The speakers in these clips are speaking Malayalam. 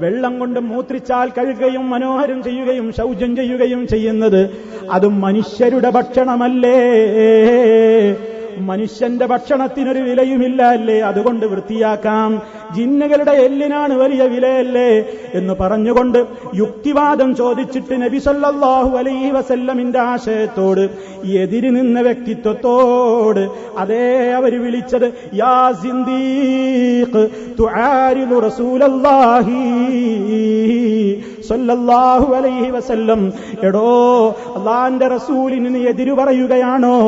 വെള്ളം കൊണ്ട് മൂത്രിച്ചാൽ കഴുകുകയും മനോഹരം ചെയ്യുകയും ശൗചം ചെയ്യുകയും ചെയ്യുന്നത് അതും മനുഷ്യരുടെ ഭക്ഷണമല്ലേ? മനുഷ്യന്റെ ഭക്ഷണത്തിനൊരു വിലയുമില്ല അല്ലേ? അതുകൊണ്ട് വൃത്തിയാക്കാം. ജിന്നുകളുടെ എല്ലിനാണ് വലിയ വിലയല്ലേ എന്ന് പറഞ്ഞുകൊണ്ട് യുക്തിവാദം ചോദിച്ചിട്ട് നബി സല്ലല്ലാഹു അലൈഹി വസല്ലമിന്റെ ആശയത്തോട് എതിര് നിന്ന വ്യക്തിത്വത്തോട് അതേ അവര് വിളിച്ചത് യാ സിന്ദീഖ് തുആരിദു റസൂലല്ലാഹി സല്ലല്ലാഹു അലൈഹി വസല്ലം, എടോ അല്ലാഹുവിന്റെ റസൂലിന് നീ എതിര് പറയുകയാണോ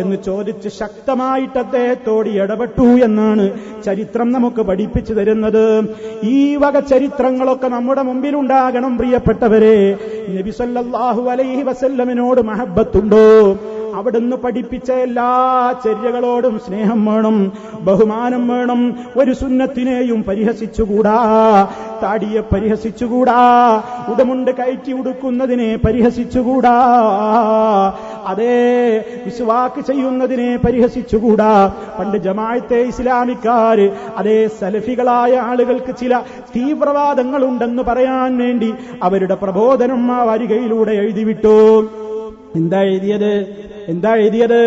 എന്ന് ചോദിച്ച് ശക്തമായിട്ട് അദ്ദേഹത്തോട് ഇടപെട്ടു എന്നാണ് ചരിത്രം നമുക്ക് പഠിപ്പിച്ചു തരുന്നത്. ഈ വക ചരിത്രങ്ങളൊക്കെ നമ്മുടെ മുമ്പിലുണ്ടാകണം പ്രിയപ്പെട്ടവരെ. നബി സല്ലല്ലാഹു അലൈഹി വസല്ലമിനോട് മഹബ്ബത്തുണ്ടോ? അവിടുന്ന് പഠിപ്പിച്ച എല്ലാ ചര്യകളോടും സ്നേഹം വേണം, ബഹുമാനം വേണം. ഒരു സുന്നത്തിനെയും പരിഹസിച്ചുകൂടാ, താടിയെ പരിഹസിച്ചുകൂടാ, ഉടമുണ്ട് കയറ്റി ഉടുക്കുന്നതിനെ പരിഹസിച്ചുകൂടാ, അതേ വിസ്വാക്ക് ചെയ്യുന്നതിനെ പരിഹസിച്ചുകൂടാ. പണ്ട് ജമാഅത്തെ ഇസ്ലാമിക്കാര് അതേ സലഫികളായ ആളുകൾക്ക് ചില തീവ്രവാദങ്ങളുണ്ടെന്ന് പറയാൻ വേണ്ടി അവരുടെ പ്രബോധനം ആ വാരികയിലൂടെ എഴുതിവിട്ടു. എന്താ എഴുതിയത്?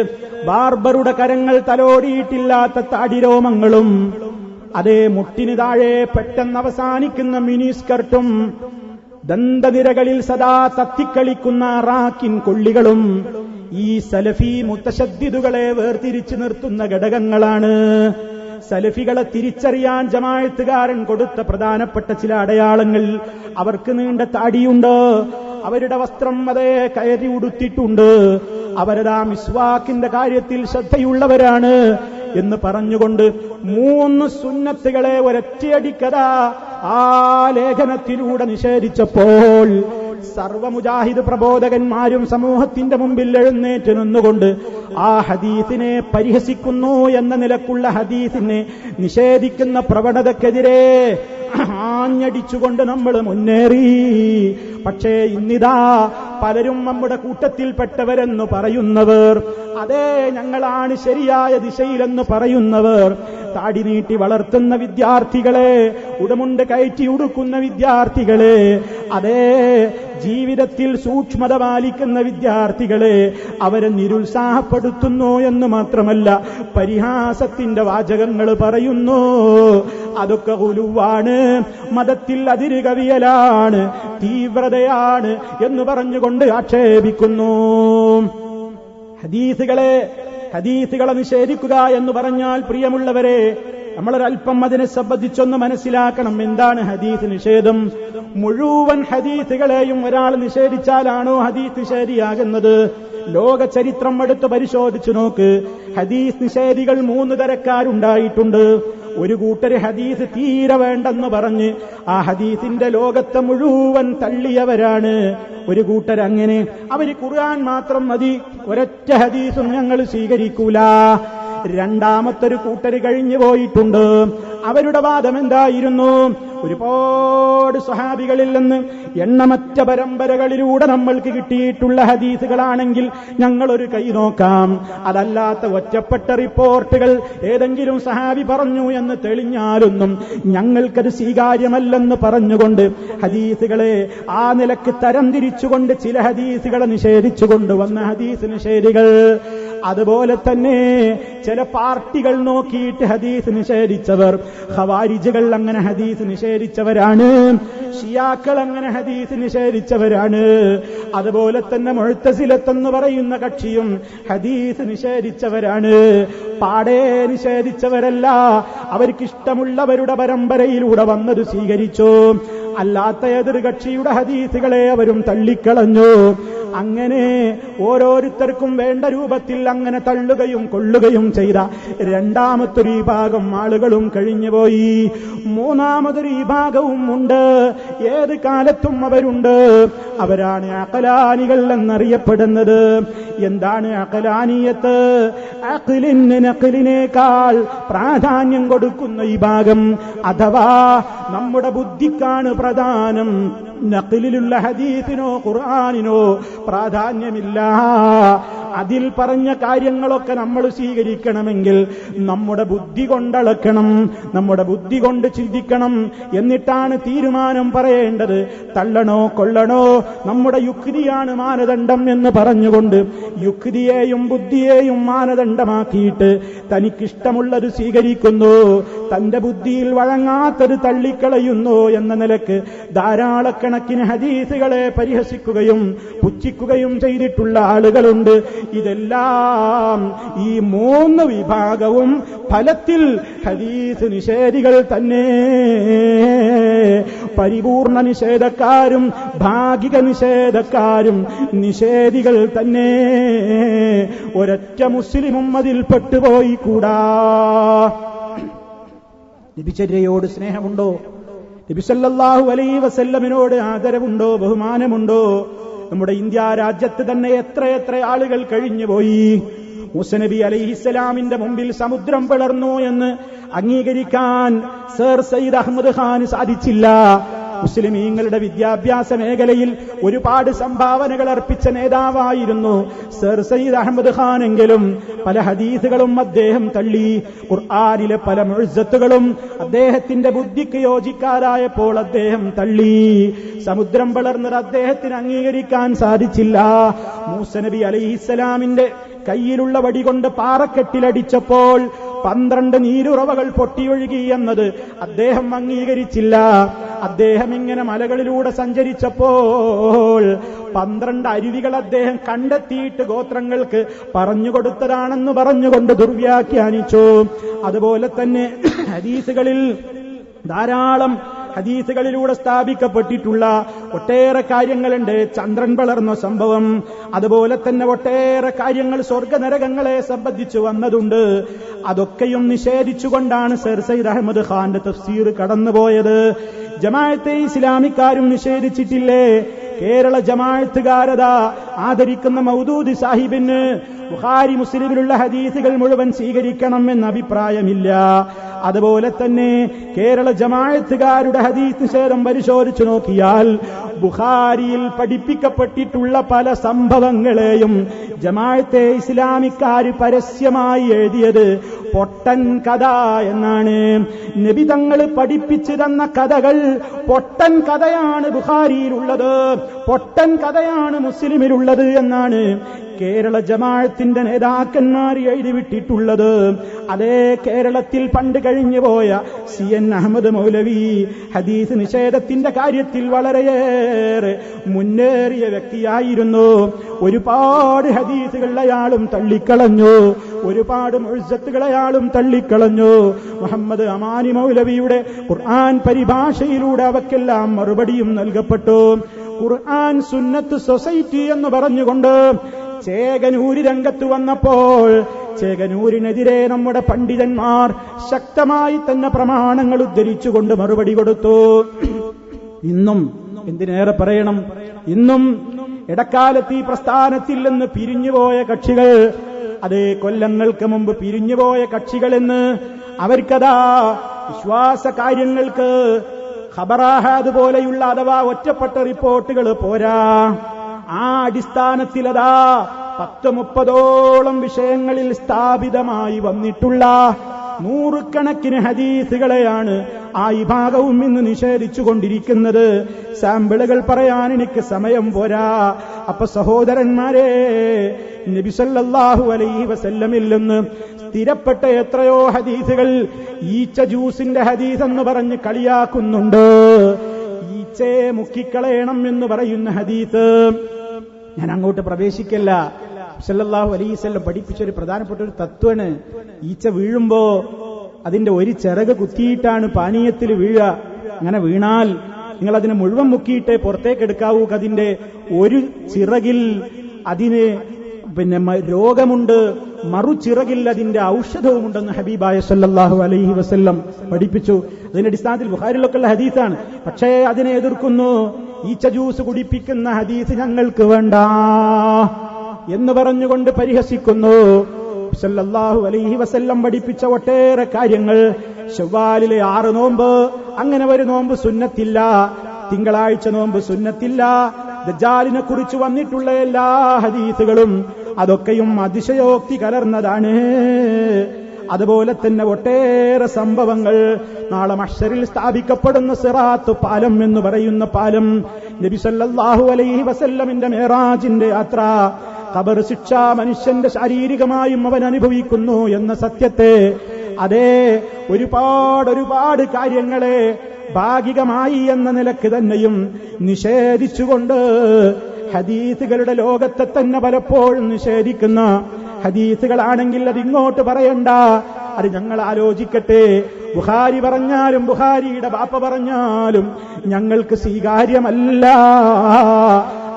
ബാർബറുടെ കരങ്ങൾ തലോടിയിട്ടില്ലാത്ത താടിരോമങ്ങളും അതേ മുട്ടിന് താഴെ പെട്ടെന്ന് അവസാനിക്കുന്ന മിനിസ്കർട്ടും ദന്തനിരകളിൽ സദാ തത്തിക്കളിക്കുന്ന റാക്കിൻ കൊള്ളികളും ഈ സലഫി മുത്തശദ്ദിദുകളെ വേർതിരിച്ചു നിർത്തുന്ന ഘടകങ്ങളാണ്. സലഫികളെ തിരിച്ചറിയാൻ ജമാഅത്തുകാരൻ കൊടുത്ത പ്രധാനപ്പെട്ട ചില അടയാളങ്ങൾ: അവർക്ക് നീണ്ട താടിയുണ്ട്, അവരുടെ വസ്ത്രം അതേ കയറി ഉടുത്തിട്ടുണ്ട്, അവരതാ മിസ്വാക്കിന്റെ കാര്യത്തിൽ ശ്രദ്ധയുള്ളവരാണ് എന്ന് പറഞ്ഞുകൊണ്ട് 3 സുന്നത്തുകളെ ഒരൊറ്റയടിക്കതാ ആ ലേഖനത്തിലൂടെ നിഷേധിച്ചപ്പോൾ സർവമുജാഹിദ് പ്രബോധകന്മാരും സമൂഹത്തിന്റെ മുമ്പിൽ എഴുന്നേറ്റ് നിന്നുകൊണ്ട് ആ ഹദീസിനെ പരിഹസിക്കുന്നു എന്ന നിലക്കുള്ള ഹദീസിനെ നിഷേധിക്കുന്ന പ്രവണതക്കെതിരെ ആഞ്ഞടിച്ചുകൊണ്ട് നമ്മൾ മുന്നേറി. പക്ഷേ ഇന്നിതാ പലരും നമ്മുടെ കൂട്ടത്തിൽപ്പെട്ടവരെന്ന് പറയുന്നവർ, അതേ ഞങ്ങളാണ് ശരിയായ ദിശയിലെന്ന് പറയുന്നവർ, താടി നീട്ടി വളർത്തുന്ന വിദ്യാർത്ഥികളെ, ഉടമുണ്ട് കയറ്റി ഉടുക്കുന്ന വിദ്യാർത്ഥികളെ, അതേ ജീവിതത്തിൽ സൂക്ഷ്മത പാലിക്കുന്ന വിദ്യാർത്ഥികളെ അവരെ നിരുത്സാഹപ്പെടുത്തുന്നു എന്ന് മാത്രമല്ല പരിഹാസത്തിന്റെ വാചകങ്ങൾ പറയുന്നു. അതൊക്കെ ഉലുവാണ്, മതത്തിൽ അതിര് കവിയലാണ്, തീവ്രതയാണ് എന്ന് പറഞ്ഞുകൊണ്ട് ആക്ഷേപിക്കുന്നു. ഹദീസുകളെ നിഷേധിക്കുക എന്ന് പറഞ്ഞാൽ പ്രിയമുള്ളവരെ, നമ്മളൊരൽപ്പം അതിനെ സംബന്ധിച്ചൊന്ന് മനസ്സിലാക്കണം. എന്താണ് ഹദീസ് നിഷേധം? മുഴുവൻ ഹദീസുകളെയും ഒരാൾ നിഷേധിച്ചാലാണോ ഹദീസ് ശരിയാകുന്നത്? ലോക ചരിത്രം എടുത്ത് പരിശോധിച്ചു നോക്ക്. ഹദീസ് നിഷേധികൾ 3 തരക്കാരുണ്ടായിട്ടുണ്ട്. ഒരു കൂട്ടര് ഹദീസ് തീരെ വേണ്ടെന്ന് പറഞ്ഞ് ആ ഹദീസിന്റെ ലോകത്തെ മുഴുവൻ തള്ളിയവരാണ്. ഒരു കൂട്ടരങ്ങനെ, അവര് ഖുർആൻ മാത്രം മതി, ഒരൊറ്റ ഹദീസും ഞങ്ങൾ സ്വീകരിക്കൂല. രണ്ടാമത്തൊരു കൂട്ടര് കഴിഞ്ഞു പോയിട്ടുണ്ട്. അവരുടെ വാദം എന്തായിരുന്നു? ഒരുപാട് സ്വഹാബികളിൽ നിന്ന് എണ്ണമറ്റ പരമ്പരകളിലൂടെ നമ്മൾക്ക് കിട്ടിയിട്ടുള്ള ഹദീസുകളാണെങ്കിൽ ഞങ്ങളൊരു കൈ നോക്കാം, അതല്ലാത്ത ഒറ്റപ്പെട്ട റിപ്പോർട്ടുകൾ ഏതെങ്കിലും സഹാബി പറഞ്ഞു എന്ന് തെളിഞ്ഞാലൊന്നും ഞങ്ങൾക്കത് സ്വീകാര്യമല്ലെന്ന് പറഞ്ഞുകൊണ്ട് ഹദീസുകളെ ആ നിലക്ക് തരംതിരിച്ചുകൊണ്ട് ചില ഹദീസുകളെ നിഷേധിച്ചുകൊണ്ട് വന്ന ഹദീസ് നിഷേധികൾ. അതുപോലെ തന്നെ ചില പാർട്ടികൾ നോക്കിയിട്ട് ഹദീസ് നിഷേധിച്ചവർ. ഖവാരിജുകൾ അങ്ങനെ ഹദീസ് നിഷേധിച്ചവരാണ്, ഷിയാക്കൾ അങ്ങനെ ഹദീസ് നിഷേധിച്ചവരാണ്. അതുപോലെ തന്നെ മുഅ്തസിലത്തെന്ന് പറയുന്ന കക്ഷിയും ഹദീസ് നിഷേധിച്ചവരാണ്. പാടേ നിഷേധിച്ചവരല്ല, അവർക്കിഷ്ടമുള്ളവരുടെ പരമ്പരയിലൂടെ വന്നത് സ്വീകരിച്ചു. അല്ലാത്ത എതിർകക്ഷിയുടെ ഹദീസുകളെ അവരും തള്ളിക്കളഞ്ഞു. അങ്ങനെ ഓരോരുത്തർക്കും വേണ്ട രൂപത്തിൽ അങ്ങനെ തള്ളുകയും കൊള്ളുകയും ചെയ്ത രണ്ടാമത്തൊരു വിഭാഗം ആളുകളും കഴിഞ്ഞുപോയി. മൂന്നാമതൊരു വിഭാഗവും ഉണ്ട്, ഏത് കാലത്തും അവരുണ്ട്. അവരാണ് അഖലാനികൾ എന്നറിയപ്പെടുന്നത്. എന്താണ് അഖലാനിയത്ത്? അഖ്ലിന് നഖ്ലിനേക്കാൾ പ്രാധാന്യം കൊടുക്കുന്ന വിഭാഗം, അഥവാ നമ്മുടെ ബുദ്ധിക്കാണ് പ്രധാനം, നഖലിലുള്ള ഹദീസിനോ ഖുർആനിനോ പ്രാധാന്യമില്ല. അതിൽ പറഞ്ഞ കാര്യങ്ങളൊക്കെ നമ്മൾ സ്വീകരിക്കണമെങ്കിൽ നമ്മുടെ ബുദ്ധി കൊണ്ടളക്കണം, നമ്മുടെ ബുദ്ധി കൊണ്ട് ചിന്തിക്കണം. എന്നിട്ടാണ് തീരുമാനം പറയേണ്ടത്. തള്ളണോ കൊള്ളണോ, നമ്മുടെ യുക്തിയാണ് മാനദണ്ഡം എന്ന് പറഞ്ഞുകൊണ്ട് യുക്തിയെയും ബുദ്ധിയെയും മാനദണ്ഡമാക്കിയിട്ട് തനിക്കിഷ്ടമുള്ളത് സ്വീകരിക്കുന്നു, തന്റെ ബുദ്ധിയിൽ വഴങ്ങാത്തത് തള്ളിക്കളയുന്നു എന്ന നിലക്ക് ധാരാളക്കണക്കിന് ഹദീസുകളെ പരിഹസിക്കുകയും പുച്ഛിക്കുകയും ചെയ്തിട്ടുള്ള ആളുകളുണ്ട്. ഇതെല്ലാം ഈ മൂന്ന് വിഭാഗവും ഫലത്തിൽ ഹദീസ് നിഷേധികൾ തന്നെ. പരിപൂർണ നിഷേധക്കാരും ഭാഗിക നിഷേധക്കാരും നിഷേധികൾ തന്നെ. ഒരൊറ്റ മുസ്ലിമും അതിൽ പെട്ടുപോയി കൂടാ. നബിചര്യയോട് സ്നേഹമുണ്ടോ? നബി സല്ലല്ലാഹു അലൈഹി വസല്ലമിനോട് ആദരവുണ്ടോ, ബഹുമാനമുണ്ടോ? നമ്മുടെ ഇന്ത്യ രാജ്യത്ത് തന്നെ എത്രയെത്ര ആളുകൾ കഴിഞ്ഞുപോയി. മൂസ നബി അലൈഹിസ്സലാമിന്റെ മുമ്പിൽ സമുദ്രം പിളർന്നു എന്ന് അംഗീകരിക്കാൻ സർ സയ്യിദ് അഹമ്മദ് ഖാൻ സാധിച്ചില്ല. മുസ്ലിമീങ്ങളുടെ വിദ്യാഭ്യാസ മേഖലയിൽ ഒരുപാട് സംഭാവനകൾ അർപ്പിച്ച നേതാവായിരുന്നു സർ സയ്യിദ് അഹമ്മദ് ഖാൻ. എങ്കിലും പല ഹദീസുകളും അദ്ദേഹം തള്ളി. ഖുർആനിലെ പല മുഅ്ജിസത്തുകളും അദ്ദേഹത്തിന്റെ ബുദ്ധിക്ക് യോജിക്കാതായപ്പോൾ അദ്ദേഹം തള്ളി. സമുദ്രം പിളർന്നത് അദ്ദേഹത്തിന് അംഗീകരിക്കാൻ സാധിച്ചില്ല. മൂസ നബി അലൈഹിസ്സലാമിന്റെ കയ്യിലുള്ള വടി കൊണ്ട് പാറക്കെട്ടിലടിച്ചപ്പോൾ 12 നീരുറവകൾ പൊട്ടിയൊഴുകി എന്നത് അദ്ദേഹം അംഗീകരിച്ചില്ല. അദ്ദേഹം ഇങ്ങനെ മലകളിലൂടെ സഞ്ചരിച്ചപ്പോൾ 12 അരുവികൾ അദ്ദേഹം കണ്ടെത്തിയിട്ട് ഗോത്രങ്ങൾക്ക് പറഞ്ഞുകൊടുത്തതാണെന്ന് പറഞ്ഞുകൊണ്ട് ദുർവ്യാഖ്യാനിച്ചു. അതുപോലെ തന്നെ ഹദീസുകളിൽ ധാരാളം ഹദീസുകളിലൂടെ സ്ഥാപിക്കപ്പെട്ടിട്ടുള്ള ഒട്ടേറെ കാര്യങ്ങളുണ്ട്. ചന്ദ്രൻ വളർന്ന സംഭവം, അതുപോലെ തന്നെ ഒട്ടേറെ കാര്യങ്ങൾ സ്വർഗനരകങ്ങളെ സംബന്ധിച്ചു വന്നതുണ്ട്. അതൊക്കെയും നിഷേധിച്ചുകൊണ്ടാണ് സർ സയ്യിദ് അഹമ്മദ് ഖാന്റെ തഫ്സീർ കടന്നുപോയത്. ജമാഅത്തെ ഇസ്ലാമിക്കാരും നിഷേധിച്ചിട്ടില്ലേ? കേരള ജമാഅത്തുകാരതാ ആദരിക്കുന്ന മൗദൂദി സാഹിബിന് ബുഖാരി മുസ്ലിമിലുള്ള ഹദീസുകൾ മുഴുവൻ സ്വീകരിക്കണം എന്ന അഭിപ്രായമില്ല. അതുപോലെ തന്നെ കേരള ജമാഅത്തുകാരുടെ ഹദീസ് നിഷേധം പരിശോധിച്ചു നോക്കിയാൽ ബുഖാരിയിൽ പഠിപ്പിക്കപ്പെട്ടിട്ടുള്ള പല സംഭവങ്ങളെയും ജമാഅത്തെ ഇസ്ലാമിക്കാര് പരസ്യമായി എഴുതിയത് പൊട്ടൻ കഥ എന്നാണ്. നബി തങ്ങൾ പഠിപ്പിച്ചു തന്ന കഥകൾ പൊട്ടൻ കഥയാണ് ബുഖാരിയിലുള്ളത്, പൊട്ടൻ കഥയാണ് മുസ്ലിമിലുള്ളത് എന്നാണ് കേരള ജമാഅത്തിന്റെ നേതാക്കന്മാർ എഴുതിവിട്ടിട്ടുള്ളത്. അതേ കേരളത്തിൽ പണ്ട് കഴിഞ്ഞുപോയ CN അഹമ്മദ് മൗലവി ഹദീസ് നിഷേധത്തിന്റെ കാര്യത്തിൽ വളരെയേറെ മുന്നേറിയ വ്യക്തിയായിരുന്നു. ഒരുപാട് ഹദീസുകൾ അയാളും തള്ളിക്കളഞ്ഞു, ഒരുപാട് മുഅ്ജിസത്തുകൾ അയാളും തള്ളിക്കളഞ്ഞു. മുഹമ്മദ് അമാനി മൗലവിയുടെ ഖുർആൻ പരിഭാഷയിലൂടെ അവക്കെല്ലാം മറുപടിയും നൽകപ്പെട്ടു. ഖുർആൻ സുന്നത്ത് സൊസൈറ്റി എന്ന് പറഞ്ഞുകൊണ്ട് ചേകനൂര് രംഗത്ത് വന്നപ്പോൾ ചേകനൂരിനെതിരെ നമ്മുടെ പണ്ഡിതന്മാർ ശക്തമായി തന്നെ പ്രമാണങ്ങൾ ഉദ്ധരിച്ചുകൊണ്ട് മറുപടി കൊടുത്തു. ഇന്നും എന്തിനേറെ പറയണം, ഇന്നും ഇടക്കാലത്ത് ഈ പ്രസ്ഥാനത്തിൽ നിന്ന് പിരിഞ്ഞുപോയ കക്ഷികൾ, അതേ കൊല്ലങ്ങൾക്ക് മുമ്പ് പിരിഞ്ഞുപോയ കക്ഷികളെന്ന് അവർക്കതാ വിശ്വാസ കാര്യങ്ങൾക്ക് ഖബറാഹാദ് പോലെയുള്ള അഥവാ ഒറ്റപ്പെട്ട റിപ്പോർട്ടുകൾ പോരാ. ആ അടിസ്ഥാനത്തിലതാ 10-30ഓളം വിഷയങ്ങളിൽ സ്ഥാപിതമായി വന്നിട്ടുള്ള നൂറുകണക്കിന് ഹദീസുകളെയാണ് ആ വിഭാഗവും ഇന്ന് നിഷേധിച്ചുകൊണ്ടിരിക്കുന്നത്. സാമ്പിളുകൾ പറയാൻ എനിക്ക് സമയം പോരാ. അപ്പൊ സഹോദരന്മാരെ, നബി സല്ലല്ലാഹു അലൈഹി വസല്ലമിൽ നിന്ന് സ്ഥിരപ്പെട്ട എത്രയോ ഹദീസുകൾ ഈച്ച ജ്യൂസിന്റെ ഹദീസ് എന്ന് പറഞ്ഞ് കളിയാക്കുന്നുണ്ട്. ഈച്ചയെ മുക്കിക്കളയണം എന്ന് പറയുന്ന ഹദീസ് ഞാൻ അങ്ങോട്ട് പ്രവേശിക്കല്ല. സല്ലല്ലാഹു അലൈഹി വസല്ലം പഠിപ്പിച്ചൊരു പ്രധാനപ്പെട്ട ഒരു തത്വമാണ്, ഈച്ച വീഴുമ്പോ അതിന്റെ ഒരു ചിറക് കുത്തിയിട്ടാണ് പാനീയത്തിൽ വീഴുക. അങ്ങനെ വീണാൽ നിങ്ങൾ അതിനെ മുഴുവൻ മുക്കിയിട്ടേ പുറത്തേക്ക് എടുക്കാവൂ. അതിന്റെ ഒരു ചിറകിൽ അതിന് രോഗമുണ്ട്, മറുചിറകിൽ അതിന്റെ ഔഷധവുമുണ്ടെന്ന് ഹബീബായ സല്ലല്ലാഹു അലൈഹി വസല്ലം പഠിപ്പിച്ചു. അതിന്റെ അടിസ്ഥാനത്തിൽ ബുഖാരിയിലൊക്കെയുള്ള ഹദീസാണ്. പക്ഷേ അതിനെ എതിർക്കുന്നു. ഈച്ച ജ്യൂസ് കുടിപ്പിക്കുന്ന ഹദീസ് ഞങ്ങൾക്ക് വേണ്ട എന്ന് പറഞ്ഞുകൊണ്ട് പരിഹസിക്കുന്നു. സല്ലല്ലാഹു അലൈഹി വസല്ലം പഠിപ്പിച്ച ഒട്ടേറെ കാര്യങ്ങൾ, ശവ്വാലിലെ 6 നോമ്പ്, അങ്ങനെ ഒരു നോമ്പ് സുന്നത്തില്ല. തിങ്കളാഴ്ച നോമ്പ് സുന്നത്തില്ല. ദജ്ജാലിനെ കുറിച്ച് വന്നിട്ടുള്ള എല്ലാ ഹദീസുകളും അതൊക്കെയും അതിശയോക്തി കലർന്നതാണ്. അതുപോലെ തന്നെ ഒട്ടേറെ സംഭവങ്ങൾ. നാളെ മഹ്ശറിൽ സ്ഥാപിക്കപ്പെടുന്ന സിറാത്ത് പാലം എന്ന് പറയുന്ന പാലം, നബി സല്ലല്ലാഹു അലൈഹി വസല്ലമിന്റെ മിഅ്റാജിന്റെ യാത്ര, ഖബർ ശിക്ഷ മനുഷ്യന്റെ ശാരീരികമായും അവൻ അനുഭവിക്കുന്നു എന്ന സത്യത്തെ, അതേ ഒരുപാട് കാര്യങ്ങളെ ഭാഗികമായി എന്ന നിലക്ക് തന്നെയും നിഷേധിച്ചുകൊണ്ട് ഹദീസുകളുടെ ലോകത്തെ തന്നെ പലപ്പോഴും നിഷേധിക്കുന്ന ഹദീസുകളാണെങ്കിൽ അതിങ്ങോട്ട് പറയണ്ട, അത് ഞങ്ങൾ ആലോചിക്കട്ടെ. ബുഖാരി പറഞ്ഞാലും ബുഖാരിയുടെ ബാപ്പ പറഞ്ഞാലും ഞങ്ങൾക്ക് സ്വീകാര്യമല്ല.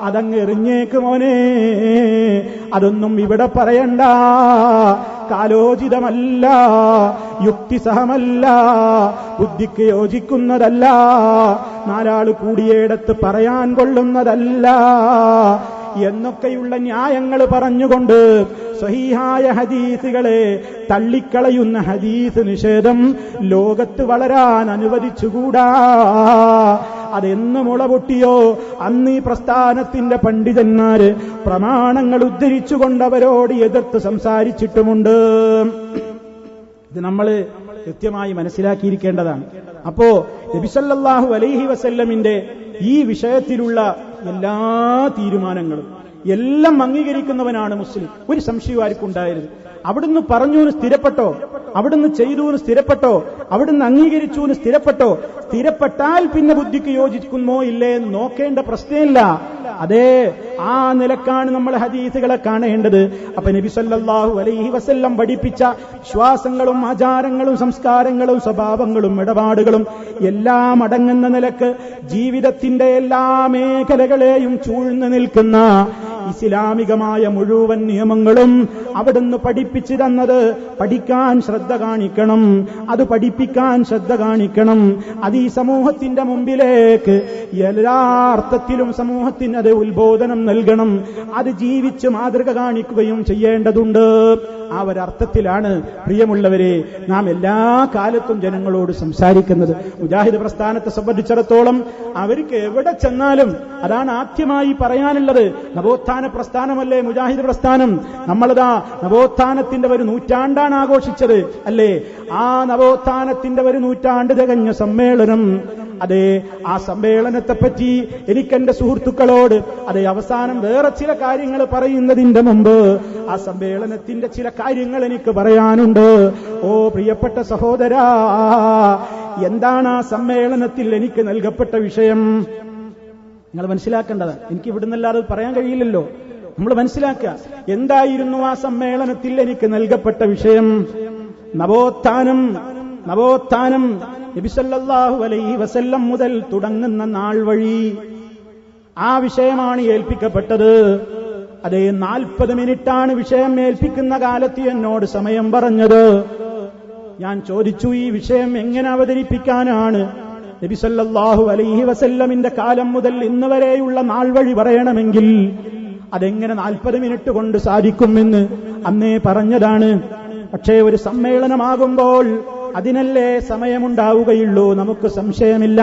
അതങ്ങ് എറിഞ്ഞേക്ക് മോനെ, അതൊന്നും ഇവിടെ പറയണ്ട. കാലോചിതമല്ല, യുക്തിസഹമല്ല, ബുദ്ധിക്ക് യോജിക്കുന്നതല്ല, നാലാള് കൂടിയേടത്ത് പറയാൻ കൊള്ളുന്നതല്ല എന്നൊക്കെയുള്ള ന്യായങ്ങൾ പറഞ്ഞുകൊണ്ട് സ്വഹീഹായ ഹദീസുകളെ തള്ളിക്കളയുന്ന ഹദീസ് നിഷേധം ലോകത്ത് വളരാൻ അനുവദിച്ചുകൂടാ. അതെന്ന് മുളപൊട്ടിയോ അന്ന് ഈ പ്രസ്ഥാനത്തിന്റെ പണ്ഡിതന്മാര് പ്രമാണങ്ങൾ ഉദ്ധരിച്ചുകൊണ്ടവരോട് എതിർത്ത് സംസാരിച്ചിട്ടുമുണ്ട്. ഇത് നമ്മൾ കൃത്യമായി മനസ്സിലാക്കിയിരിക്കേണ്ടതാണ്. അപ്പോ നബി സല്ലല്ലാഹു അലൈഹി വസല്ലമിന്റെ ഈ വിഷയത്തിലുള്ള എല്ലാ തീരുമാനങ്ങളും എല്ലാം അംഗീകരിക്കുന്നവനാണ് മുസ്ലിം. ഒരു സംശയവും ആർക്കും ഉണ്ടായിരുന്നു. അവിടുന്ന് പറഞ്ഞൂന്ന് സ്ഥിരപ്പെട്ടോ, അവിടുന്ന് ചെയ്തൂന്ന് സ്ഥിരപ്പെട്ടോ, അവിടുന്ന് അംഗീകരിച്ചൂന്ന് സ്ഥിരപ്പെട്ടോ, സ്ഥിരപ്പെട്ടാൽ പിന്നെ ബുദ്ധിക്ക് യോജിക്കുമോ ഇല്ലേ എന്ന് നോക്കേണ്ട പ്രശ്നമില്ല. അതേ ആ നിലക്കാണ് നമ്മൾ ഹദീസുകളെ കാണേണ്ടത്. അപ്പൊ നബി സല്ലല്ലാഹു അലൈഹി വസല്ലം പഠിപ്പിച്ച വിശ്വാസങ്ങളും ആചാരങ്ങളും സംസ്കാരങ്ങളും സ്വഭാവങ്ങളും ഇടപാടുകളും എല്ലാം അടങ്ങുന്ന നിലക്ക് ജീവിതത്തിന്റെ എല്ലാ മേഖലകളെയും ചൂഴ്ന്നു നിൽക്കുന്ന ഇസ്ലാമികമായ മുഴുവൻ നിയമങ്ങളും അവിടുന്ന് പഠിപ്പിച്ചു തന്നത് പഠിക്കാൻ ശ്രദ്ധ കാണിക്കണം, അത് പഠിപ്പിക്കാൻ ശ്രദ്ധ കാണിക്കണം. അത് ഈ സമൂഹത്തിന്റെ മുമ്പിലേക്ക് എല്ലാ അർത്ഥത്തിലും സമൂഹത്തിന് അത് ഉത്ബോധനം നൽകണം. അത് ജീവിച്ച് മാതൃക കാണിക്കുകയും ചെയ്യേണ്ടതുണ്ട്. ആ ഒരർത്ഥത്തിലാണ് പ്രിയമുള്ളവരെ നാം എല്ലാ കാലത്തും ജനങ്ങളോട് സംസാരിക്കുന്നത്. മുജാഹിദ് പ്രസ്ഥാനത്തെ സംബന്ധിച്ചിടത്തോളം അവർക്ക് എവിടെ ചെന്നാലും അതാണ് ആദ്യമായി പറയാനുള്ളത്. നവോത്ഥാന പ്രസ്ഥാനമല്ലേ മുജാഹിദ് പ്രസ്ഥാനം. നമ്മളതാ നവോത്ഥാനത്തിന്റെ ഒരു നൂറ്റാണ്ടാണ് ആഘോഷിച്ചത് അല്ലേ? ആ നവോത്ഥാനത്തിന്റെ ഒരു നൂറ്റാണ്ട് തികഞ്ഞ സമ്മേളനം, അതെ ആ സമ്മേളനത്തെപ്പറ്റി എനിക്കെന്റെ സുഹൃത്തുക്കളോട് അവസാനം വേറെ ചില കാര്യങ്ങൾ പറയുന്നതിന്റെ മുമ്പ് ആ സമ്മേളനത്തിന്റെ ചില കാര്യങ്ങൾ എനിക്ക് പറയാനുണ്ട്. ഓ പ്രിയപ്പെട്ട സഹോദരാ, എന്താണ് ആ സമ്മേളനത്തിൽ എനിക്ക് നൽകപ്പെട്ട വിഷയം? നിങ്ങൾ മനസ്സിലാക്കേണ്ടതാണ്. എനിക്ക് ഇവിടുന്നല്ലാതെ പറയാൻ കഴിയില്ലല്ലോ. നമ്മൾ മനസ്സിലാക്കുക, എന്തായിരുന്നു ആ സമ്മേളനത്തിൽ എനിക്ക് നൽകപ്പെട്ട വിഷയം? നവോത്ഥാനം നബി സല്ലല്ലാഹു അലൈഹി വസല്ലം മുതൽ തുടങ്ങുന്ന നാൾ വഴി ആ വിഷയമാണ് ഏൽപ്പിക്കപ്പെട്ടത്. അതേ 40 മിനിറ്റാണ് വിഷയം ഏൽപ്പിക്കുന്ന കാലത്ത് എന്നോട് സമയം പറഞ്ഞത്. ഞാൻ ചോദിച്ചു, ഈ വിഷയം എങ്ങനെ അവതരിപ്പിക്കാനാണ്? നബി സല്ലല്ലാഹു അലൈഹി വസല്ലമിന്റെ കാലം മുതൽ ഇന്ന് വരെയുള്ള നാൾ വഴി പറയണമെങ്കിൽ അതെങ്ങനെ 40 മിനിറ്റ് കൊണ്ട് സാധിക്കുമെന്ന് അന്നേ പറഞ്ഞതാണ്. പക്ഷേ ഒരു സമ്മേളനമാകുമ്പോൾ അതിനല്ലേ സമയമുണ്ടാവുകയുള്ളൂ, നമുക്ക് സംശയമില്ല.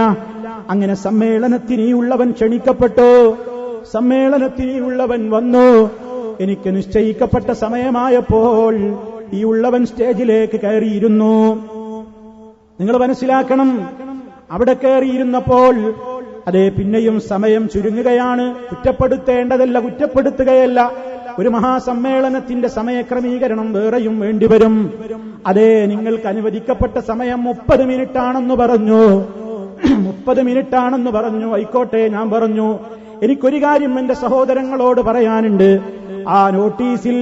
അങ്ങനെ സമ്മേളനത്തിനുള്ളവൻ ക്ഷണിക്കപ്പെട്ടു, സമ്മേളനത്തിനുള്ളവൻ വന്നു. എനിക്ക് നിശ്ചയിക്കപ്പെട്ട സമയമായപ്പോൾ ഈ ഉള്ളവൻ സ്റ്റേജിലേക്ക് കയറിയിരുന്നു. നിങ്ങൾ മനസ്സിലാക്കണം, അവിടെ കയറിയിരുന്നപ്പോൾ അതേ പിന്നെയും സമയം ചുരുങ്ങുകയാണ്. കുറ്റപ്പെടുത്തേണ്ടതല്ല, കുറ്റപ്പെടുത്തുകയല്ല. ഒരു മഹാസമ്മേളനത്തിന്റെ സമയക്രമീകരണം വേറെയും വേണ്ടിവരും. അതേ നിങ്ങൾക്ക് അനുവദിക്കപ്പെട്ട സമയം 30 മിനിറ്റാണെന്ന് പറഞ്ഞു. 30 മിനിറ്റാണെന്ന് പറഞ്ഞു. ആയിക്കോട്ടെ, ഞാൻ പറഞ്ഞു, എനിക്കൊരു കാര്യം എന്റെ സഹോദരങ്ങളോട് പറയാനുണ്ട്. ആ നോട്ടീസിൽ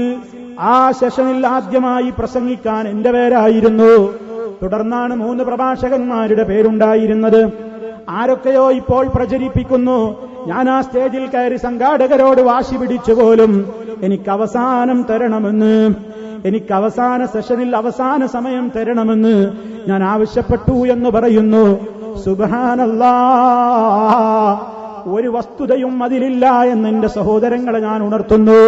ആ സെഷനിൽ ആദ്യമായി പ്രസംഗിക്കാൻ എന്റെ പേരായിരുന്നു. തുടർന്നാണ് 3 പ്രഭാഷകന്മാരുടെ പേരുണ്ടായിരുന്നത്. ആരൊക്കെയോ ഇപ്പോൾ പ്രചരിപ്പിക്കുന്നു. ഞാൻ ആ സ്റ്റേജിൽ കയറി സംഘാടകരോട് വാശി പിടിച്ചു പോലും എനിക്ക് അവസാനം തരണമെന്ന്, എനിക്ക് അവസാന സെഷനിൽ അവസാന സമയം തരണമെന്ന് ഞാൻ ആവശ്യപ്പെട്ടു എന്ന് പറയുന്നു. സുബ്ഹാനല്ലാഹ്, ഒരു വസ്തുതയും അതിലില്ല എന്ന് എന്റെ സഹോദരങ്ങളെ ഞാൻ ഉണർത്തുന്നു.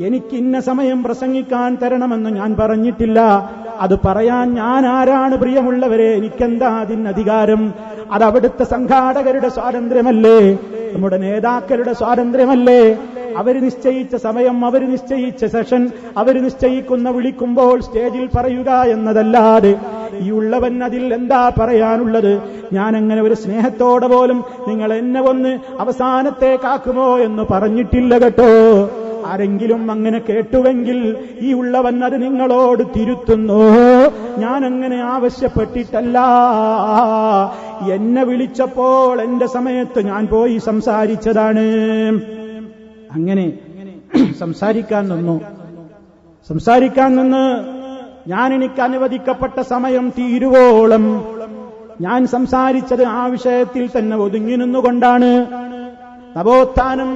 എനിക്ക് ഇന്ന സമയം പ്രസംഗിക്കാൻ തരണമെന്ന് ഞാൻ പറഞ്ഞിട്ടില്ല. അത് പറയാൻ ഞാൻ ആരാണ് പ്രിയമുള്ളവരെ? എനിക്കെന്താ അതിന് അധികാരം? അത് അവിടുത്തെ സംഘാടകരുടെ സ്വാതന്ത്ര്യമല്ലേ? നമ്മുടെ നേതാക്കളുടെ സ്വാതന്ത്ര്യമല്ലേ? അവര് നിശ്ചയിച്ച സമയം, അവര് നിശ്ചയിച്ച സെഷൻ, അവര് നിശ്ചയിക്കുന്ന വിളിക്കുമ്പോൾ സ്റ്റേജിൽ പറയുക എന്നതല്ലാതെ ഈ ഉള്ളവൻ അതിൽ എന്താ പറയാനുള്ളത്? ഞാൻ അങ്ങനെ ഒരു സ്നേഹത്തോടെ പോലും നിങ്ങൾ എന്നെ ഒന്ന് അവസാനത്തേക്കാക്കുമോ എന്ന് പറഞ്ഞിട്ടില്ല കേട്ടോ. ആരെങ്കിലും അങ്ങനെ കേട്ടുവെങ്കിൽ ഈ ഉള്ളവൻ അത് നിങ്ങളോട് തിരുത്തുന്നു. ഞാൻ അങ്ങനെ ആവശ്യപ്പെട്ടിട്ടല്ല. എന്നെ വിളിച്ചപ്പോൾ എന്റെ സമയത്ത് ഞാൻ പോയി സംസാരിച്ചതാണ്. അങ്ങനെ സംസാരിക്കാൻ നിന്ന് ഞാൻ എനിക്ക് അനുവദിക്കപ്പെട്ട സമയം തീരുവോളം ഞാൻ സംസാരിച്ചത് ആ വിഷയത്തിൽ തന്നെ ഒതുങ്ങി നിന്നുകൊണ്ടാണ്. നവോത്ഥാനം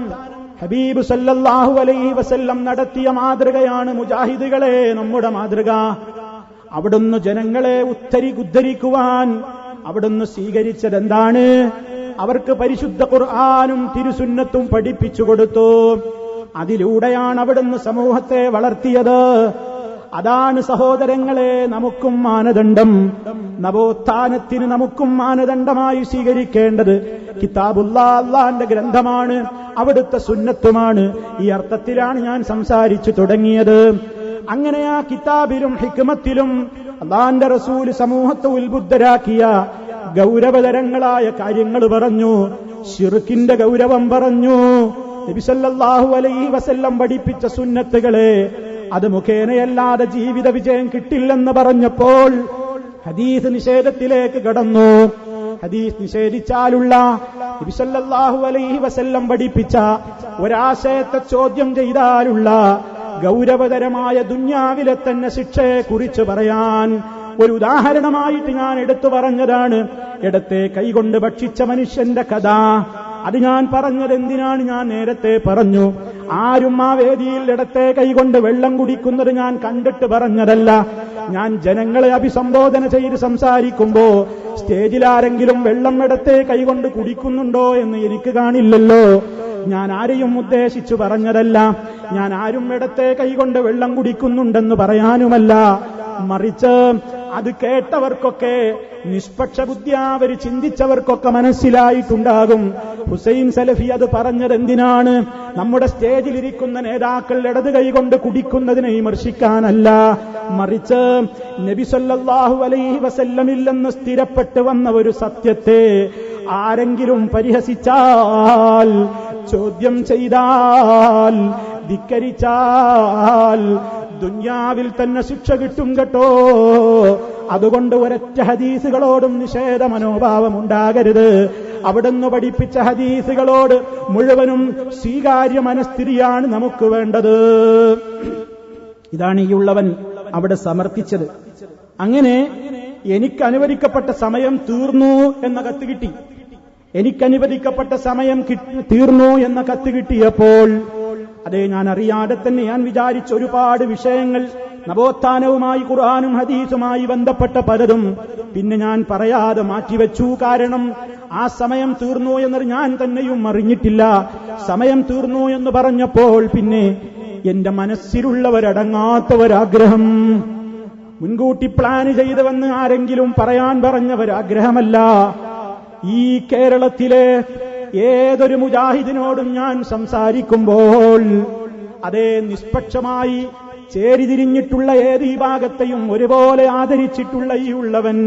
ഹബീബ് സല്ലല്ലാഹു അലൈഹി വസല്ലം നടത്തിയ മാതൃകയാണ് മുജാഹിദുകളെ നമ്മുടെ മാതൃക. അവിടുന്ന് ജനങ്ങളെ ഉദ്ധരിക്കുവാൻ അവിടുന്ന് സ്വീകരിച്ചതെന്താണ്? അവർക്ക് പരിശുദ്ധ ഖുർആനും തിരുസുന്നത്തും പഠിപ്പിച്ചു കൊടുത്തു. അതിലൂടെയാണ് അവിടുന്ന് സമൂഹത്തെ വളർത്തിയത്. അതാണ് സഹോദരങ്ങളെ നമുക്കും മാനദണ്ഡം. നവോത്ഥാനത്തിന് നമുക്കും മാനദണ്ഡമായി സ്വീകരിക്കേണ്ടത് കിതാബുല്ലാഹ്, അല്ലാഹുവിന്റെ ഗ്രന്ഥമാണ്, അവിടുത്തെ സുന്നത്തുമാണ്. ഈ അർത്ഥത്തിലാണ് ഞാൻ സംസാരിച്ചു തുടങ്ങിയത്. അങ്ങനെ ആ കിതാബിലും ഹിക്മത്തിലും അല്ലാഹുവിന്റെ റസൂൽ സമൂഹത്തെ ഉത്ബുദ്ധരാക്കിയ ഗൗരവതരങ്ങളായ കാര്യങ്ങൾ പറഞ്ഞു. ശിർക്കിന്റെ ഗൗരവം പറഞ്ഞു. നബി സല്ലല്ലാഹു അലൈഹി വസല്ലം പഠിപ്പിച്ച സുന്നത്തുകളെ അത് മുഖേനയല്ലാതെ ജീവിത വിജയം കിട്ടില്ലെന്ന് പറഞ്ഞപ്പോൾ ഹദീസ് നിഷേധത്തിലേക്ക് കടന്നു. ഹദീസ് നിഷേധിച്ചാലുള്ള നബി സല്ലല്ലാഹു അലൈഹി വസല്ലം പഠിപ്പിച്ച ഒരാശയത്തെ ചോദ്യം ചെയ്താലുള്ള ഗൗരവതരമായ ദുന്യാവിലെ തന്നെ ശിക്ഷയെ കുറിച്ച് പറയാൻ ഒരു ഉദാഹരണമായിട്ട് ഞാൻ എടുത്തു പറഞ്ഞതാണ് ഇടത്തെ കൈകൊണ്ട് ഭക്ഷിച്ച മനുഷ്യന്റെ കഥ. അത് ഞാൻ പറഞ്ഞത് എന്തിനാണ്? ഞാൻ നേരത്തെ പറഞ്ഞു, ആരും ആ വേദിയിൽ ഇടത്തെ കൈകൊണ്ട് വെള്ളം കുടിക്കുന്നത് ഞാൻ കണ്ടിട്ട് പറഞ്ഞതല്ല. ഞാൻ ജനങ്ങളെ അഭിസംബോധന ചെയ്ത് സംസാരിക്കുമ്പോ സ്റ്റേജിൽ ആരെങ്കിലും വെള്ളം ഇടത്തെ കൈകൊണ്ട് കുടിക്കുന്നുണ്ടോ എന്ന് എനിക്ക് കാണില്ലല്ലോ. ഞാൻ ആരെയും ഉദ്ദേശിച്ചു പറഞ്ഞതല്ല. ഞാൻ ആരും ഇടത്തെ കൈകൊണ്ട് വെള്ളം കുടിക്കുന്നുണ്ടെന്ന് പറയാനുമല്ല. മറിച്ച് അത് കേട്ടവർക്കൊക്കെ നിഷ്പക്ഷ ബുദ്ധിയാ അവര് ചിന്തിച്ചവർക്കൊക്കെ മനസ്സിലായിട്ടുണ്ടാകും. ഹുസൈൻ സലഫി അത് പറഞ്ഞത് എന്തിനാണ്? നമ്മുടെ സ്റ്റേജിലിരിക്കുന്ന നേതാക്കൾ ഇടത് കൈകൊണ്ട് കുടിക്കുന്നതിനെ വിമർശിക്കാനല്ല, മറിച്ച് നബി സല്ലല്ലാഹു അലൈഹി വസല്ലമിൽ നിന്ന് സ്ഥിരപ്പെട്ടു വന്ന ഒരു സത്യത്തെ ആരെങ്കിലും പരിഹസിച്ചാൽ, ചോദ്യം ചെയ്താൽ, ധിക്കരിച്ചാൽ ദുന്യാവിൽ തന്നെ ശിക്ഷ കിട്ടും കേട്ടോ. അതുകൊണ്ട് ഒരൊറ്റ ഹദീസുകളോടും നിഷേധ മനോഭാവം ഉണ്ടാകരുത്. അവിടുന്ന് പഠിപ്പിച്ച ഹദീസുകളോട് മുഴുവനും സ്വീകാര്യ മനസ്ഥിതിയാണ് നമുക്ക് വേണ്ടത്. ഇതാണ് ഈ ഉള്ളവൻ അവിടെ സമർത്ഥിച്ചത്. അങ്ങനെ എനിക്ക് അനുവദിക്കപ്പെട്ട സമയം തീർന്നു എന്ന കത്ത് കിട്ടി. എനിക്കനുവദിക്കപ്പെട്ട സമയം തീർന്നു എന്ന കത്ത് കിട്ടിയപ്പോൾ അതേ ഞാൻ അറിയാതെ തന്നെ ഞാൻ വിചാരിച്ച ഒരുപാട് വിഷയങ്ങൾ നവോത്ഥാനവുമായി ഖുർആനും ഹദീസുമായി ബന്ധപ്പെട്ട പലതും പിന്നെ ഞാൻ പറയാതെ മാറ്റിവെച്ചു. കാരണം ആ സമയം തീർന്നു എന്നത് ഞാൻ തന്നെയും അറിഞ്ഞിട്ടില്ല. സമയം തീർന്നു എന്ന് പറഞ്ഞപ്പോൾ പിന്നെ എന്റെ മനസ്സിലുള്ളവരടങ്ങാത്തവരാഗ്രഹം, മുൻകൂട്ടി പ്ലാൻ ചെയ്തുവെന്ന് ആരെങ്കിലും പറയാൻ പറഞ്ഞവരാഗ്രഹമല്ല. ഈ കേരളത്തിലെ ഏതൊരു മുജാഹിദിനോടും ഞാൻ സംസാരിക്കുമ്പോൾ അതേ നിഷ്പക്ഷമായി ചേരിതിരിഞ്ഞിട്ടുള്ള ഏത് വിഭാഗത്തെയും ഒരുപോലെ ആദരിച്ചിട്ടുള്ള ഈ ഉള്ളവൻ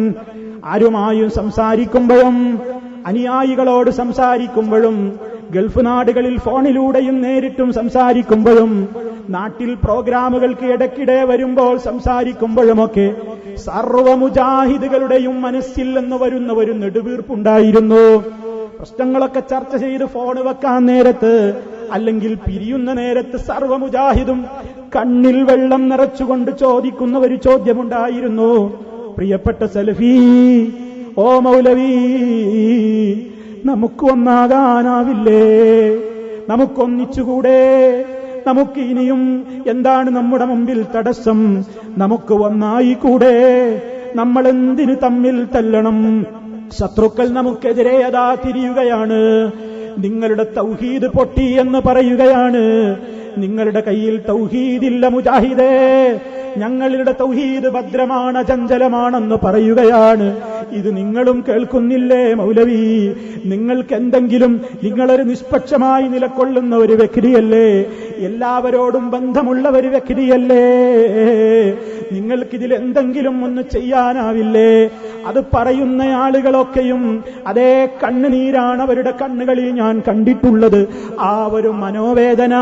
ആരുമായും സംസാരിക്കുമ്പോഴും അനുയായികളോട് സംസാരിക്കുമ്പോഴും ഗൾഫ് നാടുകളിൽ ഫോണിലൂടെയും നേരിട്ടും സംസാരിക്കുമ്പോഴും നാട്ടിൽ പ്രോഗ്രാമുകൾക്ക് ഇടയ്ക്കിടെ വരുമ്പോൾ സംസാരിക്കുമ്പോഴുമൊക്കെ സർവ്വ മുജാഹിദുകളുടെയും മനസ്സിൽ നിന്ന് വരുന്ന ഒരു നെടുവീർപ്പുണ്ടായിരുന്നു. പ്രശ്നങ്ങളൊക്കെ ചർച്ച ചെയ്ത് ഫോൺ വെക്കാൻ നേരത്ത് അല്ലെങ്കിൽ പിരിയുന്ന നേരത്ത് സർവ്വ മുജാഹിദും കണ്ണിൽ വെള്ളം നിറച്ചുകൊണ്ട് ചോദിക്കുന്ന ഒരു ചോദ്യമുണ്ടായിരുന്നു. പ്രിയപ്പെട്ട സലഫി, ഓ മൗലവി, നമുക്ക് ഒന്നാകാനാവില്ലേ? നമുക്കൊന്നിച്ചുകൂടെ? നമുക്ക് ഇനിയും എന്താണ് നമ്മുടെ മുമ്പിൽ തടസ്സം? നമുക്ക് ഒന്നായിക്കൂടെ? നമ്മൾ എന്തിന് തമ്മിൽ തല്ലണം? ശത്രുക്കൾ നമുക്കെതിരെ അതാ തിരിയുകയാണ്. നിങ്ങളുടെ തൗഹീദ് പൊട്ടി എന്ന് പറയുകയാണ്. നിങ്ങളുടെ കയ്യിൽ തൗഹീദില്ല മുജാഹിദേ, ഞങ്ങളുടെ തൗഹീദ് ഭദ്രമാണ്, അചഞ്ചലമാണെന്ന് പറയുകയാണ്. ഇത് നിങ്ങളും കേൾക്കുന്നില്ലേ മൗലവി? നിങ്ങൾക്ക് എന്തെങ്കിലും, നിങ്ങളൊരു നിഷ്പക്ഷമായി നിലകൊള്ളുന്ന ഒരു വ്യക്തിയല്ലേ, എല്ലാവരോടും ബന്ധമുള്ള ഒരു വ്യക്തിയല്ലേ, നിങ്ങൾക്കിതിൽ എന്തെങ്കിലും ഒന്ന് ചെയ്യാനാവില്ലേ? അത് പറയുന്ന ആളുകളൊക്കെയും അതേ കണ്ണുനീരാണ് അവരുടെ കണ്ണുകളിൽ ഞാൻ കണ്ടിട്ടുള്ളത്. ആ ഒരു മനോവേദന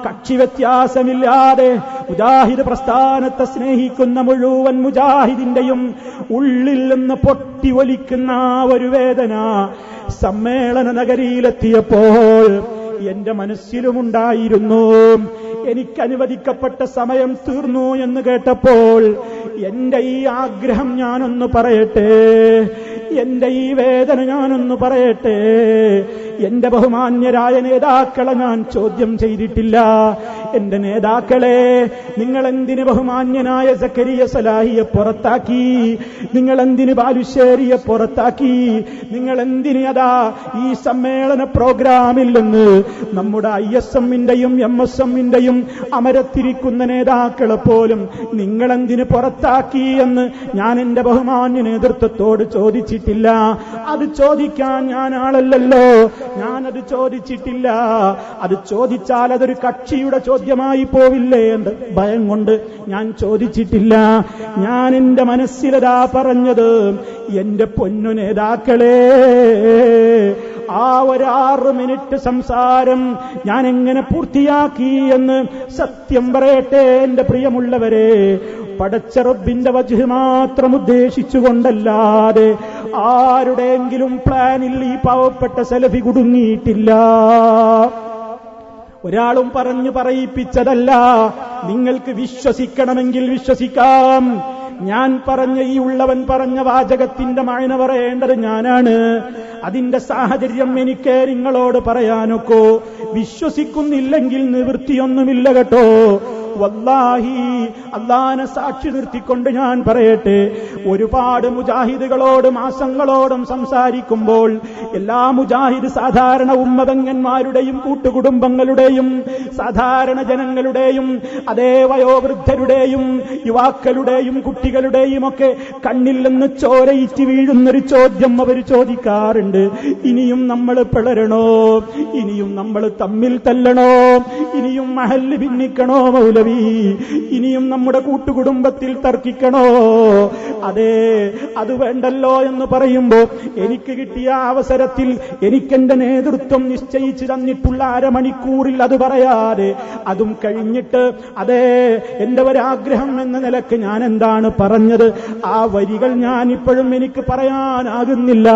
കക്ഷി വ്യത്യാസമില്ലാതെ മുജാഹിദ് പ്രസ്ഥാനത്തെ സ്നേഹിക്കുന്ന മുഴുവൻ മുജാഹിദിന്റെയും ഉള്ളിൽ നിന്ന് പൊട്ടി ഒലിക്കുന്ന ആ ഒരു വേദന സമ്മേളന നഗരിയിലെത്തിയപ്പോൾ എന്റെ മനസ്സിലുമുണ്ടായിരുന്നു. എനിക്ക് അനുവദിക്കപ്പെട്ട സമയം തീർന്നു എന്ന് കേട്ടപ്പോൾ എന്റെ ഈ ആഗ്രഹം ഞാനൊന്ന് പറയട്ടെ, എന്റെ ഈ വേദന ഞാനൊന്ന് പറയട്ടെ. എന്റെ ബഹുമാന്യരായ നേതാക്കളെ ഞാൻ ചോദ്യം ചെയ്തിട്ടില്ല. എന്റെ നേതാക്കളെ, നിങ്ങളെന്തിന് ബഹുമാന്യനായ സക്കരിയ സലാഹിയെ പുറത്താക്കി? നിങ്ങളെന്തിന് ബാലുശ്ശേരിയെ പുറത്താക്കി? നിങ്ങളെന്തിന് അതാ ഈ സമ്മേളന പ്രോഗ്രാമിൽ നിന്ന് നമ്മുടെ ISMന്റെയും MSMന്റെയും അമരത്തിരിക്കുന്ന നേതാക്കളെ പോലും നിങ്ങളെന്തിന് പുറത്താക്കി എന്ന് ഞാൻ എന്റെ ബഹുമാന്യ നേതൃത്വത്തോട് ചോദിച്ചിട്ടില്ല. അത് ചോദിക്കാൻ ഞാൻ ആളല്ലല്ലോ, ഞാനത് ചോദിച്ചിട്ടില്ല. അത് ചോദിച്ചാൽ അതൊരു കക്ഷിയുടെ ചോദ്യമായി പോവില്ലേ എന്ന് ഭയം കൊണ്ട് ഞാൻ ചോദിച്ചിട്ടില്ല. ഞാൻ എന്റെ മനസ്സിലതാ പറഞ്ഞത്, എന്റെ പൊന്നു നേതാക്കളെ, ആ ഒരു 6 മിനിറ്റ് സംസാരം ഞാൻ എങ്ങനെ പൂർത്തിയാക്കി എന്ന് സത്യം പറയട്ടെ എന്റെ പ്രിയമുള്ളവരെ. പടച്ച റബ്ബിന്റെ വജ്ഹ് മാത്രം ഉദ്ദേശിച്ചുകൊണ്ടല്ലാതെ ആരുടെയെങ്കിലും പ്ലാനിൽ ഈ പാവപ്പെട്ട സലഫി കുടുങ്ങിയിട്ടില്ല. ഒരാളും പറഞ്ഞു പറയിപ്പിച്ചതല്ല. നിങ്ങൾക്ക് വിശ്വസിക്കണമെങ്കിൽ വിശ്വസിക്കാം. ഞാൻ പറഞ്ഞ ഈ ഉള്ളവൻ പറഞ്ഞ വാചകത്തിന്റെ മഴന പറയേണ്ടത് ഞാനാണ്. അതിന്റെ സാഹചര്യം എനിക്ക് നിങ്ങളോട് പറയാനൊക്കോ? വിശ്വസിക്കുന്നില്ലെങ്കിൽ നിവൃത്തിയൊന്നുമില്ല കേട്ടോ. വല്ലാഹി, അല്ലാഹനെ സാക്ഷി നിർത്തിക്കൊണ്ട് ഞാൻ പറയട്ടെ, ഒരുപാട് മുജാഹിദുകളോട് മാസങ്ങളോടും സംസാരിക്കുമ്പോൾ എല്ലാ മുജാഹിദ് സാധാരണ ഉമ്മതങ്ങന്മാരുടെയും കൂട്ടുകുടുംബങ്ങളുടെയും സാധാരണ ജനങ്ങളുടെയും അതേ വയോവൃദ്ധരുടെയും യുവാക്കളുടെയും കുട്ടികളുടെയും ഒക്കെ കണ്ണിൽ നിന്ന് ചോരയിറ്റ് വീഴുന്നൊരു ചോദ്യം അവർ ചോദിക്കാറുണ്ട്. ഇനിയും നമ്മൾ പിളരണോ? ഇനിയും നമ്മൾ തമ്മിൽ തല്ലണോ? ഇനിയും മഹല്ല് ഭിന്നിക്കണോ മൗലവി? ഇനിയും നമ്മുടെ കൂട്ടുകുടുംബത്തിൽ തർക്കിക്കണോ? അതെ, അത് വേണ്ടല്ലോ എന്ന് പറയുമ്പോ എനിക്ക് കിട്ടിയ അവസരത്തിൽ എനിക്കെന്റെ നേതൃത്വം നിശ്ചയിച്ചു തന്നിട്ടുള്ള 1/2 മണിക്കൂറിൽ അത് പറയാതെ, അതും കഴിഞ്ഞിട്ട് അതേ എന്റെ ഒരാഗ്രഹം എന്ന നിലക്ക് ഞാൻ എന്താണ് പറഞ്ഞത്, ആ വരികൾ ഞാൻ ഇപ്പോഴും എനിക്ക് പറയാനാകുന്നില്ല.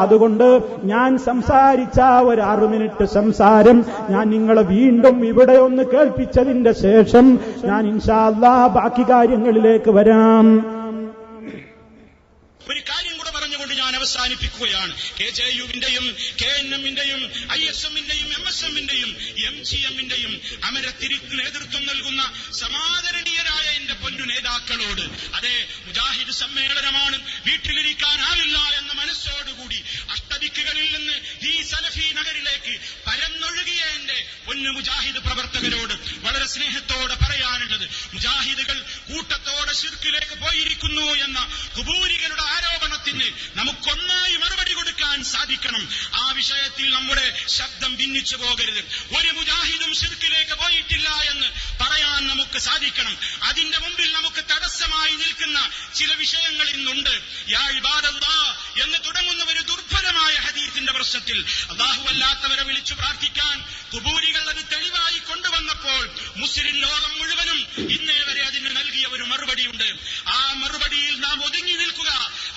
അതുകൊണ്ട് ഞാൻ സംസാരിച്ച 1 മിനിറ്റ് സംസാരം ഞാൻ നിങ്ങളെ വീണ്ടും ഇവിടെ ഒന്ന് കേൾപ്പിച്ചതിന്റെ ശേഷം ഞാൻ ഇൻഷാ അല്ലാഹ് ബാക്കി കാര്യങ്ങളിലേക്ക് വരാം. ഒരു കാര്യം കൂടെ പറഞ്ഞുകൊണ്ട് ഞാൻ അവസാനിപ്പിക്കുകയാണ്. KJU-വിന്റെയും KNM-ന്റെയും ISM-ന്റെയും MSM-ന്റെയും MGM-ന്റെയും അമരത്തിരിക്ക് നേതൃത്വം നൽകുന്ന സമാദരണീയരായ എന്റെ പൊന്നു നേതാക്കളോട്, അതെ, മുജാഹിദ് സമ്മേളനമാണ്, വീട്ടിലിരിക്കാനാവില്ല എന്ന മനസ്സോടുകൂടി അഷ്ടദിക്കുകളിൽ നിന്ന് ഈ സലഫി നഗരിലേക്ക് പരന്നൊഴുകിയ എന്റെ പൊന്നു മുജാഹിദ് പ്രവർത്തകരോട് വളരെ സ്നേഹത്തോടെ പറയാനുള്ളത്, മുജാഹിദുകൾ കൂട്ടത്തോടെ ശിർക്കിലേക്ക് പോയിരിക്കുന്നു എന്ന ഖുബൂരികളുടെ ആരോപണത്തിന് നമുക്കൊന്നായി മറുപടി കൊടുക്കാൻ സാധിക്കണം. ആ വിഷയത്തിൽ നമ്മുടെ ശബ്ദം ഭിന്നിച്ചു പോകരുത്. ഒരു മുജാഹിദും ശിർക്കിലേക്ക് പോയിട്ടില്ല എന്ന് പറയാൻ നമുക്ക് സാധിക്കണം. അതിന്റെ മുമ്പിൽ നമുക്ക് തടസ്സമായി നിൽക്കുന്ന ചില വിഷയങ്ങൾ ഇന്നുണ്ട്. യാ ഇബാദല്ലാഹ് എന്ന് തുടങ്ങുന്ന ഒരു ദുർബലമായ ഹദീസിന്റെ പ്രശ്നത്തിൽ അല്ലാഹു അല്ലാത്തവരെ വിളിച്ചു പ്രാർത്ഥിക്കാൻ ഖുബൂരികൾ അത് തെളിവായി കൊണ്ടുവന്നപ്പോൾ മുസ്ലിം ലോകം മുഴുവനും ഇന്നേ വരെ അതിന് നൽകിയ ഒരു മറുപടിയുണ്ട്. ആ മറുപടിയിൽ നാം ഒതുങ്ങി നിൽക്കുക,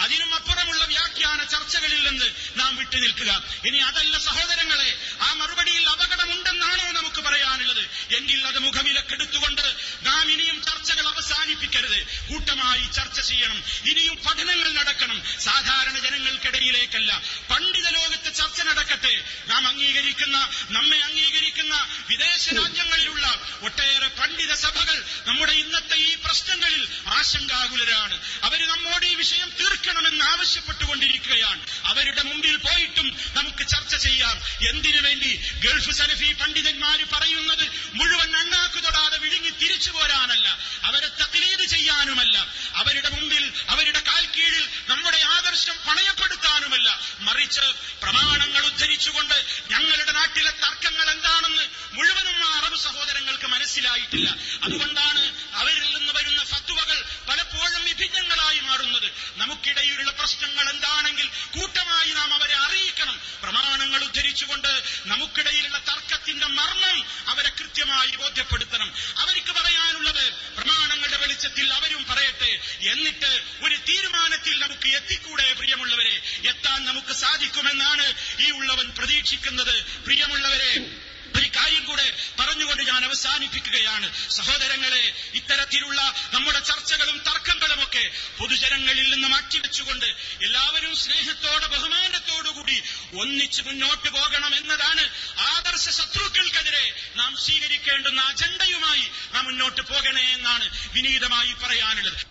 അതിനും അപ്പുറമുള്ള വ്യാഖ്യാന ചർച്ചകളിൽ നിന്ന് നാം വിട്ടു നിൽക്കുക. ഇനി അതല്ല സഹോദരങ്ങളെ, ആ മറുപടിയിൽ അപകടമുണ്ടെന്നാണോ നമുക്ക് പറയാനുള്ളത്? എങ്കിൽ അത് മുഖവിലക്കെടുത്തുകൊണ്ട് നാം ഇനിയും ചർച്ചകൾ അവസാനിപ്പിക്കരുത്. കൂട്ടമായി ചർച്ച ചെയ്യണം. ഇനിയും പഠനങ്ങൾ നടക്കണം. സാധാരണ ജനങ്ങൾക്കിടയിലേക്കല്ല, പണ്ഡിത ലോകത്ത് ചർച്ച നടക്കട്ടെ. നാം അംഗീകരിക്കുന്ന, നമ്മെ അംഗീകരിക്കുന്ന വിദേശ രാജ്യങ്ങളിലുള്ള ഒട്ടേറെ പണ്ഡിത സഭകൾ നമ്മുടെ ഇന്നത്തെ ഈ പ്രശ്നങ്ങളിൽ ആശങ്കാകുലരാണ്. അവർ നമ്മോട് ഈ വിഷയം തീർക്കണമെന്ന് ആവശ്യപ്പെട്ടുകൊണ്ടിരിക്കുകയാണ്. അവരുടെ മുമ്പിൽ പോയിട്ടും നമുക്ക് ചർച്ച ചെയ്യാം. എന്തിനു വേണ്ടി? ഗൾഫ് സലഫി പണ്ഡിതന്മാര് പറയുന്നത് മുഴുവൻ അണ്ണാക്കു തൊടാതെ വിഴുങ്ങി തിരിച്ചു പോരാനല്ല, അവരെ തഖ്ലീദ് ചെയ്യാനുമല്ല, അവരുടെ മുമ്പിൽ, അവരുടെ കാൽ കീഴിൽ നമ്മുടെ ആദർശം പണയപ്പെടുത്താനുമല്ല, മറിച്ച് പ്രമാണങ്ങൾ ഉദ്ധരിച്ചുകൊണ്ട് ഞങ്ങളുടെ നാട്ടിലെ തർക്കങ്ങൾ എന്താണെന്ന് മുഴുവനും അറബ് സഹോദരങ്ങൾക്ക് മനസ്സിലായിട്ടില്ല. അതുകൊണ്ടാണ് അവരിൽ നിന്ന് വരുന്ന ഫത്വകൾ പലപ്പോഴും വിഭിന്നങ്ങളായി മാറുന്നത്. നമുക്കിടയിലുള്ള പ്രശ്നങ്ങൾ എന്താണെങ്കിൽ കൂട്ടമായി നാം അവരെ അറിയിക്കണം. പ്രമാണങ്ങൾ ഉദ്ധരിച്ചുകൊണ്ട് നമുക്കിടയിലുള്ള തർക്കത്തിന്റെ മർമ്മം അവരെ കൃത്യമായി ബോധ്യപ്പെടുത്തണം. അവർക്ക് പറയാനുള്ളത് പ്രമാണങ്ങളുടെ വെളിച്ചത്തിൽ അവരും പറയട്ടെ. എന്നിട്ട് ഒരു തീരുമാനത്തിൽ നമുക്ക് എത്തിക്കൂടെ പ്രിയമുള്ളവരെ? എത്താൻ നമുക്ക് സാധിക്കുമെന്നാണ് ഈ ഉള്ളവൻ പ്രതീക്ഷിക്കുന്നത്. പ്രിയമുള്ളവരെ, ഒരു കാര്യം കൂടെ പറഞ്ഞുകൊണ്ട് ഞാൻ അവസാനിപ്പിക്കുകയാണ്. സഹോദരങ്ങളെ, ഇത്തരത്തിലുള്ള നമ്മുടെ ചർച്ചകളും തർക്കങ്ങളുമൊക്കെ പൊതുജനങ്ങളിൽ നിന്ന് മാറ്റിവെച്ചുകൊണ്ട് എല്ലാവരും സ്നേഹത്തോടെ ബഹുമാനത്തോടുകൂടി ഒന്നിച്ച് മുന്നോട്ട് പോകണം എന്നതാണ് ആദർശ ശത്രുക്കൾക്കെതിരെ നാം സ്വീകരിക്കേണ്ടുന്ന അജണ്ടയുമായി നാം മുന്നോട്ട് പോകണേ എന്നാണ് വിനീതമായി പറയാനുള്ളത്.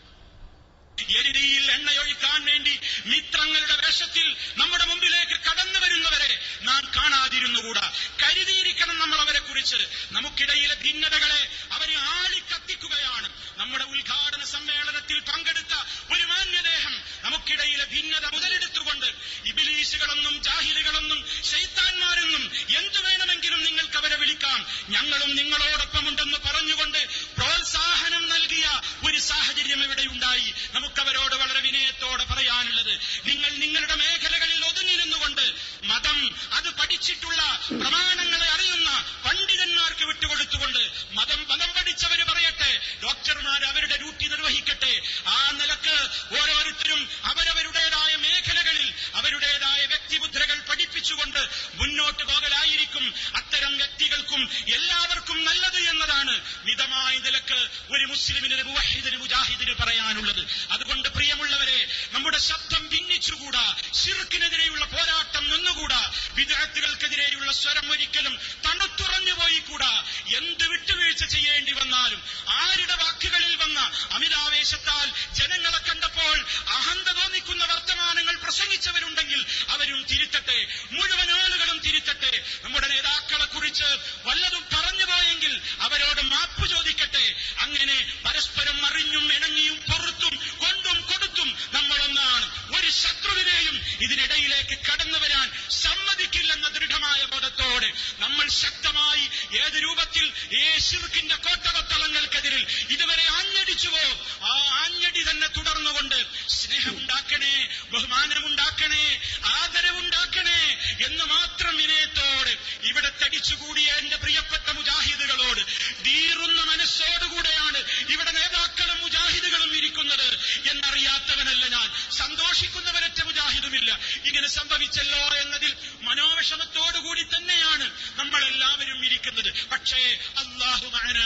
എരിയിൽ എണ്ണയൊഴിക്കാൻ വേണ്ടി മിത്രങ്ങളുടെ വേഷത്തിൽ നമ്മുടെ മുമ്പിലേക്ക് കടന്നു വരുന്നവരെ നാം കാണാതിരുന്നുകൂടാ. കരുതിയിരിക്കണം നമ്മൾ അവരെ കുറിച്ച്. നമുക്കിടയിലെ ഭിന്നതകളെ അവരെ ആളിക്കത്തിക്കുകയാണ്. നമ്മുടെ ഉദ്ഘാടന സമ്മേളനത്തിൽ പങ്കെടുത്ത ഒരു മാന്യദേഹം നമുക്കിടയിലെ ഭിന്നത മുതലെടുത്തുകൊണ്ട് ഇബ്ലീസുകളൊന്നും ജാഹിലുകളൊന്നും ശൈത്താന്മാരെന്നും എന്തു വേണമെങ്കിലും നിങ്ങൾക്ക് അവരെ വിളിക്കാം, ഞങ്ങളും നിങ്ങളോടൊപ്പമുണ്ടെന്ന് പറഞ്ഞുകൊണ്ട് പ്രോത്സാഹനം നൽകിയ ഒരു സാഹചര്യം ഇവിടെ ഉണ്ടായി. നമുക്കവരോട് വളരെ വിനയത്തോടെ പറയാനുള്ളത്, നിങ്ങൾ നിങ്ങളുടെ മേഖലകളിൽ ഒതുങ്ങി നിന്നുകൊണ്ട് മതം അത് പഠിച്ചിട്ടുള്ള പ്രമാണങ്ങളെ അറിയുന്ന പണ്ഡിതന്മാർക്ക് വിട്ടുകൊടുത്തുകൊണ്ട് മതം പഠിച്ചവര് പറയട്ടെ, ഡോക്ടർമാർ അവരുടെ ഡ്യൂട്ടി നിർവഹിക്കട്ടെ. ആ നിലക്ക് ഓരോരുത്തരും അവരവരുടേതായ മേഖലകളിൽ അവരുടേതായ വ്യക്തിമുദ്രകൾ പഠിപ്പിച്ചുകൊണ്ട് മുന്നോട്ട് പോകലായിരിക്കും അത്തരം വ്യക്തികൾക്കും എല്ലാവർക്കും നല്ലത് എന്നതാണ് മിതമായ നിലക്ക് ഒരു മുസ്ലിമിന്, മുവഹിദിന്, മുജാഹിദിന് പറയാനുള്ളത്. അതുകൊണ്ട് പ്രിയമുള്ളവരെ, നമ്മുടെ ശബ്ദം ഭിന്നിച്ചുകൂടാ, ശിർക്കിനെതിരെയുള്ള പോരാട്ടം നിന്നുകൂടാ, വിദ്അത്തുകൾക്കെതിരെയുള്ള സ്വരം ഒരിക്കലും തണുത്തുറഞ്ഞു പോയിക്കൂടാ. എന്ത് വിട്ടുവീഴ്ച ചെയ്യേണ്ടി വന്നാലും, ആരുടെ വാക്കുകളിൽ വന്ന അമിതാവേശത്താൽ ജനങ്ങളെ കണ്ടപ്പോൾ അഹന്ത തോന്നിക്കുന്ന വർത്തമാനങ്ങൾ പ്രസംഗിച്ചവരുണ്ടെങ്കിൽ അവരും തിരുത്തട്ടെ, മുഴുവൻ ആളുകളും തിരുത്തട്ടെ. നമ്മുടെ നേതാക്കളെ കുറിച്ച് വല്ലതും പറഞ്ഞുപോയെങ്കിൽ അവരോട് മാപ്പ് ചോദിക്കട്ടെ. അങ്ങനെ പരസ്പരം അറിഞ്ഞും ഇണങ്ങിയും പൊറുത്തും കൊണ്ടും കൊടുത്തും നമ്മളൊന്നാണ്. ഒരു ശത്രുവിനെയും ഇതിനിടയിലേക്ക് കടന്നു വരാൻ സമ്മതിക്കില്ലെന്ന ദൃഢമായ ബോധത്തോടെ നമ്മൾ ശക്തമായി ഏത് രൂപത്തിൽ ഈ ശിർക്കിന്റെ കോട്ടവത്തളങ്ങൾക്കെതിരിൽ ഇതുവരെ ആഞ്ഞടിച്ചുവോ ആ ആഞ്ഞടി തന്നെ തുടർന്നുകൊണ്ട് സ്നേഹമുണ്ടാക്കണേ, ബഹുമാനമുണ്ടാക്കണേ, ആദരവുണ്ടാക്കണേ എന്ന് മാത്രം വിനയത്തോടെ ഇവിടെ തടിച്ചുകൂടിയ എന്റെ പ്രിയപ്പെട്ട മുജാഹിദുകളോട് തീറുന്ന മനസ്സോടുകൂടെയാണ് ഇവിടെ നേതാക്കളും മുജാഹിദുകളും ഇരിക്കുന്നത് എന്നറിയാത്തവനല്ല ഞാൻ. സന്തോഷിക്കുന്നവരൊറ്റ മുജാഹിദുമില്ല. ഇങ്ങനെ സംഭവിച്ചല്ലോ എന്നതിൽ മനോവിഷമത്തോടുകൂടി തന്നെയാണ് നമ്മളെല്ലാവരും ഇരിക്കുന്നത്. പക്ഷേ അല്ലാഹു മഅന,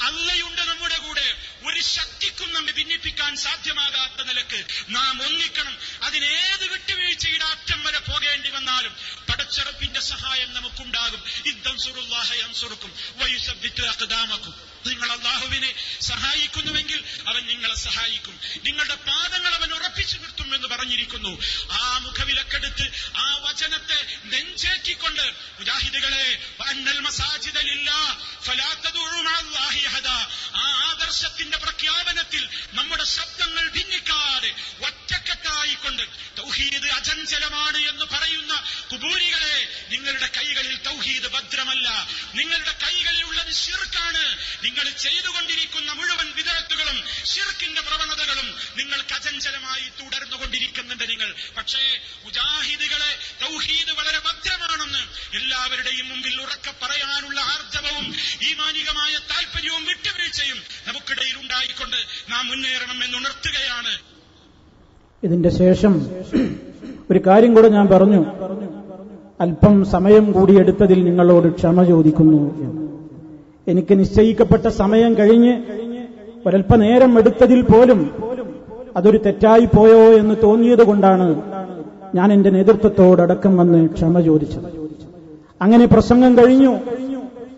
അള്ളയുണ്ട് നമ്മുടെ കൂടെ. ഒരു ശക്തിക്കും നമ്മെ ഭിന്നിപ്പിക്കാൻ സാധ്യമാകാത്ത നിലക്ക് നാം ഒന്നിക്കണം. അതിനേത് വിട്ടുവീഴ്ചയുടെ അറ്റം വരെ പോകേണ്ടി വന്നാലും പടച്ചറപ്പിന്റെ സഹായം നമുക്കുണ്ടാകും. ഇദ്ദൻസുറുല്ലാഹ യൻസുറുക്കും വയുസബ്ബിതു അഖ്ദാമക്കും. നിങ്ങൾ അല്ലാഹുവിനെ സഹായിക്കുന്നുവെങ്കിൽ അവൻ നിങ്ങളെ സഹായിക്കും, നിങ്ങളുടെ പാദങ്ങൾ അവൻ ഉറപ്പിച്ചു നിർത്തും എന്ന് പറഞ്ഞിരിക്കുന്നു. ആ മുഖവിലക്കെടുത്ത് ആ വചനത്തെ നെഞ്ചേറ്റിക്കൊണ്ട് മുജാഹിദുകളെ, വഅന്നൽ മസാജിദ ലില്ലാഹ് ഫലാ തദഉ മഅല്ലാഹി അഹദാ, ആ ആദർശത്തിന്റെ പ്രഖ്യാപനത്തിൽ നമ്മുടെ ശബ്ദങ്ങൾ ഭിന്നിക്കാതെ ഒറ്റക്കെട്ടായിക്കൊണ്ട് തൗഹീദ് അചഞ്ചലമാണ് എന്ന് പറയുന്ന കുബൂരികളെ, നിങ്ങളുടെ കൈകളിൽ തൗഹീദ് ഭദ്രമല്ല, നിങ്ങളുടെ കൈകളിൽ ഉള്ളത് ശിർക്കാണ്. നിങ്ങൾ ചെയ്തുകൊണ്ടിരിക്കുന്ന മുഴുവൻ വിദഅത്തുകളും ശിർക്കിന്റെ പ്രവണതകളും നിങ്ങൾക്ക് അചഞ്ചലമായി തുടർന്നുകൊണ്ടിരിക്കുന്നുണ്ട് നിങ്ങൾ. പക്ഷേ മുജാഹിദുകളെ, തൗഹീദ് വളരെ ഭദ്രമാണെന്ന് എല്ലാവരുടെയും മുമ്പിൽ ഉറക്കെ പറയാനുള്ള ആർജവവും ഈമാനികമായ താല്പര്യവും വിട്ടുവീഴ്ചയും നമുക്കിടയിൽ ഉണ്ടായിക്കൊണ്ട് നാം മുന്നേറണമെന്ന് ഉണർത്തുകയാണ്. ഇതിന്റെ ശേഷം ഒരു കാര്യം കൂടെ ഞാൻ പറഞ്ഞു. അല്പം സമയം കൂടിയെടുത്തതിൽ നിങ്ങളോട് ക്ഷമ ചോദിക്കുന്നു. എനിക്ക് നിശ്ചയിക്കപ്പെട്ട സമയം കഴിഞ്ഞ് ഒരല്പനേരം എടുത്തതിൽ പോലും അതൊരു തെറ്റായി പോയോ എന്ന് തോന്നിയത് കൊണ്ടാണ് ഞാൻ എന്റെ നേതൃത്വത്തോടക്കം വന്ന് ക്ഷമ ചോദിച്ചത്. അങ്ങനെ പ്രസംഗം കഴിഞ്ഞു.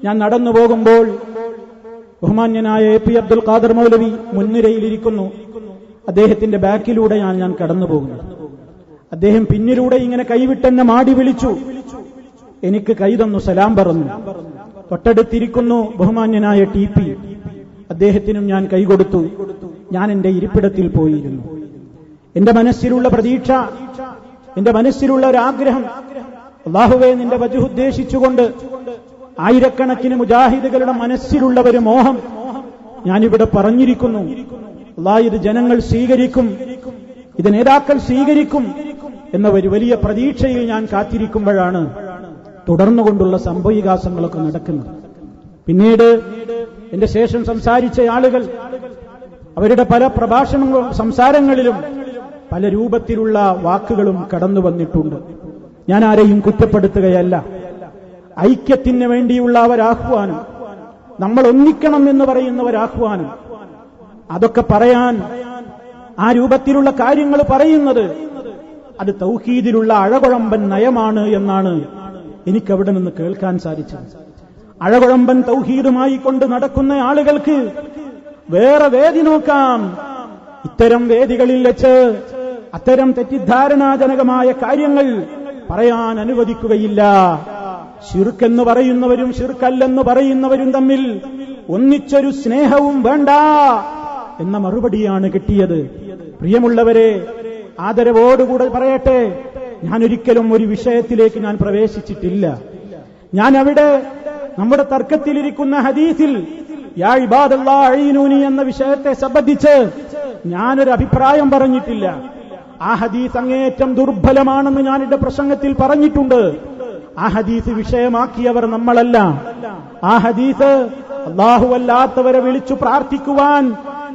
ഞാൻ നടന്നു പോകുമ്പോൾ ബഹുമാന്യനായ എ പി അബ്ദുൽ ഖാദർ മൗലവി മുൻനിരയിലിരിക്കുന്നു. അദ്ദേഹത്തിന്റെ ബാക്കിലൂടെ ഞാൻ കടന്നു പോകുന്നു. അദ്ദേഹം പിന്നിലൂടെ ഇങ്ങനെ കൈവിട്ടെന്നെ മാടി വിളിച്ചു. എനിക്ക് കൈ തന്നു, സലാം പറഞ്ഞു. തൊട്ടടുത്തിരിക്കുന്നു ബഹുമാന്യനായ TP. അദ്ദേഹത്തിനും ഞാൻ കൈ കൊടുത്തു. ഞാൻ എന്റെ ഇരിപ്പിടത്തിൽ പോയിരുന്നു. എന്റെ മനസ്സിലുള്ള പ്രതീക്ഷ, എന്റെ മനസ്സിലുള്ള ഒരാഗ്രഹം, അല്ലാഹുവേ നിന്റെ വജ്ഹ് ഉദ്ദേശിച്ചുകൊണ്ട് ആയിരക്കണക്കിന് മുജാഹിദുകളുടെ മനസ്സിലുള്ള ഒരു മോഹം ഞാനിവിടെ പറഞ്ഞിരിക്കുന്നു. അല്ലാഹ് ഇത് ജനങ്ങൾ സ്വീകരിക്കും, ഇത് നേതാക്കൾ സ്വീകരിക്കും എന്ന ഒരു വലിയ പ്രതീക്ഷയിൽ ഞാൻ കാത്തിരിക്കുമ്പോഴാണ് തുടർന്നുകൊണ്ടുള്ള സംഭവവികാസങ്ങളൊക്കെ നടക്കുന്നത്. പിന്നീട് എന്റെ ശേഷം സംസാരിച്ച ആളുകൾ അവരുടെ പല പ്രഭാഷണങ്ങളും സംസാരങ്ങളിലും പല രൂപത്തിലുള്ള വാക്കുകളും കടന്നു വന്നിട്ടുണ്ട്. ഞാൻ ആരെയും കുറ്റപ്പെടുത്തുകയല്ല. ഐക്യത്തിന് വേണ്ടിയുള്ള ഒരാഹ്വാനം, നമ്മൾ ഒന്നിക്കണം എന്ന് പറയുന്ന ഒരാഹ്വാനം, അതൊക്കെ പറയാൻ, ആ രൂപത്തിലുള്ള കാര്യങ്ങൾ പറയുന്നത് അത് തൗഹീദിലുള്ള അഴകുഴമ്പൻ നയമാണ് എന്നാണ് എനിക്കവിടെ നിന്ന് കേൾക്കാൻ സാധിച്ചത്. അഴകുഴമ്പൻ തൗഹീദുമായി കൊണ്ട് നടക്കുന്ന ആളുകൾക്ക് വേറെ വേദി നോക്കാം. ഇത്തരം വേദികളിൽ വെച്ച് അത്തരം തെറ്റിദ്ധാരണാജനകമായ കാര്യങ്ങൾ പറയാൻ അനുവദിക്കുകയില്ല. ശിർക്കെന്ന് പറയുന്നവരും ശിർക്കല്ലെന്ന് പറയുന്നവരും തമ്മിൽ ഒന്നിച്ചൊരു സ്നേഹവും വേണ്ട എന്ന മറുപടിയാണ് കിട്ടിയത്. പ്രിയമുള്ളവരെ, ആദരവോടുകൂടെ പറയട്ടെ, ഞാനൊരിക്കലും ഒരു വിഷയത്തിലേക്ക് ഞാൻ പ്രവേശിച്ചിട്ടില്ല. ഞാൻ അവിടെ നമ്മുടെ തർക്കത്തിലിരിക്കുന്ന ഹദീസിൽ യാ ഇബാദല്ലാഹ് അഈനൂനി എന്ന വിഷയത്തെ സംബന്ധിച്ച് ഞാനൊരു അഭിപ്രായം പറഞ്ഞിട്ടില്ല. ആ ഹദീസ് അങ്ങേയറ്റം ദുർബലമാണെന്ന് ഞാൻ എന്റെ പ്രസംഗത്തിൽ പറഞ്ഞിട്ടുണ്ട്. ആ ഹദീസ് വിഷയമാക്കിയവർ നമ്മളല്ല. ആ ഹദീസ് അല്ലാഹുവല്ലാത്തവരെ വിളിച്ചു പ്രാർത്ഥിക്കുവാൻ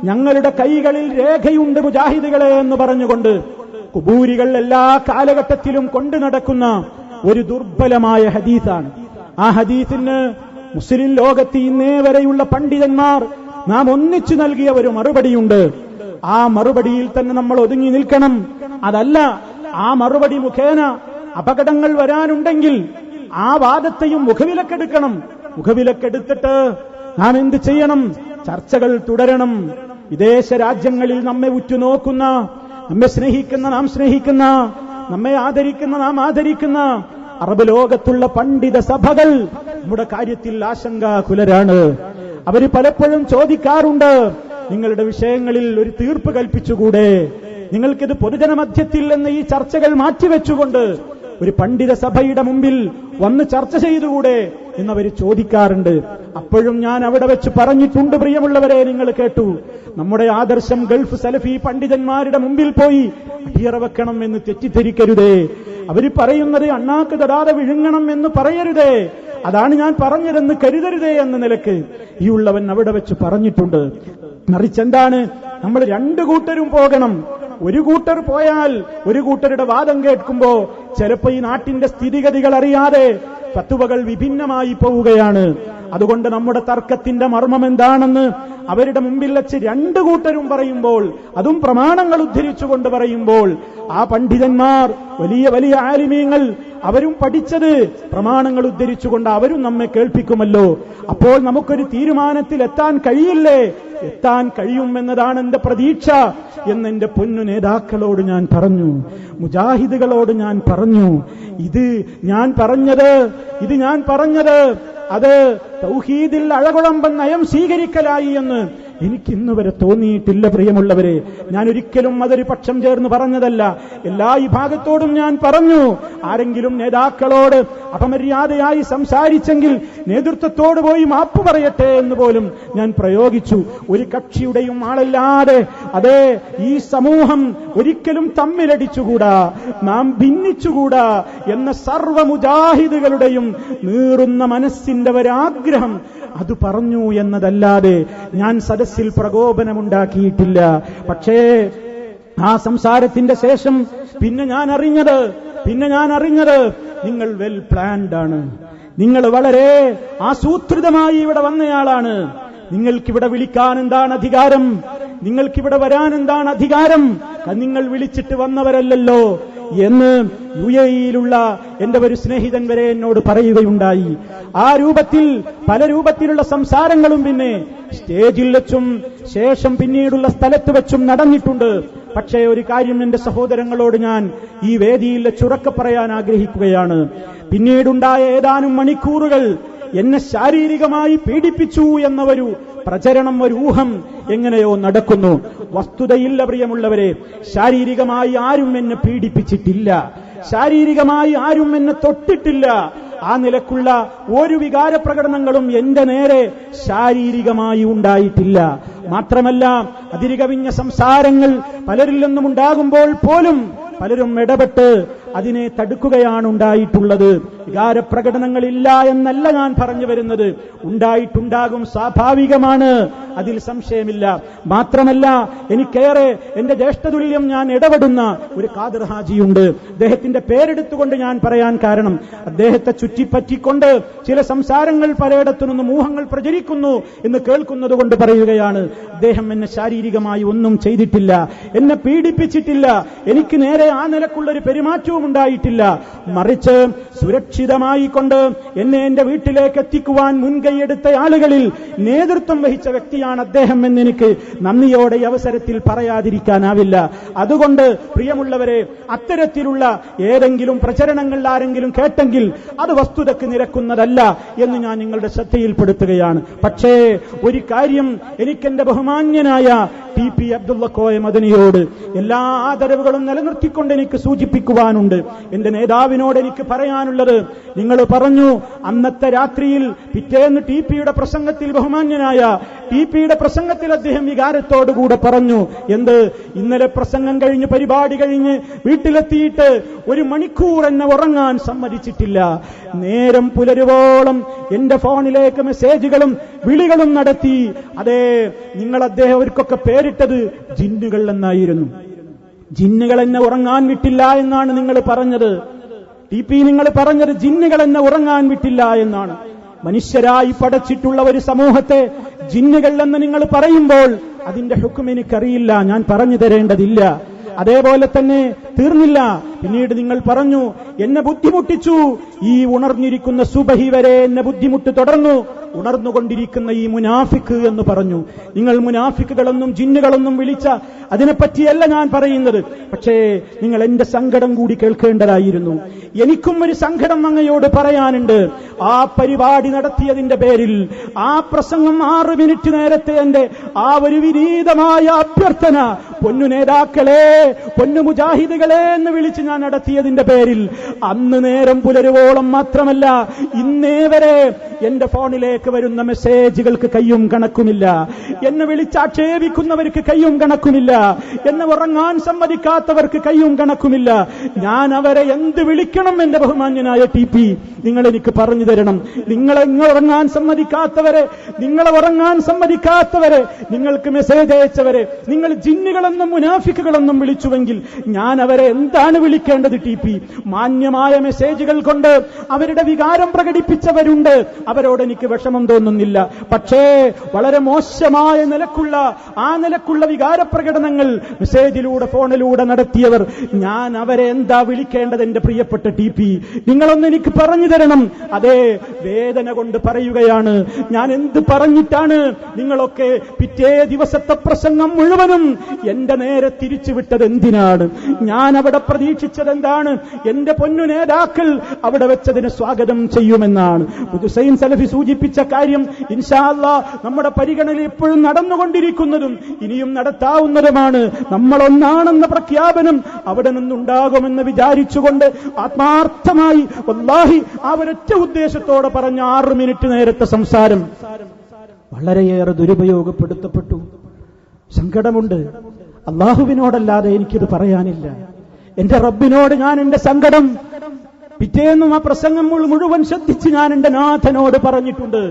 ഞങ്ങളുടെ കൈകളിൽ രേഖയുണ്ട് മുജാഹിദുകളെ എന്ന് പറഞ്ഞുകൊണ്ട് കുബൂരികൾ എല്ലാ കാലഘട്ടത്തിലും കൊണ്ടു നടക്കുന്ന ഒരു ദുർബലമായ ഹദീസാണ്. ആ ഹദീസിന് മുസ്ലിം ലോകത്ത് ഇന്നേ വരെയുള്ള പണ്ഡിതന്മാർ നാം ഒന്നിച്ചു നൽകിയ ഒരു മറുപടിയുണ്ട്. ആ മറുപടിയിൽ തന്നെ നമ്മൾ ഒതുങ്ങി നിൽക്കണം. അതല്ല, ആ മറുപടി മുഖേന അപകടങ്ങൾ വരാനുണ്ടെങ്കിൽ ആ വാദത്തെയും മുഖവിലക്കെടുക്കണം. മുഖവിലക്കെടുത്തിട്ട് നാം എന്ത് ചെയ്യണം? ചർച്ചകൾ തുടരണം. വിദേശ രാജ്യങ്ങളിൽ നമ്മെ ഉറ്റുനോക്കുന്ന, നമ്മെ സ്നേഹിക്കുന്ന നാം സ്നേഹിക്കുന്ന, നമ്മെ ആദരിക്കുന്ന നാം ആദരിക്കുന്ന അറബ് ലോകത്തുള്ള പണ്ഡിത സഭകൾ നമ്മുടെ കാര്യത്തിൽ ആശങ്കാകുലരാണ്. അവർ പലപ്പോഴും ചോദിക്കാറുണ്ട്, നിങ്ങളുടെ വിഷയങ്ങളിൽ ഒരു തീർപ്പ് കൽപ്പിച്ചുകൂടെ? നിങ്ങൾക്കിത് പൊതുജനമധ്യത്തിൽ നിന്ന് ഈ ചർച്ചകൾ മാറ്റിവെച്ചുകൊണ്ട് ഒരു പണ്ഡിത സഭയുടെ മുമ്പിൽ വന്ന് ചർച്ച ചെയ്തുകൂടെ എന്നവർ ചോദിക്കാറുണ്ട്. അപ്പോഴും ഞാൻ അവിടെ വെച്ച് പറഞ്ഞിട്ടുണ്ട്, പ്രിയമുള്ളവരെ, നിങ്ങൾ കേട്ടു, നമ്മുടെ ആദർശം ഗൾഫ് സലഫി പണ്ഡിതന്മാരുടെ മുമ്പിൽ പോയി അടിയറ വെക്കണം എന്ന് തെറ്റിദ്ധരിക്കരുതേ. അവര് പറയുന്നത് അണ്ണാക്ക് തൊടാതെ വിഴുങ്ങണം എന്ന് പറയരുതേ. അതാണ് ഞാൻ പറഞ്ഞതെന്ന് കരുതരുതേ എന്ന നിലക്ക് ഈ ഉള്ളവൻ അവിടെ വെച്ച് പറഞ്ഞിട്ടുണ്ട്. മറിച്ചെന്താണ്? നമ്മൾ രണ്ടു കൂട്ടരും പോകണം. ഒരു കൂട്ടർ പോയാൽ ഒരു കൂട്ടരുടെ വാദം കേൾക്കുമ്പോ ചിലപ്പോ ഈ നാട്ടിന്റെ സ്ഥിതിഗതികൾ അറിയാതെ ഫത്വകൾ വിഭിന്നമായി പോവുകയാണ്. അതുകൊണ്ട് നമ്മുടെ തർക്കത്തിന്റെ മർമ്മം എന്താണെന്ന് അവരുടെ മുമ്പിൽ വെച്ച് രണ്ടു കൂട്ടരും പറയുമ്പോൾ, അതും പ്രമാണങ്ങൾ ഉദ്ധരിച്ചുകൊണ്ട് പറയുമ്പോൾ, ആ പണ്ഡിതന്മാർ വലിയ വലിയ ആലിമീങ്ങൾ അവരും പഠിച്ചത് പ്രമാണങ്ങൾ ഉദ്ധരിച്ചുകൊണ്ട് അവരും നമ്മെ കേൾപ്പിക്കുമല്ലോ. അപ്പോൾ നമുക്കൊരു തീരുമാനത്തിൽ എത്താൻ കഴിയില്ലേ? എത്താൻ കഴിയുമെന്നതാണ് എന്റെ പ്രതീക്ഷ എന്നെന്റെ പൊന്നു നേതാക്കളോട് ഞാൻ പറഞ്ഞു, മുജാഹിദുകളോട് ഞാൻ പറഞ്ഞു. ഇത് ഞാൻ പറഞ്ഞത് അത് തൗഹീദിൽ അഴകുഴമ്പൻ നയം സ്വീകരിക്കലായി എന്ന് എനിക്കിന്ന് വരെ തോന്നിയിട്ടില്ല. പ്രിയമുള്ളവരെ, ഞാൻ ഒരിക്കലും അതൊരു പക്ഷം ചേർന്ന് പറഞ്ഞതല്ല. എല്ലാ വിഭാഗത്തോടും ഞാൻ പറഞ്ഞു. ആരെങ്കിലും നേതാക്കളോട് അപമര്യാദയായി സംസാരിച്ചെങ്കിൽ നേതൃത്വത്തോട് പോയി മാപ്പ് പറയട്ടെ എന്ന് പോലും ഞാൻ പ്രയോഗിച്ചു. ഒരു കക്ഷിയുടെയും ആളല്ലാതെ അതേ ഈ സമൂഹം ഒരിക്കലും തമ്മിലടിച്ചുകൂടാ, നാം ഭിന്നിച്ചുകൂടാ എന്ന സർവ്വ മുജാഹിദുകളുടെയും നീറുന്ന മനസ്സിന്റെ ഒരാഗ്രഹം അത് പറഞ്ഞു എന്നതല്ലാതെ ഞാൻ സദസ്സിൽ പ്രകോപനമുണ്ടാക്കിയിട്ടില്ല. പക്ഷേ ആ സംസാരത്തിന്റെ ശേഷം പിന്നെ ഞാൻ അറിഞ്ഞത് നിങ്ങൾ വെൽ പ്ലാൻഡ് ആണ്. നിങ്ങൾ വളരെ ആസൂത്രിതമായി ഇവിടെ വന്നയാളാണ്. നിങ്ങൾക്കിവിടെ വിളിക്കാൻ എന്താണ് അധികാരം? നിങ്ങൾക്കിവിടെ വരാൻ എന്താണ് അധികാരം? നിങ്ങൾ വിളിച്ചിട്ട് വന്നവരല്ലല്ലോ എന്ന് UAE-യിലുള്ള എന്റെ ഒരു സ്നേഹിതൻ വരെ എന്നോട് പറയുകയുണ്ടായി. ആ രൂപത്തിൽ പല രൂപത്തിലുള്ള സംസാരങ്ങളും പിന്നെ സ്റ്റേജിൽ വെച്ചും ശേഷം പിന്നീടുള്ള സ്ഥലത്ത് വെച്ചും നടന്നിട്ടുണ്ട്. പക്ഷേ ഒരു കാര്യം എന്റെ സഹോദരങ്ങളോട് ഞാൻ ഈ വേദിയിൽ ചുറക്കെ പറയാൻ ആഗ്രഹിക്കുകയാണ്. പിന്നീടുണ്ടായ ഏതാനും മണിക്കൂറുകൾ എന്നെ ശാരീരികമായി പീഡിപ്പിച്ചു എന്ന ഒരു പ്രചരണം, ഒരു ഊഹം എങ്ങനെയോ നടക്കുന്നു. വസ്തുതയില്ല പ്രിയമുള്ളവരെ, ശാരീരികമായി ആരും എന്നെ പീഡിപ്പിച്ചിട്ടില്ല, ശാരീരികമായി ആരും എന്നെ തൊട്ടിട്ടില്ല. ആ നിലക്കുള്ള ഒരു വികാരപ്രകടനങ്ങളും എന്റെ നേരെ ശാരീരികമായി ഉണ്ടായിട്ടില്ല. മാത്രമല്ല, അതിരുകവിഞ്ഞ സംസാരങ്ങൾ പലരിൽ നിന്നും ഉണ്ടാകുമ്പോൾ പോലും പലരും ഇടപെട്ട് അതിനെ തടുക്കുകയാണ് ഉണ്ടായിട്ടുള്ളത്. വികാരപ്രകടനങ്ങളില്ല എന്നല്ല ഞാൻ പറഞ്ഞു വരുന്നത്, ഉണ്ടായിട്ടുണ്ടാകും, സ്വാഭാവികമാണ്, അതിൽ സംശയമില്ല. മാത്രമല്ല, എനിക്കേറെ എന്റെ ജ്യേഷ്ഠതുല്യം ഞാൻ ഇടപെടുന്ന ഒരു ഖാദിർ ഹാജിയുണ്ട്. അദ്ദേഹത്തിന്റെ പേരെടുത്തുകൊണ്ട് ഞാൻ പറയാൻ കാരണം, അദ്ദേഹത്തെ ചുറ്റിപ്പറ്റിക്കൊണ്ട് ചില സംസാരങ്ങൾ പലയിടത്തു നിന്നും ഊഹങ്ങൾ പ്രചരിക്കുന്നു എന്ന് കേൾക്കുന്നത് കൊണ്ട് പറയുകയാണ്. അദ്ദേഹം എന്നെ ശാരീരികമായി ഒന്നും ചെയ്തിട്ടില്ല, എന്നെ പീഡിപ്പിച്ചിട്ടില്ല, എനിക്ക് നേരെ ആ നിലക്കുള്ളൊരു പെരുമാറ്റവും ഉണ്ടായിട്ടില്ല. മറിച്ച് സുരക്ഷിതമായി കൊണ്ട് എന്നെ എന്റെ വീട്ടിലേക്ക് എത്തിക്കുവാൻ മുൻകൈയെടുത്ത ആളുകളിൽ നേതൃത്വം വഹിച്ച വ്യക്തിയാണ് അദ്ദേഹം എന്നെനിക്ക് നന്ദിയോടെ ഈ അവസരത്തിൽ പറയാതിരിക്കാനാവില്ല. അതുകൊണ്ട് പ്രിയമുള്ളവരെ, അത്തരത്തിലുള്ള ഏതെങ്കിലും പ്രചരണങ്ങൾ ആരെങ്കിലും കേട്ടെങ്കിൽ അത് വസ്തുതയ്ക്ക് നിരക്കുന്നതല്ല എന്ന് ഞാൻ നിങ്ങളുടെ ശ്രദ്ധയിൽപ്പെടുത്തുകയാണ്. പക്ഷേ ഒരു കാര്യം എനിക്കെന്റെ ബഹുമാന്യനായ TP അബ്ദുള്ള കോയ മദനിയോട് എല്ലാ ആദരവുകളും നിലനിർത്തിക്കൊണ്ട് എനിക്ക് സൂചിപ്പിക്കുവാനുണ്ട്. എന്റെ നേതാവിനോട് എനിക്ക് പറയാനുള്ളത്, നിങ്ങൾ പറഞ്ഞു അന്നത്തെ രാത്രിയിൽ പിറ്റേന്ന് TP-യുടെ പ്രസംഗത്തിൽ, ബഹുമാന്യനായ TP-യുടെ പ്രസംഗത്തിൽ അദ്ദേഹം വികാരത്തോടുകൂടെ പറഞ്ഞു, എന്ത്, ഇന്നലെ പ്രസംഗം കഴിഞ്ഞ് പരിപാടി കഴിഞ്ഞ് വീട്ടിലെത്തിയിട്ട് 1 മണിക്കൂർ എന്നെ ഉറങ്ങാൻ സമ്മതിച്ചിട്ടില്ല. നേരം പുലരുവോളം എന്റെ ഫോണിലേക്ക് മെസ്സേജുകളും വിളികളും നടത്തി. അതേ, നിങ്ങൾ അവർക്കൊക്കെ പേരിട്ടത് ജിന്നുകൾ എന്നായിരുന്നു. ജിന്നുകൾ എന്നെ ഉറങ്ങാൻ വിട്ടില്ല എന്നാണ് നിങ്ങൾ പറഞ്ഞത്. TP, നിങ്ങൾ പറഞ്ഞത് ജിന്നുകൾ എന്നെ ഉറങ്ങാൻ വിട്ടില്ല എന്നാണ്. മനുഷ്യരായി പടച്ചിട്ടുള്ള ഒരു സമൂഹത്തെ ജിന്നുകൾ എന്ന് നിങ്ങൾ പറയുമ്പോൾ അതിന്റെ ഹുക്കം എനിക്കറിയില്ല, ഞാൻ പറഞ്ഞു തരേണ്ടതില്ല. അതേപോലെ തന്നെ തീർന്നില്ല, പിന്നീട് നിങ്ങൾ പറഞ്ഞു എന്നെ ബുദ്ധിമുട്ടിച്ചു, ഈ ഉണർന്നിരിക്കുന്ന സുബഹി വരെ എന്നെ ബുദ്ധിമുട്ട് തുടർന്നു, ഉണർന്നുകൊണ്ടിരിക്കുന്ന ഈ മുനാഫിക്ക് എന്ന് പറഞ്ഞു. നിങ്ങൾ മുനാഫിക്കുകളെന്നും ജിന്നുകളെന്നും വിളിച്ച അതിനെപ്പറ്റിയല്ല ഞാൻ പറയുന്നത്. പക്ഷേ നിങ്ങൾ എന്റെ സങ്കടം കൂടി കേൾക്കേണ്ടതായിരുന്നു. എനിക്കും ഒരു സങ്കടം അങ്ങയോട് പറയാനുണ്ട്. ആ പരിപാടി നടത്തിയതിന്റെ പേരിൽ, ആ പ്രസംഗം 6 മിനിറ്റ് നേരത്തെ എന്റെ ആ ഒരു വിനീതമായ അഭ്യർത്ഥന, പൊന്നു നേതാക്കളെ, പൊന്നു മുജാഹിദുകളെ എന്ന് വിളിച്ച് ഞാൻ നടത്തിയതിന്റെ പേരിൽ അന്ന് നേരം പുലരുവോളം മാത്രമല്ല ഇന്നേ വരെ എന്റെ ഫോണിലേക്ക് വരുന്ന മെസ്സേജുകൾക്ക് കയ്യും കണക്കുമില്ല, എന്നെ വിളിച്ചാക്ഷേപിക്കുന്നവർക്ക് കയ്യും കണക്കുമില്ല, എന്നെ ഉറങ്ങാൻ സമ്മതിക്കാത്തവർക്ക് കയ്യും കണക്കുമില്ല. ഞാൻ അവരെ എന്ത് വിളിക്കണം എന്റെ ബഹുമാന്യനായ TP? നിങ്ങൾ എനിക്ക് പറഞ്ഞു തരണം. നിങ്ങളെ ഉറങ്ങാൻ സമ്മതിക്കാത്തവരെ, നിങ്ങൾക്ക് മെസ്സേജ് അയച്ചവരെ നിങ്ങൾ ജിന്നുകളെന്നും മുനാഫിക്കുകളെന്നും വിളിച്ചുവെങ്കിൽ ഞാൻ അവരെ എന്താണ് വിളിക്കേണ്ടത് TP? മാന്യമായ മെസ്സേജുകൾ കൊണ്ട് അവരുടെ വികാരം പ്രകടിപ്പിച്ചവരുണ്ട്, അവരോട് എനിക്ക് വിഷമം തോന്നുന്നില്ല. പക്ഷേ വളരെ മോശമായ നിലക്കുള്ള വികാരപ്രകടനങ്ങൾ മെസ്സേജിലൂടെ, ഫോണിലൂടെ നടത്തിയവർ, ഞാൻ അവരെ എന്താ വിളിക്കേണ്ടത് എന്റെ പ്രിയപ്പെട്ട TP? നിങ്ങളൊന്ന് എനിക്ക് പറഞ്ഞു തരണം. അതേ, വേദന കൊണ്ട് പറയുകയാണ്. ഞാൻ എന്ത് പറഞ്ഞിട്ടാണ് നിങ്ങളൊക്കെ പിറ്റേ ദിവസത്തെ പ്രസംഗം മുഴുവനും എന്റെ നേരെ തിരിച്ചുവിട്ടത്? എന്തിനാണ്? ഞാൻ അവിടെ പ്രതീക്ഷിച്ചത് എന്താണ്? എന്റെ പൊന്നു നേതാക്കൾ അവിടെ വെച്ചതിന് സ്വാഗതം ചെയ്യുമെന്നാണ്. ഹുസൈൻ സലഫി സൂചിപ്പിച്ച കാര്യം ഇൻഷാ അല്ലാഹ് നമ്മുടെ പരിഗണനയിൽ ഇപ്പോഴും നടന്നുകൊണ്ടിരിക്കുന്നതും ഇനിയും നടത്താവുന്നതുമാണ്. നമ്മളൊന്നാണെന്ന പ്രഖ്യാപനം അവിടെ നിന്നുണ്ടാകുമെന്ന് വിചാരിച്ചുകൊണ്ട് ആത്മാർത്ഥമായി വല്ലാഹി ആ ഒരൊറ്റ ഉദ്ദേശത്തോടെ പറഞ്ഞ 6 മിനിറ്റ് നേരത്തെ സംസാരം വളരെയേറെ ദുരുപയോഗപ്പെടുത്തപ്പെട്ടു. സങ്കടമുണ്ട്. അള്ളാഹുവിനോടല്ലാതെ എനിക്കിത് പറയാനില്ല. എന്റെ റബ്ബിനോട് ഞാൻ എന്റെ സങ്കടം പിറ്റേന്നും ആ പ്രസംഗം മുഴുവൻ ശ്രദ്ധിച്ച് ഞാൻ എന്റെ നാഥനോട് പറഞ്ഞിട്ടുണ്ട്.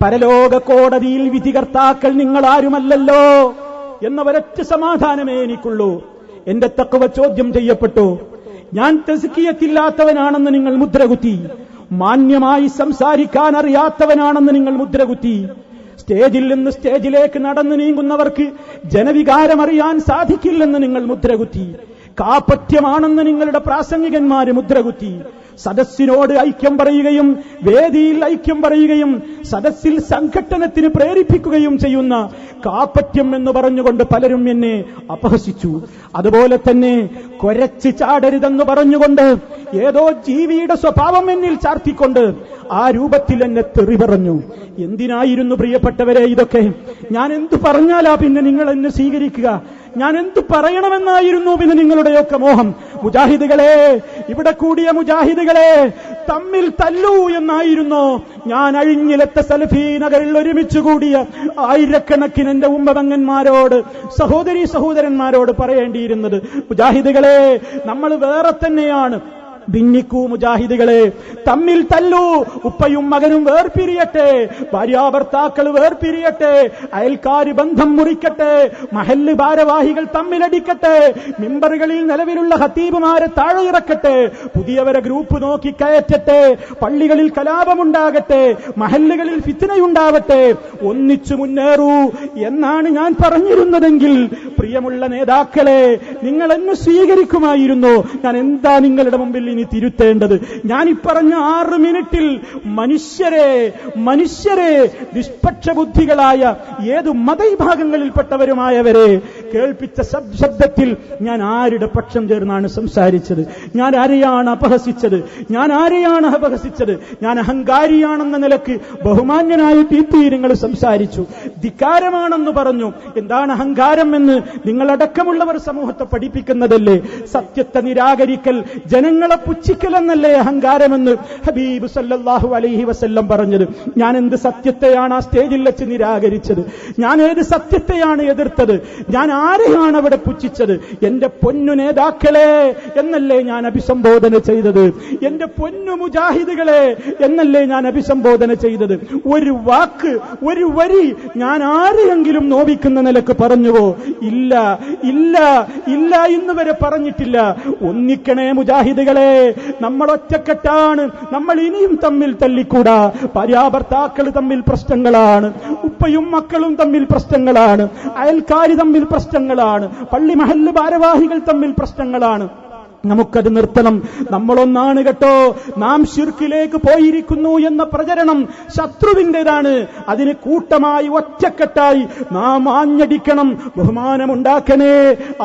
പരലോക കോടതിയിൽ വിധികർത്താക്കൾ നിങ്ങൾ ആരുമല്ലല്ലോ എന്ന ഒരൊറ്റ സമാധാനമേ എനിക്കുള്ളൂ. എന്റെ തഖ്വ ചോദ്യം ചെയ്യപ്പെട്ടു. ഞാൻ തസ്കിയത്തില്ലാത്തവനാണെന്ന് നിങ്ങൾ മുദ്രകുത്തി, മാന്യമായി സംസാരിക്കാൻ അറിയാത്തവനാണെന്ന് നിങ്ങൾ മുദ്രകുത്തി, 1 സ്റ്റേജിൽ നിന്ന് സ്റ്റേജിലേക്ക് നടന്നു നീങ്ങുന്നവർക്ക് ജനവികാരമറിയാൻ സാധിക്കില്ലെന്ന് നിങ്ങൾ മുദ്രകുത്തി. കാപട്യമാണെന്ന് നിങ്ങളുടെ പ്രാസംഗികന്മാര് മുദ്രകുത്തി. സദസ്സിനോട് ഐക്യം പറയുകയും വേദിയിൽ ഐക്യം പറയുകയും സദസ്സിൽ സംഘട്ടനത്തിന് പ്രേരിപ്പിക്കുകയും ചെയ്യുന്ന കാപട്യം എന്ന് പറഞ്ഞുകൊണ്ട് പലരും എന്നെ അപഹസിച്ചു. അതുപോലെ തന്നെ കൊരച്ച് ചാടരുതെന്ന് പറഞ്ഞുകൊണ്ട് ഏതോ ജീവിയുടെ സ്വഭാവം എന്നിൽ ചാർത്തിക്കൊണ്ട് ആ രൂപത്തിൽ എന്നെ തെറി പറഞ്ഞു. എന്തിനായിരുന്നു പ്രിയപ്പെട്ടവരെ ഇതൊക്കെ? ഞാൻ എന്തു പറഞ്ഞാലാ പിന്നെ നിങ്ങൾ എന്നെ സ്വീകരിക്കുക? ഞാൻ എന്തു പറയണമെന്നായിരുന്നു പിന്നെ നിങ്ങളുടെയൊക്കെ മോഹം? മുജാഹിദുകളെ, ഇവിടെ കൂടിയ മുജാഹിദുകളെ, തമ്മിൽ തല്ലൂ എന്നായിരുന്നു ഞാൻ അഴിഞ്ഞിലത്തെ സലഫി നഗറിൽ ഒരുമിച്ച് കൂടിയ ആയിരക്കണക്കിന് എന്റെ ഉമ്മപെങ്ങന്മാരോട്, സഹോദരീ സഹോദരന്മാരോട് പറയേണ്ടിയിരുന്നത്. മുജാഹിദുകളെ, നമ്മൾ വേറെ തന്നെയാണ്. ഭിന്നിക്കൂ മുജാഹിദുകളെ, തമ്മിൽ തല്ലൂ. ഉപ്പയും മകനും വേർപിരിയട്ടെ, ഭാര്യാഭർത്താക്കൾ വേർപിരിയട്ടെ, അയൽക്കാര് ബന്ധം മുറിക്കട്ടെ, മഹല്ല് ഭാരവാഹികൾ തമ്മിലടിക്കട്ടെ, മിമ്പറുകളിൽ നിലവിലുള്ള ഖത്തീബുമാരെ താഴെ ഇറക്കട്ടെ, പുതിയവരെ ഗ്രൂപ്പ് നോക്കി കയറ്റട്ടെ, പള്ളികളിൽ കലാപമുണ്ടാകട്ടെ, മഹല്ലുകളിൽ ഫിത്നയുണ്ടാവട്ടെ, ഒന്നിച്ചു മുന്നേറൂ എന്നാണ് ഞാൻ പറഞ്ഞിരുന്നതെങ്കിൽ പ്രിയമുള്ള നേതാക്കളെ, നിങ്ങൾ എന്നെ സ്വീകരിക്കുമായിരുന്നു. ഞാൻ എന്താ നിങ്ങളുടെ മുമ്പിൽ ഇനി തിരുത്തേണ്ടത്? ഞാനിപ്പറഞ്ഞ 6 മിനിറ്റിൽ മനുഷ്യരെ നിഷ്പക്ഷ ബുദ്ധികളായ ഏത് മതവിഭാഗങ്ങളിൽപ്പെട്ടവരുമായവരെ കേൾപ്പിച്ച ശബ്ദത്തിൽ ഞാൻ ആരുടെ പക്ഷം ചേർന്നാണ് സംസാരിച്ചത്? ഞാൻ ആരെയാണ് അപഹസിച്ചത്? ഞാൻ അഹങ്കാരിയാണെന്ന നിലക്ക് ബഹുമാന്യനായിട്ട് നിങ്ങൾ സംസാരിച്ചു. ധിക്കാരമാണെന്ന് പറഞ്ഞു. എന്താണ് അഹങ്കാരം എന്ന് നിങ്ങളടക്കമുള്ളവർ സമൂഹത്തെ പഠിപ്പിക്കുന്നതല്ലേ? സത്യത്തെ നിരാകരിക്കൽ, ജനങ്ങളെ പുച്ഛിക്കൽ എന്നല്ലേ അഹങ്കാരമെന്ന് ഹബീബ് സല്ലല്ലാഹു അലൈഹി വസല്ലം പറഞ്ഞത്? ഞാൻ എന്ത് സത്യത്തെയാണ് ആ സ്റ്റേജിൽ വെച്ച് നിരാകരിച്ചത്? ഞാൻ ഏത് സത്യത്തെയാണ് എതിർത്തത്? ഞാൻ ആരെയാണ് അവിടെ പുച്ഛിച്ചത്? എന്റെ പൊന്നു നേതാക്കളെ എന്നല്ലേ ഞാൻ അഭിസംബോധന ചെയ്തത്? എന്റെ പൊന്നു മുജാഹിദുകളെ എന്നല്ലേ ഞാൻ അഭിസംബോധന ചെയ്തത്? ഒരു വാക്ക്, ഒരു വരി ഞാൻ ആരെയെങ്കിലും നോവിക്കുന്ന നിലക്ക് പറഞ്ഞുവോ? ഇല്ല, ഇന്ന് വരെ പറഞ്ഞിട്ടില്ല. ഒന്നിക്കണേ മുജാഹിദുകളെ, നമ്മൾ ഒറ്റക്കെട്ടാണ്. നമ്മൾ ഇനിയും തമ്മിൽ തല്ലിക്കൂടാ. ഭാര്യാഭർത്താക്കൾ തമ്മിൽ പ്രശ്നങ്ങളാണ്, ഉപ്പയും മക്കളും തമ്മിൽ പ്രശ്നങ്ങളാണ്, അയൽക്കാര് തമ്മിൽ പ്രശ്നങ്ങളാണ്, പള്ളി മഹല്ല് ഭാരവാഹികൾ തമ്മിൽ പ്രശ്നങ്ങളാണ്. നമുക്കത് നിർത്തണം. നമ്മളൊന്നാണ് കേട്ടോ. നാം ശിർക്കിലേക്ക് പോയിരിക്കുന്നു എന്ന പ്രചരണം ശത്രുവിന്റേതാണ്. അതിന് കൂട്ടമായി ഒറ്റക്കെട്ടായി നാം ആഞ്ഞടിക്കണം. ബഹുമാനമുണ്ടാക്കണേ,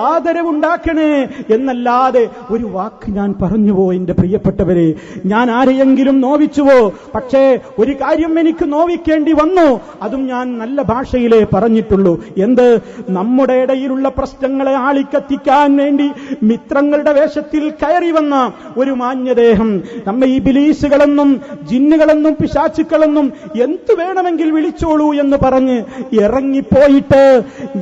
ആദരവുണ്ടാക്കണേ എന്നല്ലാതെ ഒരു വാക്ക് ഞാൻ പറഞ്ഞുവോ എന്റെ പ്രിയപ്പെട്ടവരെ? ഞാൻ ആരെയെങ്കിലും നോവിച്ചുവോ? പക്ഷേ ഒരു കാര്യം എനിക്ക് നോവിക്കേണ്ടി വന്നു. അതും ഞാൻ നല്ല ഭാഷയിലേ പറഞ്ഞിട്ടുള്ളൂ. എന്ത്? നമ്മുടെ ഇടയിലുള്ള പ്രശ്നങ്ങളെ ആളിക്കത്തിക്കാൻ വേണ്ടി മിത്രങ്ങളുടെ വേഷത്തിൽ കയറി വന്ന ഒരു മാന്യദേഹം, നമ്മെ ഇബ്ലീസുകളെന്നും ജിന്നുകളെന്നും പിശാചുക്കളെന്നും എന്തു വേണമെങ്കിൽ വിളിച്ചോളൂ എന്ന് പറഞ്ഞ് ഇറങ്ങിപ്പോയിട്ട്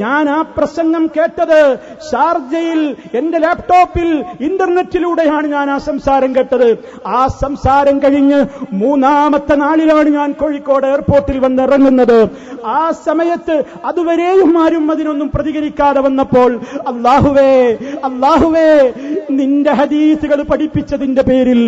ഞാൻ ആ പ്രസംഗം കേട്ടത് ഷാർജയിൽ എന്റെ ലാപ്ടോപ്പിൽ ഇന്റർനെറ്റിലൂടെയാണ് ഞാൻ ആ സംസാരം കേട്ടത്. ആ സംസാരം കഴിഞ്ഞ് 3ാമത്തെ നാളിലാണ് ഞാൻ കോഴിക്കോട് എയർപോർട്ടിൽ വന്നിറങ്ങുന്നത്. ആ സമയത്ത് അതുവരെയും ആരും അതിനൊന്നും പ്രതികരിക്കാതെ വന്നപ്പോൾ അല്ലാഹുവേ, നിന്റെ ഹദീസുകൾ പഠിപ്പിച്ചതിന്റെ പേരിൽ,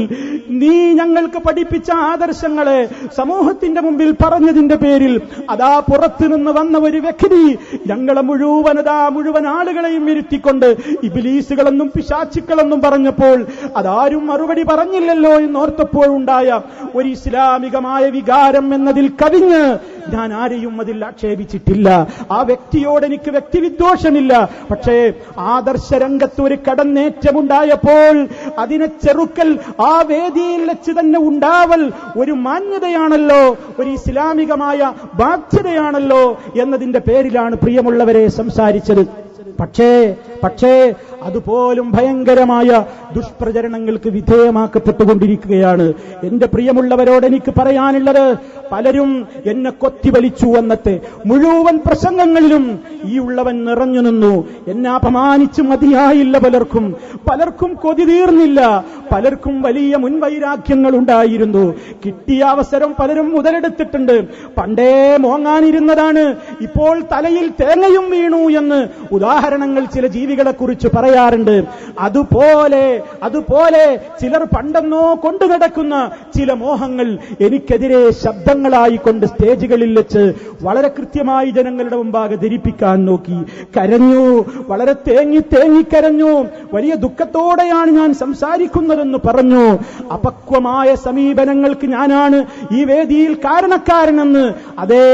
നീ ഞങ്ങൾക്ക് പഠിപ്പിച്ച ആദർശങ്ങളെ സമൂഹത്തിന്റെ മുമ്പിൽ പറഞ്ഞതിന്റെ പേരിൽ അതാ പുറത്തുനിന്ന് വന്ന ഒരു വ്യക്തി ഞങ്ങളെ മുഴുവൻ ആളുകളെയും ഇരുത്തിക്കൊണ്ട് ഇബ്ലീസുകളെന്നും പിശാചുക്കളെന്നും പറഞ്ഞപ്പോൾ അതാരും മറുപടി പറഞ്ഞില്ലല്ലോ എന്നോർത്തപ്പോഴുണ്ടായ ഒരു ഇസ്ലാമികമായ വികാരം എന്നതിൽ കവിഞ്ഞ് ഞാൻ ആരെയും അതിൽ ആക്ഷേപിച്ചിട്ടില്ല. ആ വ്യക്തിയോട് എനിക്ക് വ്യക്തിവിദ്വേഷമില്ല. പക്ഷേ ആദർശരംഗത്ത് ഒരു കടന്നേറ്റമുണ്ടായപ്പോൾ അതിനെ ചെറുക്കൽ, ആ വേദിയിൽ വെച്ച് തന്നെ ഉണ്ടാവൽ ഒരു മാന്യതയാണല്ലോ, ഒരു ഇസ്ലാമികമായ ബാധ്യതയാണല്ലോ എന്നതിന്റെ പേരിലാണ് പ്രിയമുള്ളവരെ സംസാരിച്ചത്. പക്ഷേ അതുപോലും ഭയങ്കരമായ ദുഷ്പ്രചരണങ്ങൾക്ക് വിധേയമാക്കപ്പെട്ടുകൊണ്ടിരിക്കുകയാണ്. എന്റെ പ്രിയമുള്ളവരോട് എനിക്ക് പറയാനുള്ളത്, പലരും എന്നെ കൊത്തിവലിച്ചു. അന്നത്തെ മുഴുവൻ പ്രസംഗങ്ങളിലും ഈ ഉള്ളവൻ നിറഞ്ഞു നിന്നു. എന്നെ അപമാനിച്ച് മതിയായില്ല. പലർക്കും കൊതി തീർന്നില്ല. പലർക്കും വലിയ മുൻവൈരാഗ്യങ്ങൾ ഉണ്ടായിരുന്നു. കിട്ടിയ അവസരം പലരും മുതലെടുത്തിട്ടുണ്ട്. പണ്ടേ മോങ്ങാനിരുന്നതാണ്, ഇപ്പോൾ തലയിൽ തേങ്ങയും വീണു എന്ന് ഉദാഹരണങ്ങൾ ചില ജീവികളെ കുറിച്ച് പറയാം. പറയാറുണ്ട്. അതുപോലെ ചിലർ പണ്ടെന്നോ കൊണ്ടു നടക്കുന്ന ചില മോഹങ്ങൾ എനിക്കെതിരെ ശബ്ദങ്ങളായിക്കൊണ്ട് സ്റ്റേജുകളിൽ വെച്ച് വളരെ കൃത്യമായി ജനങ്ങളുടെ മുമ്പാകെ ധരിപ്പിക്കാൻ നോക്കി. കരഞ്ഞു, വളരെ തേങ്ങിക്കരഞ്ഞു. വലിയ ദുഃഖത്തോടെയാണ് ഞാൻ സംസാരിക്കുന്നതെന്ന് പറഞ്ഞു. അപക്വമായ സമീപനങ്ങൾക്ക് ഞാനാണ് ഈ വേദിയിൽ കാരണക്കാരനെന്ന് അതേ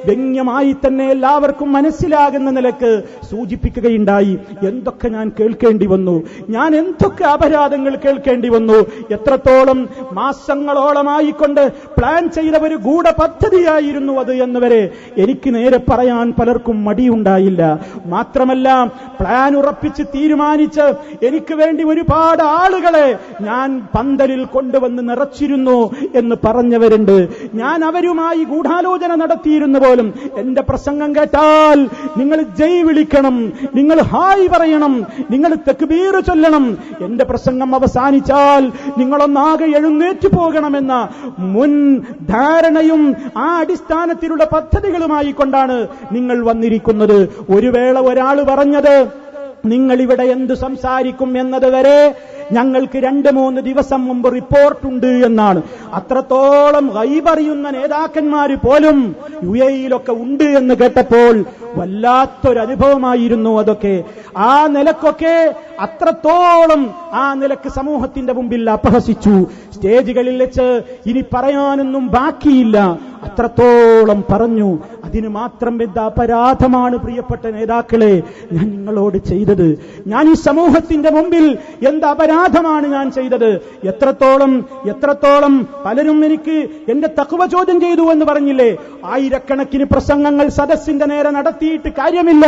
വ്യംഗ്യമായി തന്നെ എല്ലാവർക്കും മനസ്സിലാകുന്ന നിലക്ക് സൂചിപ്പിക്കുകയുണ്ടായി. എന്തൊക്കെ ഞാൻ കേൾക്കേണ്ടി വന്നു, ഞാൻ എന്തൊക്കെ അപരാധങ്ങൾ കേൾക്കേണ്ടി വന്നു. എത്രത്തോളം മാസങ്ങളോളമായിക്കൊണ്ട് പ്ലാൻ ചെയ്ത ഒരു ഗൂഢപദ്ധതിയായിരുന്നു അത് എന്നുവരെ എനിക്ക് നേരെ പറയാൻ പലർക്കും മടിയുണ്ടായില്ല. മാത്രമല്ല, പ്ലാൻ ഉറപ്പിച്ച് തീരുമാനിച്ച് എനിക്ക് വേണ്ടി ഒരുപാട് ആളുകളെ ഞാൻ പന്തലിൽ കൊണ്ടുവന്ന് നിറച്ചിരുന്നു എന്ന് പറഞ്ഞവരുണ്ട്. ഞാൻ അവരുമായി ഗൂഢാലോചന നടത്തിയിരുന്നു പോലും. എന്റെ പ്രസംഗം കേട്ടാൽ നിങ്ങൾ ജയ് വിളിക്കണം, നിങ്ങൾ ഹായ് പറയണം, നിങ്ങൾ തക്ബീർ ചൊല്ലണം, എന്റെ പ്രസംഗം അവസാനിച്ചാൽ നിങ്ങളൊന്നാകെ എഴുന്നേറ്റ് പോകണമെന്ന മുൻ ധാരണയും ആ അടിസ്ഥാനത്തിലുള്ള പദ്ധതികളുമായി കൊണ്ടാണ് നിങ്ങൾ വന്നിരിക്കുന്നത്. ഒരു വേള ഒരാൾ പറഞ്ഞത്, നിങ്ങളിവിടെ എന്ത് സംസാരിക്കും എന്നതുവരെ ഞങ്ങൾക്ക് 2-3 ദിവസം മുമ്പ് റിപ്പോർട്ടുണ്ട് എന്നാണ്. അത്രത്തോളം ഗൈബറിയുന്ന നേതാക്കന്മാര് പോലും UAE-യിലൊക്കെ ഉണ്ട് എന്ന് കേട്ടപ്പോൾ വല്ലാത്തൊരനുഭവമായിരുന്നു അതൊക്കെ. ആ നിലക്കൊക്കെ അത്രത്തോളം ആ നിലക്ക് സമൂഹത്തിന്റെ മുമ്പിൽ അപഹസിച്ചു. സ്റ്റേജുകളിൽ വെച്ച് ഇനി പറയാനൊന്നും ബാക്കിയില്ല, അത്രത്തോളം പറഞ്ഞു. അതിന് മാത്രം എന്താ അപരാധമാണ് പ്രിയപ്പെട്ട നേതാക്കളെ ഞാൻ നിങ്ങളോട് ചെയ്തത്? ഞാൻ ഈ സമൂഹത്തിന്റെ മുമ്പിൽ എന്ത് അപരാധമാണ് ഞാൻ ചെയ്തത്? എത്രത്തോളം പലരും എനിക്ക് എന്റെ തഖ്വ ചോദ്യം ചെയ്തു എന്ന് പറഞ്ഞില്ലേ? ആയിരക്കണക്കിന് പ്രസംഗങ്ങൾ സദസ്സിന്റെ നേരെ നടത്തിയിട്ട് കാര്യമില്ല,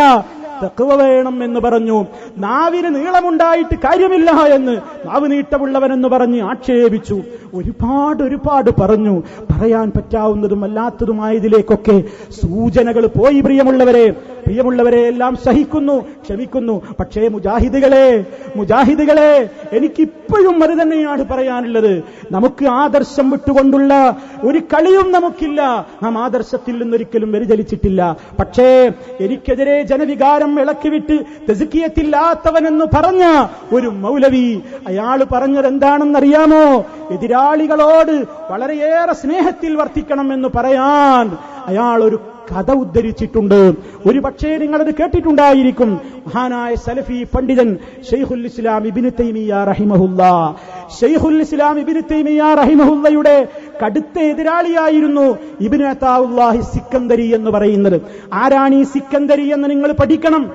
തഖ്വ വേണം എന്ന് പറഞ്ഞു. നാവിന് നീളമുണ്ടായിട്ട് കാര്യമില്ല എന്ന് നാവ് നീട്ടമുള്ളവനെന്ന് പറഞ്ഞ് ആക്ഷേപിച്ചു. ഒരുപാട് പറഞ്ഞു. പറയാൻ പറ്റാവുന്നതും അല്ലാത്തതുമായതിലേക്കൊക്കെ സൂചനകൾ പോയി. പ്രിയമുള്ളവരെ എല്ലാം സഹിക്കുന്നു, ക്ഷമിക്കുന്നു. പക്ഷേ മുജാഹിദുകളെ എനിക്കിപ്പോഴും അത് തന്നെയാണ് പറയാനുള്ളത്. നമുക്ക് ആദർശം വിട്ടുകൊണ്ടുള്ള ഒരു കളിയും നമുക്കില്ല. നാം ആദർശത്തിൽ നിന്നൊരിക്കലും വ്യതിചലിച്ചിട്ടില്ല. പക്ഷേ എനിക്കെതിരെ ജനവികാരം ഇളക്കിവിട്ട് തെസ്കിയത്തില്ലാത്തവനെന്ന് പറഞ്ഞ ഒരു മൗലവി, അയാൾ പറഞ്ഞത് എന്താണെന്നറിയാമോ? എതിരാളികളോട് വളരെയേറെ സ്നേഹത്തിൽ വർത്തിക്കണം എന്ന് പറയാൻ അയാൾ ഒരു കഥ ഉദ്ധരിച്ചിട്ടുണ്ട്. ഒരു പക്ഷേ നിങ്ങളത് കേട്ടിട്ടുണ്ടായിരിക്കും. മഹാനായ സലഫി പണ്ഡിതൻ ശൈഖുൽ ഇസ്ലാം ഇബ്നു തൈമിയ്യ റഹിമഹുല്ലയുടെ കടുത്ത എതിരാളിയായിരുന്നു ഇബ്നു അതാഉല്ലാഹി സിക്കന്ദരി എന്ന് പറയുന്നത്. ആരാണ് ഈ സിക്കന്ദരി എന്ന് നിങ്ങൾ പഠിക്കണം.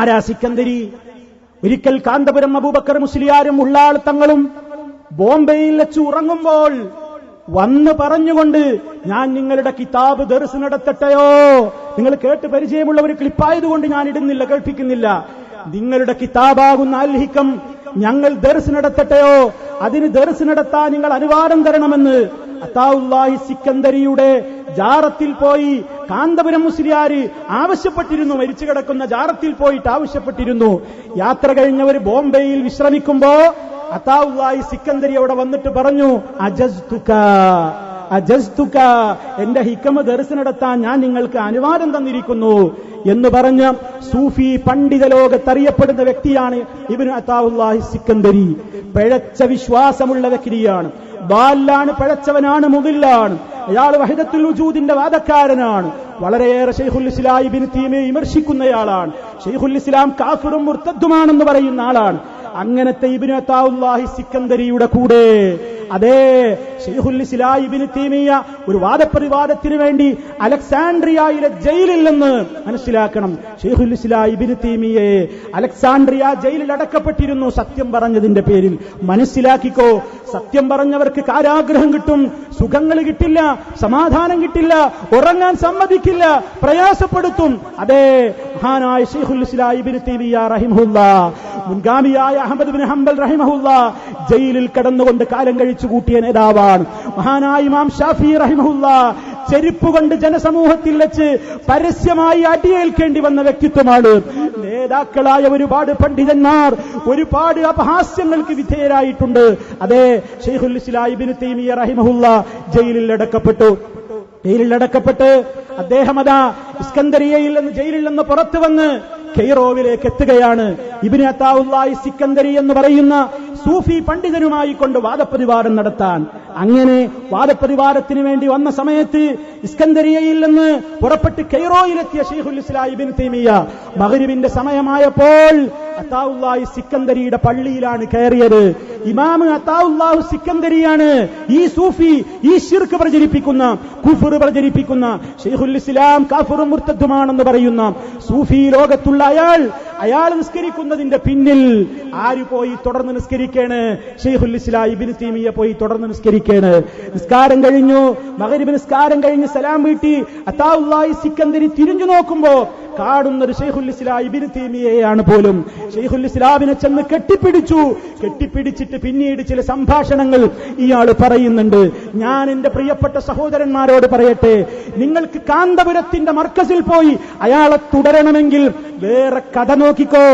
ആരാ സിക്കന്ദരി? ഒരിക്കൽ കാന്തപുരം അബൂബക്കർ മുസ്ലിയാരും ഉള്ളാൾ തങ്ങളും ബോംബെയിൽ വെച്ച് ഉറങ്ങുമ്പോൾ വന്ന് പറഞ്ഞുകൊണ്ട്, ഞാൻ നിങ്ങളുടെ കിതാബ് ദർസ് നടത്തട്ടെയോ? നിങ്ങൾ കേട്ട് പരിചയമുള്ള ഒരു ക്ലിപ്പായതുകൊണ്ട് ഞാൻ ഇടുന്നില്ല, കേൾപ്പിക്കുന്നില്ല. നിങ്ങളുടെ കിതാബാകുന്ന അൽ ഹിക്കം ഞങ്ങൾ ദർസ് നടത്തട്ടെയോ? അതിന് ദർസ് നടത്താൻ നിങ്ങൾ അനുവാദം തരണമെന്ന് അതാഉല്ലാഹി സിക്കന്ദരിയുടെ ജാറത്തിൽ പോയി കാന്തപുരം മുസ്ലിയാര് ആവശ്യപ്പെട്ടിരുന്നു. മരിച്ചു കിടക്കുന്ന ജാറത്തിൽ പോയിട്ട് ആവശ്യപ്പെട്ടിരുന്നു. യാത്ര കഴിഞ്ഞവർ ബോംബെയിൽ വിശ്രമിക്കുമ്പോ അതാഉല്ലാഹി സിക്കന്ദരി അവിടെ വന്നിട്ട് പറഞ്ഞു, അജസ്തുക, എന്റെ ഹിക്കമ ദർസ് നടത്താൻ ഞാൻ നിങ്ങൾക്ക് അനുവാദം തന്നിരിക്കുന്നു എന്ന് പറഞ്ഞ സൂഫി പണ്ഡിത ലോകത്തറിയപ്പെടുന്ന വ്യക്തിയാണ് ഇബ്നു അതാഉല്ലാഹി സിക്കന്ദരി. പിഴച്ച വിശ്വാസമുള്ള വ്യക്തിയാണ്. ബാലാണ്, പിഴച്ചവനാണ്, മുദില്ലാണ്. അയാൾ വഹദത്തുൽ വജൂദിന്റെ വാദക്കാരനാണ്. വളരെയേറെ ശൈഖുൽ ഇസ്ലാം ഇബ്നു തൈമിയ്യയെ വിമർശിക്കുന്നയാളാണ്. ശൈഖുൽ ഇസ്ലാം കാഫിറും മുർത്തദ്ദുമാണെന്ന് പറയുന്ന ആളാണ്. അങ്ങനത്തെ ഇബ്നു അതാഉല്ലാഹി സിക്കന്ദരിയുടെ കൂടെ അതേ ശൈഖുൽ ഇസ്ലാം ഇബ്നു തൈമിയ്യ ഒരു വാദപ്രതിവാദത്തിന് വേണ്ടി അലക്സാൻഡ്രിയയിലെ ജയിലിൽ നിന്ന് മനസ്സിലാക്കണം. ശൈഖുൽ ഇസ്ലാം ഇബ്നു തൈമിയ്യയെ അലക്സാൻഡ്രിയ ജയിലിൽ അടക്കപ്പെട്ടിരുന്നു സത്യം പറഞ്ഞതിന്റെ പേരിൽ. മനസ്സിലാക്കിക്കോ, സത്യം പറഞ്ഞവർക്ക് കാരാഗ്രഹം കിട്ടും, സുഖങ്ങൾ കിട്ടില്ല, സമാധാനം കിട്ടില്ല, ഉറങ്ങാൻ സമ്മതിക്കില്ല, പ്രയാസപ്പെടുത്തും. അതേ മഹാനായ ശൈഖുൽ ഇസ്ലാം ഇബ്നു തൈമിയ്യ റഹിമഹുല്ലാഹ്, മുൻഗാമിയായ അഹ്മദ് ഇബ്നു ഹംബൽ റഹിമഹുല്ലാഹ് ജയിലിൽ കടന്നുകൊണ്ട് കാലം കഴിച്ചു കൂട്ടിയ നേതാവാണ്. മഹാനായ ഇമാം ഷാഫി റഹിമഹുല്ലാഹ് ചെരുപ്പ് കൊണ്ട് ജനസമൂഹത്തിൽ വെച്ച് പരസ്യമായി അടിയേൽക്കേണ്ടി വന്ന വ്യക്തിത്വമാണ്. നേതാക്കളായ ഒരുപാട് പണ്ഡിതന്മാർ ഒരുപാട് അപഹാസ്യങ്ങൾക്ക് വിധേയരായിട്ടുണ്ട്. അതേ ശൈഖുൽ ഇസ്ലാം ഇബ്നു തൈമിയ്യ റഹിമഹുല്ലാഹ് ജയിലിൽ അടക്കപ്പെട്ട് അദ്ദേഹം അതാ ഇസ്കന്ദരിയയിൽ നിന്ന് ജയിലിൽ നിന്ന് പുറത്തു വന്ന് കെയ്റോവിലേക്ക് എത്തുകയാണ്. ഇബ്നു അതാഉല്ലാഹി സിക്കന്ദരി എന്ന് പറയുന്ന സൂഫി പണ്ഡിതനുമായി കൊണ്ട് വാദപ്രതിവാദം നടത്താൻ. അങ്ങനെ വാദപ്രതിവാദത്തിന് വേണ്ടി വന്ന സമയത്ത് ഇസ്കന്ദരിയയിൽ നിന്ന് പുറപ്പെട്ട് കെയ്റോയിലെത്തിയ ശൈഖുൽ ഇസ്ലാം ഇബ്നു തൈമിയ്യ മഗ്രിബിന്റെ സമയമായപ്പോൾ അതാഉല്ലാഹി സിക്കന്ദരിയുടെ പള്ളിയിലാണ് കയറിയത്. ഇമാം അതാഉല്ലാഹി സിക്കന്ദരിയാണ് ഈ സൂഫി, ഈ ശിർക്ക് പ്രചരിപ്പിക്കുന്ന, കുഫർ പ്രചരിപ്പിക്കുന്ന, ശൈഖുൽ ഇസ്ലാം കാഫിറും മുർത്തദുമാണെന്ന് പറയുന്ന സൂഫി ലോകത്തുള്ള അയാൾ നിസ്കരിക്കുന്നതിന്റെ പിന്നിൽ ആര് പോയി തുടർന്ന് നിസ്കരിക്കാണ്? ശൈഖുൽ ഇസ്ലാം ഇബ്നു തൈമിയ്യ പോയി തുടർന്ന് നിസ്കരിക്കാണ്. നിസ്കാരം കഴിഞ്ഞു, മഗ്രിബ് നിസ്കാരം കഴിഞ്ഞ് സലാം വീട്ടി അതാഉല്ലാഹി സിക്കന്ദരി തിരിഞ്ഞു നോക്കുമ്പോ കാണുന്നത് ശൈഖുൽ ഇസ്ലാം ഇബ്നു തൈമിയ്യയാണ് പോലും. ശൈഖുൽ ഇസ്ലാമിനെ ചെന്ന് കെട്ടിപ്പിടിച്ചിട്ട് പിന്നീട് ചില സംഭാഷണങ്ങൾ ഇയാൾ പറയുന്നുണ്ട്. ഞാൻ എന്റെ പ്രിയപ്പെട്ട സഹോദരന്മാരോട് പറയട്ടെ, നിങ്ങൾക്ക് കാന്തപുരത്തിന്റെ മർക്കസിൽ പോയി അയാളെ തുടരണമെങ്കിൽ വേറെ കഥ നോക്കിക്കോ.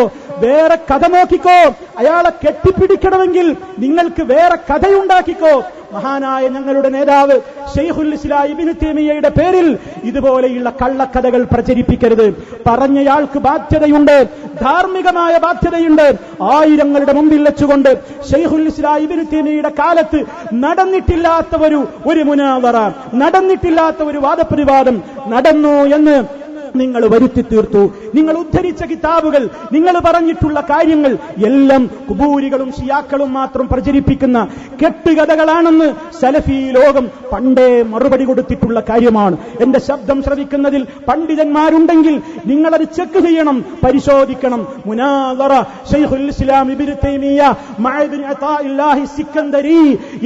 അയാളെ കെട്ടിപ്പിടിക്കണമെങ്കിൽ നിങ്ങൾക്ക് വേറെ കഥയുണ്ടാക്കിക്കോ. മഹാനായ ഞങ്ങളുടെ നേതാവ് ശൈഖുൽ ഇസ്ലാം ഇബ്നു തൈമിയ്യയുടെ പേരിൽ ഇതുപോലെയുള്ള കള്ളക്കഥകൾ പ്രചരിപ്പിക്കരുത്. പറഞ്ഞയാൾക്ക് ബാധ്യതയുണ്ട്, ധാർമ്മികമായ ബാധ്യതയുണ്ട്. ആയിരങ്ങളുടെ മുമ്പിൽ വെച്ചുകൊണ്ട് ശൈഖുൽ ഇസ്ലാം ഇബ്നു തൈമിയ്യയുടെ കാലത്ത് നടന്നിട്ടില്ലാത്ത ഒരു മുനാവറ, നടന്നിട്ടില്ലാത്ത ഒരു വാദപ്രതിവാദം നടന്നു എന്ന് നിങ്ങൾ വരുത്തി തീർത്തു. നിങ്ങൾ ഉദ്ധരിച്ച കിതാബുകൾ, നിങ്ങൾ പറഞ്ഞിട്ടുള്ള കാര്യങ്ങൾ എല്ലാം കുബൂരികളും ഷിയാക്കളും മാത്രം പ്രചരിപ്പിക്കുന്ന കെട്ടുകഥകളാണെന്ന് സലഫി ലോകം പണ്ടേ മറുപടി കൊടുത്തിട്ടുള്ള കാര്യമാണ്. എന്റെ ശബ്ദം ശ്രവിക്കുന്നതിൽ പണ്ഡിതന്മാരുണ്ടെങ്കിൽ നിങ്ങളത് ചെക്ക് ചെയ്യണം, പരിശോധിക്കണം. മുനാദറ ശൈഖുൽ ഇസ്ലാം ഇബ്നു തൈമിയ്യ മഅ ഇബ്നു അതാഇല്ലാഹി സിക്കന്ദരി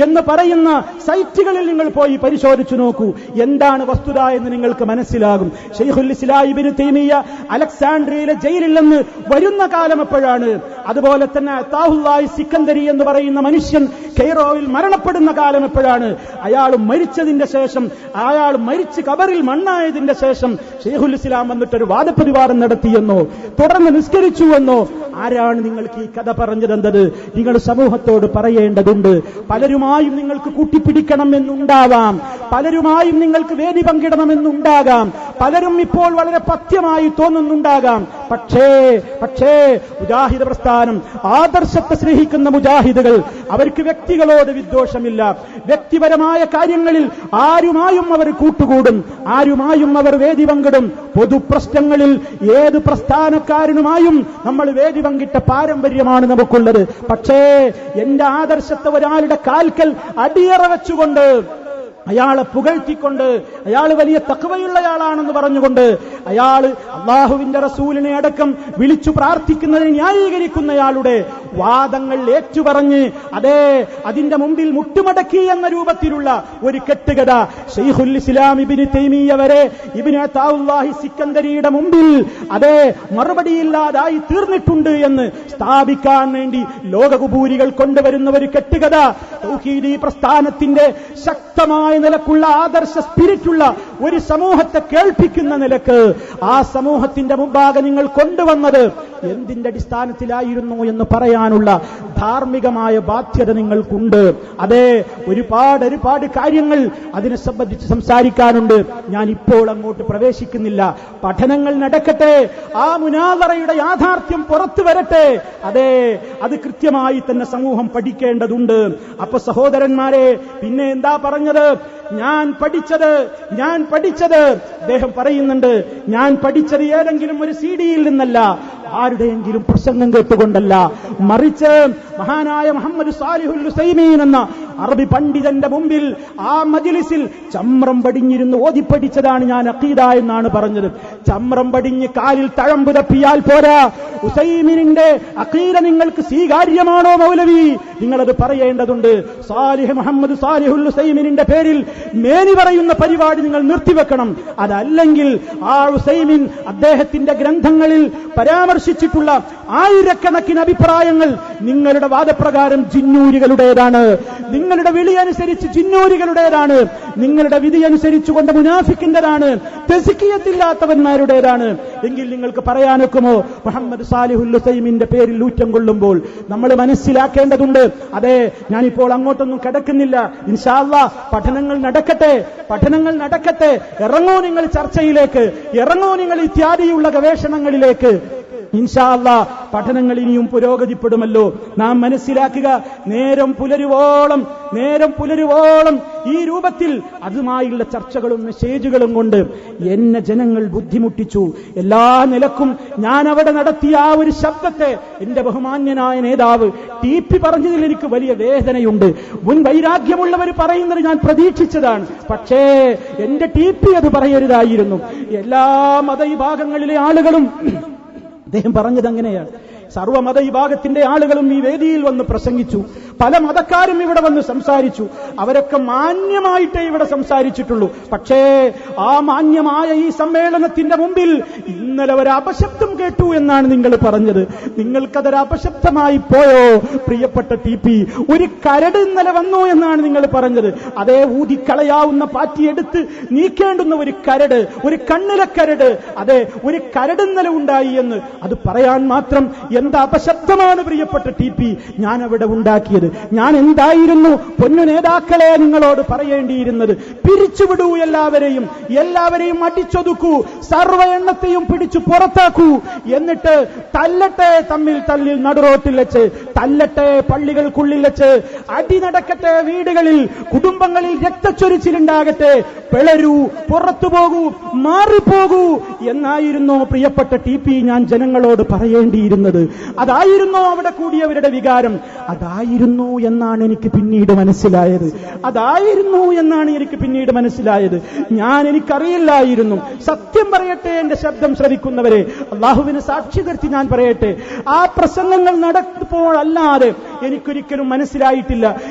എന്ന് പറയുന്ന സൈറ്റുകളിൽ നിങ്ങൾ പോയി പരിശോധിച്ചു നോക്കൂ. എന്താണ് വസ്തുത എന്ന് നിങ്ങൾക്ക് മനസ്സിലാകും. ശൈഖുൽ ഇസ്ലാം ഇബ്നു തൈമിയ്യ അലക്സാണ്ട്രിയയിലെ ജയിലിൽ നിന്ന് വരുന്ന കാലം എപ്പോഴാണ്? അതുപോലെ തന്നെ അതാഉല്ലാഹി സിക്കന്ദരി എന്ന് പറയുന്ന മനുഷ്യൻ കെയ്റോയിൽ മരണപ്പെടുന്ന കാലം എപ്പോഴാണ്? അയാൾ മരിച്ചതിന്റെ ശേഷം, അയാൾ മരിച്ച് കബറിൽ മണ്ണായതിന്റെ ശേഷം ശൈഖുൽ ഇസ്ലാം വന്നിട്ടൊരു വാദപ്രതിവാദം നടത്തിയെന്നോ തുടർന്ന് നിസ്കരിച്ചുവെന്നോ ആരാണ് നിങ്ങൾക്ക് ഈ കഥ പറഞ്ഞതെന്നത് നിങ്ങൾ സമൂഹത്തോട് പറയേണ്ടതുണ്ട്. പലരുമായും നിങ്ങൾക്ക് കൂട്ടിപ്പിടിക്കണം എന്നുണ്ടാവാം, പലരുമായും നിങ്ങൾക്ക് വേദി പങ്കിടണമെന്നുണ്ടാകാം, പലരും ഇപ്പോൾ വളരെ പഥ്യമായി തോന്നുന്നുണ്ടാകാം. പക്ഷേ മുജാഹിദ് പ്രസ്ഥാനം, ആദർശത്തെ സ്നേഹിക്കുന്ന മുജാഹിദുകൾ, അവർക്ക് വ്യക്തികളോട് വിദ്വേഷമില്ല. വ്യക്തിപരമായ കാര്യങ്ങളിൽ ആരുമായും അവർ കൂട്ടുകൂടും, ആരുമായും അവർ വേദി പങ്കിടും. പൊതുപ്രശ്നങ്ങളിൽ ഏത് പ്രസ്ഥാനക്കാരനുമായും നമ്മൾ വേദി പങ്കിട്ട പാരമ്പര്യമാണ് നമുക്കുള്ളത്. പക്ഷേ എന്റെ ആദർശത്തെ ഒരാളുടെ കാൽക്കൽ അടിയറ വെച്ചുകൊണ്ട്, അയാളെ പുകഴ്ത്തിക്കൊണ്ട്, അയാൾ വലിയ തഖ്വയുള്ളയാളാണെന്ന് പറഞ്ഞുകൊണ്ട്, അയാൾ അല്ലാഹുവിന്റെ റസൂലിനെ അടക്കം വിളിച്ചു പ്രാർത്ഥിക്കുന്നതിനെ ന്യായീകരിക്കുന്നയാളുടെ വാദങ്ങൾ ഏറ്റുപറഞ്ഞ് അതിന്റെ മുമ്പിൽ മുട്ടുമടക്കി എന്ന രൂപത്തിലുള്ള ഒരു കെട്ടുകഥ ശൈഖുൽ ഇസ്ലാം ഇബ്നു തൈമിയ്യ വരെ ഇബ്നു അതാഉല്ലാഹി സിക്കന്ദരിയുടെ മുമ്പിൽ മറുപടിയില്ലാതായി തീർന്നിട്ടുണ്ട് എന്ന് സ്ഥാപിക്കാൻ വേണ്ടി ലോകകുബൂരികൾ കൊണ്ടുവരുന്ന ഒരു കെട്ടുകഥ തൗഹീദി പ്രസ്ഥാനത്തിന്റെ ശക്തമായ നിലക്കുള്ള ആദർശ സ്പിരിറ്റുള്ള ഒരു സമൂഹത്തെ കേൾപ്പിക്കുന്ന നിലക്ക് ആ സമൂഹത്തിന്റെ മുമ്പാകെ നിങ്ങൾ കൊണ്ടുവന്നത് എന്തിന്റെ അടിസ്ഥാനത്തിലായിരുന്നു എന്ന് പറയാനുള്ള ധാർമ്മികമായ ബാധ്യത നിങ്ങൾക്കുണ്ട്. ഒരുപാട് കാര്യങ്ങൾ അതിനെ സംബന്ധിച്ച് സംസാരിക്കാനുണ്ട്. ഞാൻ ഇപ്പോൾ അങ്ങോട്ട് പ്രവേശിക്കുന്നില്ല. പഠനങ്ങൾ നടക്കട്ടെ, ആ മുനാദറയുടെ യാഥാർത്ഥ്യം പുറത്തു വരട്ടെ. അത് കൃത്യമായി തന്നെ സമൂഹം പഠിക്കേണ്ടതുണ്ട്. അപ്പൊ സഹോദരന്മാരെ, പിന്നെ എന്താ പറഞ്ഞത്? ഞാൻ പഠിച്ചത് അദ്ദേഹം പറയുന്നുണ്ട്, ഞാൻ പഠിച്ചത് ഏതെങ്കിലും ഒരു സിഡിയിൽ നിന്നല്ല, ആരുടെയെങ്കിലും പ്രസംഗം കേട്ടുകൊണ്ടല്ല, മറിച്ച് മഹാനായ മുഹമ്മദ് സാലിഹുൽ ഉസൈമീൻ എന്ന അറബി പണ്ഡിതന്റെ മുമ്പിൽ ആ മജ്ലിസിൽ ചമ്രം പടിഞ്ഞിരുന്ന് ഓതിപ്പടിച്ചതാണ് ഞാൻ അഖീദ എന്നാണ് പറഞ്ഞത്. ചമ്രം പടിഞ്ഞ് കാലിൽ തഴമ്പ് തപ്പിയാൽ പോരാ. ഉസൈമീനിന്റെ അഖീദ നിങ്ങൾക്ക് സ്വീകാര്യമാണോ മൗലവി? നിങ്ങളത് പറയേണ്ടതുണ്ട്. മുഹമ്മദ് സാലിഹുൽ ഉസൈമീനിന്റെ പേരിൽ മേനി പറയുന്ന പരിപാടി നിങ്ങൾ നിർത്തിവെക്കണം. അതല്ലെങ്കിൽ ആ ഉസൈമീൻ അദ്ദേഹത്തിന്റെ ഗ്രന്ഥങ്ങളിൽ പരാമർശിച്ചിട്ടുള്ള ആയിരക്കണക്കിന് അഭിപ്രായങ്ങൾ നിങ്ങളുടെ വാദപ്രകാരം ജിന്നൂരികളുടേതാണ്, നിങ്ങളുടെ വിളി അനുസരിച്ച് ജിന്നൂരികളുടേതാണ്, നിങ്ങളുടെ വിധി അനുസരിച്ചുകൊണ്ട് മുനാഫിക്കിന്റേതാണ്, തെസിക്കിയത്തില്ലാത്തവന്മാരുടേതാണ് എങ്കിൽ നിങ്ങൾക്ക് പറയാനൊക്കുമോ? മുഹമ്മദ് സാലിഹുൽ ഉസൈമീന്റെ പേരിൽ ഊറ്റം കൊള്ളുമ്പോൾ നമ്മൾ മനസ്സിലാക്കേണ്ടതുണ്ട്. ഞാനിപ്പോൾ അങ്ങോട്ടൊന്നും കിടക്കുന്നില്ല. ഇൻഷാ അല്ലാഹ് പഠനങ്ങൾ നടക്കട്ടെ. ഇറങ്ങൂ നിങ്ങൾ ചർച്ചയിലേക്ക്, ഇറങ്ങൂ നിങ്ങൾ ഇത്യാദിയുള്ള ഗവേഷണങ്ങളിലേക്ക്. ഇൻഷാ അല്ലാഹ് പഠനങ്ങൾ ഇനിയും പുരോഗതിപ്പെടുമല്ലോ. നാം മനസ്സിലാക്കുക, നേരം പുലരുവോളം ഈ രൂപത്തിൽ അതുമായുള്ള ചർച്ചകളും മെസ്സേജുകളും കൊണ്ട് എന്നെ ജനങ്ങൾ ബുദ്ധിമുട്ടിച്ചു. എല്ലാ നിലക്കും ഞാൻ അവിടെ നടത്തിയ ആ ഒരു ശബ്ദത്തെ എന്റെ ബഹുമാന്യനായ നേതാവ് TP പറഞ്ഞതിൽ എനിക്ക് വലിയ വേദനയുണ്ട്. മുൻ വൈരാഗ്യമുള്ളവർ പറയുന്നത് ഞാൻ പ്രതീക്ഷിച്ചതാണ്. പക്ഷേ എന്റെ TP അത് പറയരുതായിരുന്നു. എല്ലാ മതവിഭാഗങ്ങളിലെ ആളുകളും അദ്ദേഹം പറഞ്ഞത് അങ്ങനെയാണ്. സർവ്വമത വിഭാഗത്തിന്റെ ആളുകളും ഈ വേദിയിൽ വന്ന് പ്രസംഗിച്ചു. പല മതക്കാരും ഇവിടെ വന്ന് സംസാരിച്ചു. അവരൊക്കെ മാന്യമായിട്ടേ ഇവിടെ സംസാരിച്ചിട്ടുള്ളൂ. പക്ഷേ ആ മാന്യമായ ഈ സമ്മേളനത്തിന്റെ മുമ്പിൽ ഇന്നലെ ഒരു അപശബ്ദം കേട്ടു എന്നാണ് നിങ്ങൾ പറഞ്ഞത്. നിങ്ങൾക്കതൊരു അപശബ്ദമായി പോയോ പ്രിയപ്പെട്ട TP? ഒരു കരട് ഇന്നലെ വന്നു എന്നാണ് നിങ്ങൾ പറഞ്ഞത്. അതേ ഊതിക്കളയാവുന്ന പാറ്റിയെടുത്ത് നീക്കേണ്ടുന്ന ഒരു കരട്, ഒരു കണ്ണിലെ കരട്, അതെ ഒരു കരട് ഇന്നലെ ഉണ്ടായി എന്ന് അത് പറയാൻ മാത്രം എന്താ അപശബ്ദമാണ് പ്രിയപ്പെട്ട TP ഞാൻ അവിടെ ഉണ്ടാക്കിയത്. ഞാൻ എന്തായിരുന്നു പൊന്നു നേതാക്കളെ നിങ്ങളോട് പറയേണ്ടിയിരുന്നത്? പിരിച്ചുവിടൂ, എല്ലാവരെയും അടിച്ചൊതുക്കൂ, സർവ്വ എണ്ണത്തെയും പിടിച്ചു പുറത്താക്കൂ, എന്നിട്ട് തല്ലട്ടെ, തമ്മിൽ നടുറോട്ടിൽ വെച്ച് തല്ലട്ടെ, പള്ളികൾക്കുള്ളിൽ വെച്ച് അടി നടക്കട്ടെ, വീടുകളിൽ കുടുംബങ്ങളിൽ രക്തച്ചൊരിച്ചിലുണ്ടാകട്ടെ, പിളരൂ, പുറത്തു പോകൂ, മാറിപ്പോകൂ എന്നായിരുന്നു പ്രിയപ്പെട്ട TP ഞാൻ ജനങ്ങളോട് പറയേണ്ടിയിരുന്നത്. അതായിരുന്നു അവിടെ കൂടിയവരുടെ വികാരം. അതായിരുന്നു എന്നാണ് എനിക്ക് പിന്നീട് മനസ്സിലായത്. എനിക്കറിയില്ലായിരുന്നു. സത്യം പറയട്ടെ, എന്റെ ശബ്ദം ശ്രവിക്കുന്നവരെ, അള്ളാഹുവിന് സാക്ഷി നിർത്തി ഞാൻ പറയട്ടെ, ആ പ്രസംഗങ്ങൾ നടത്തുമ്പോഴല്ലാതെ എനിക്കൊരിക്കലും മനസ്സിലായിട്ടില്ല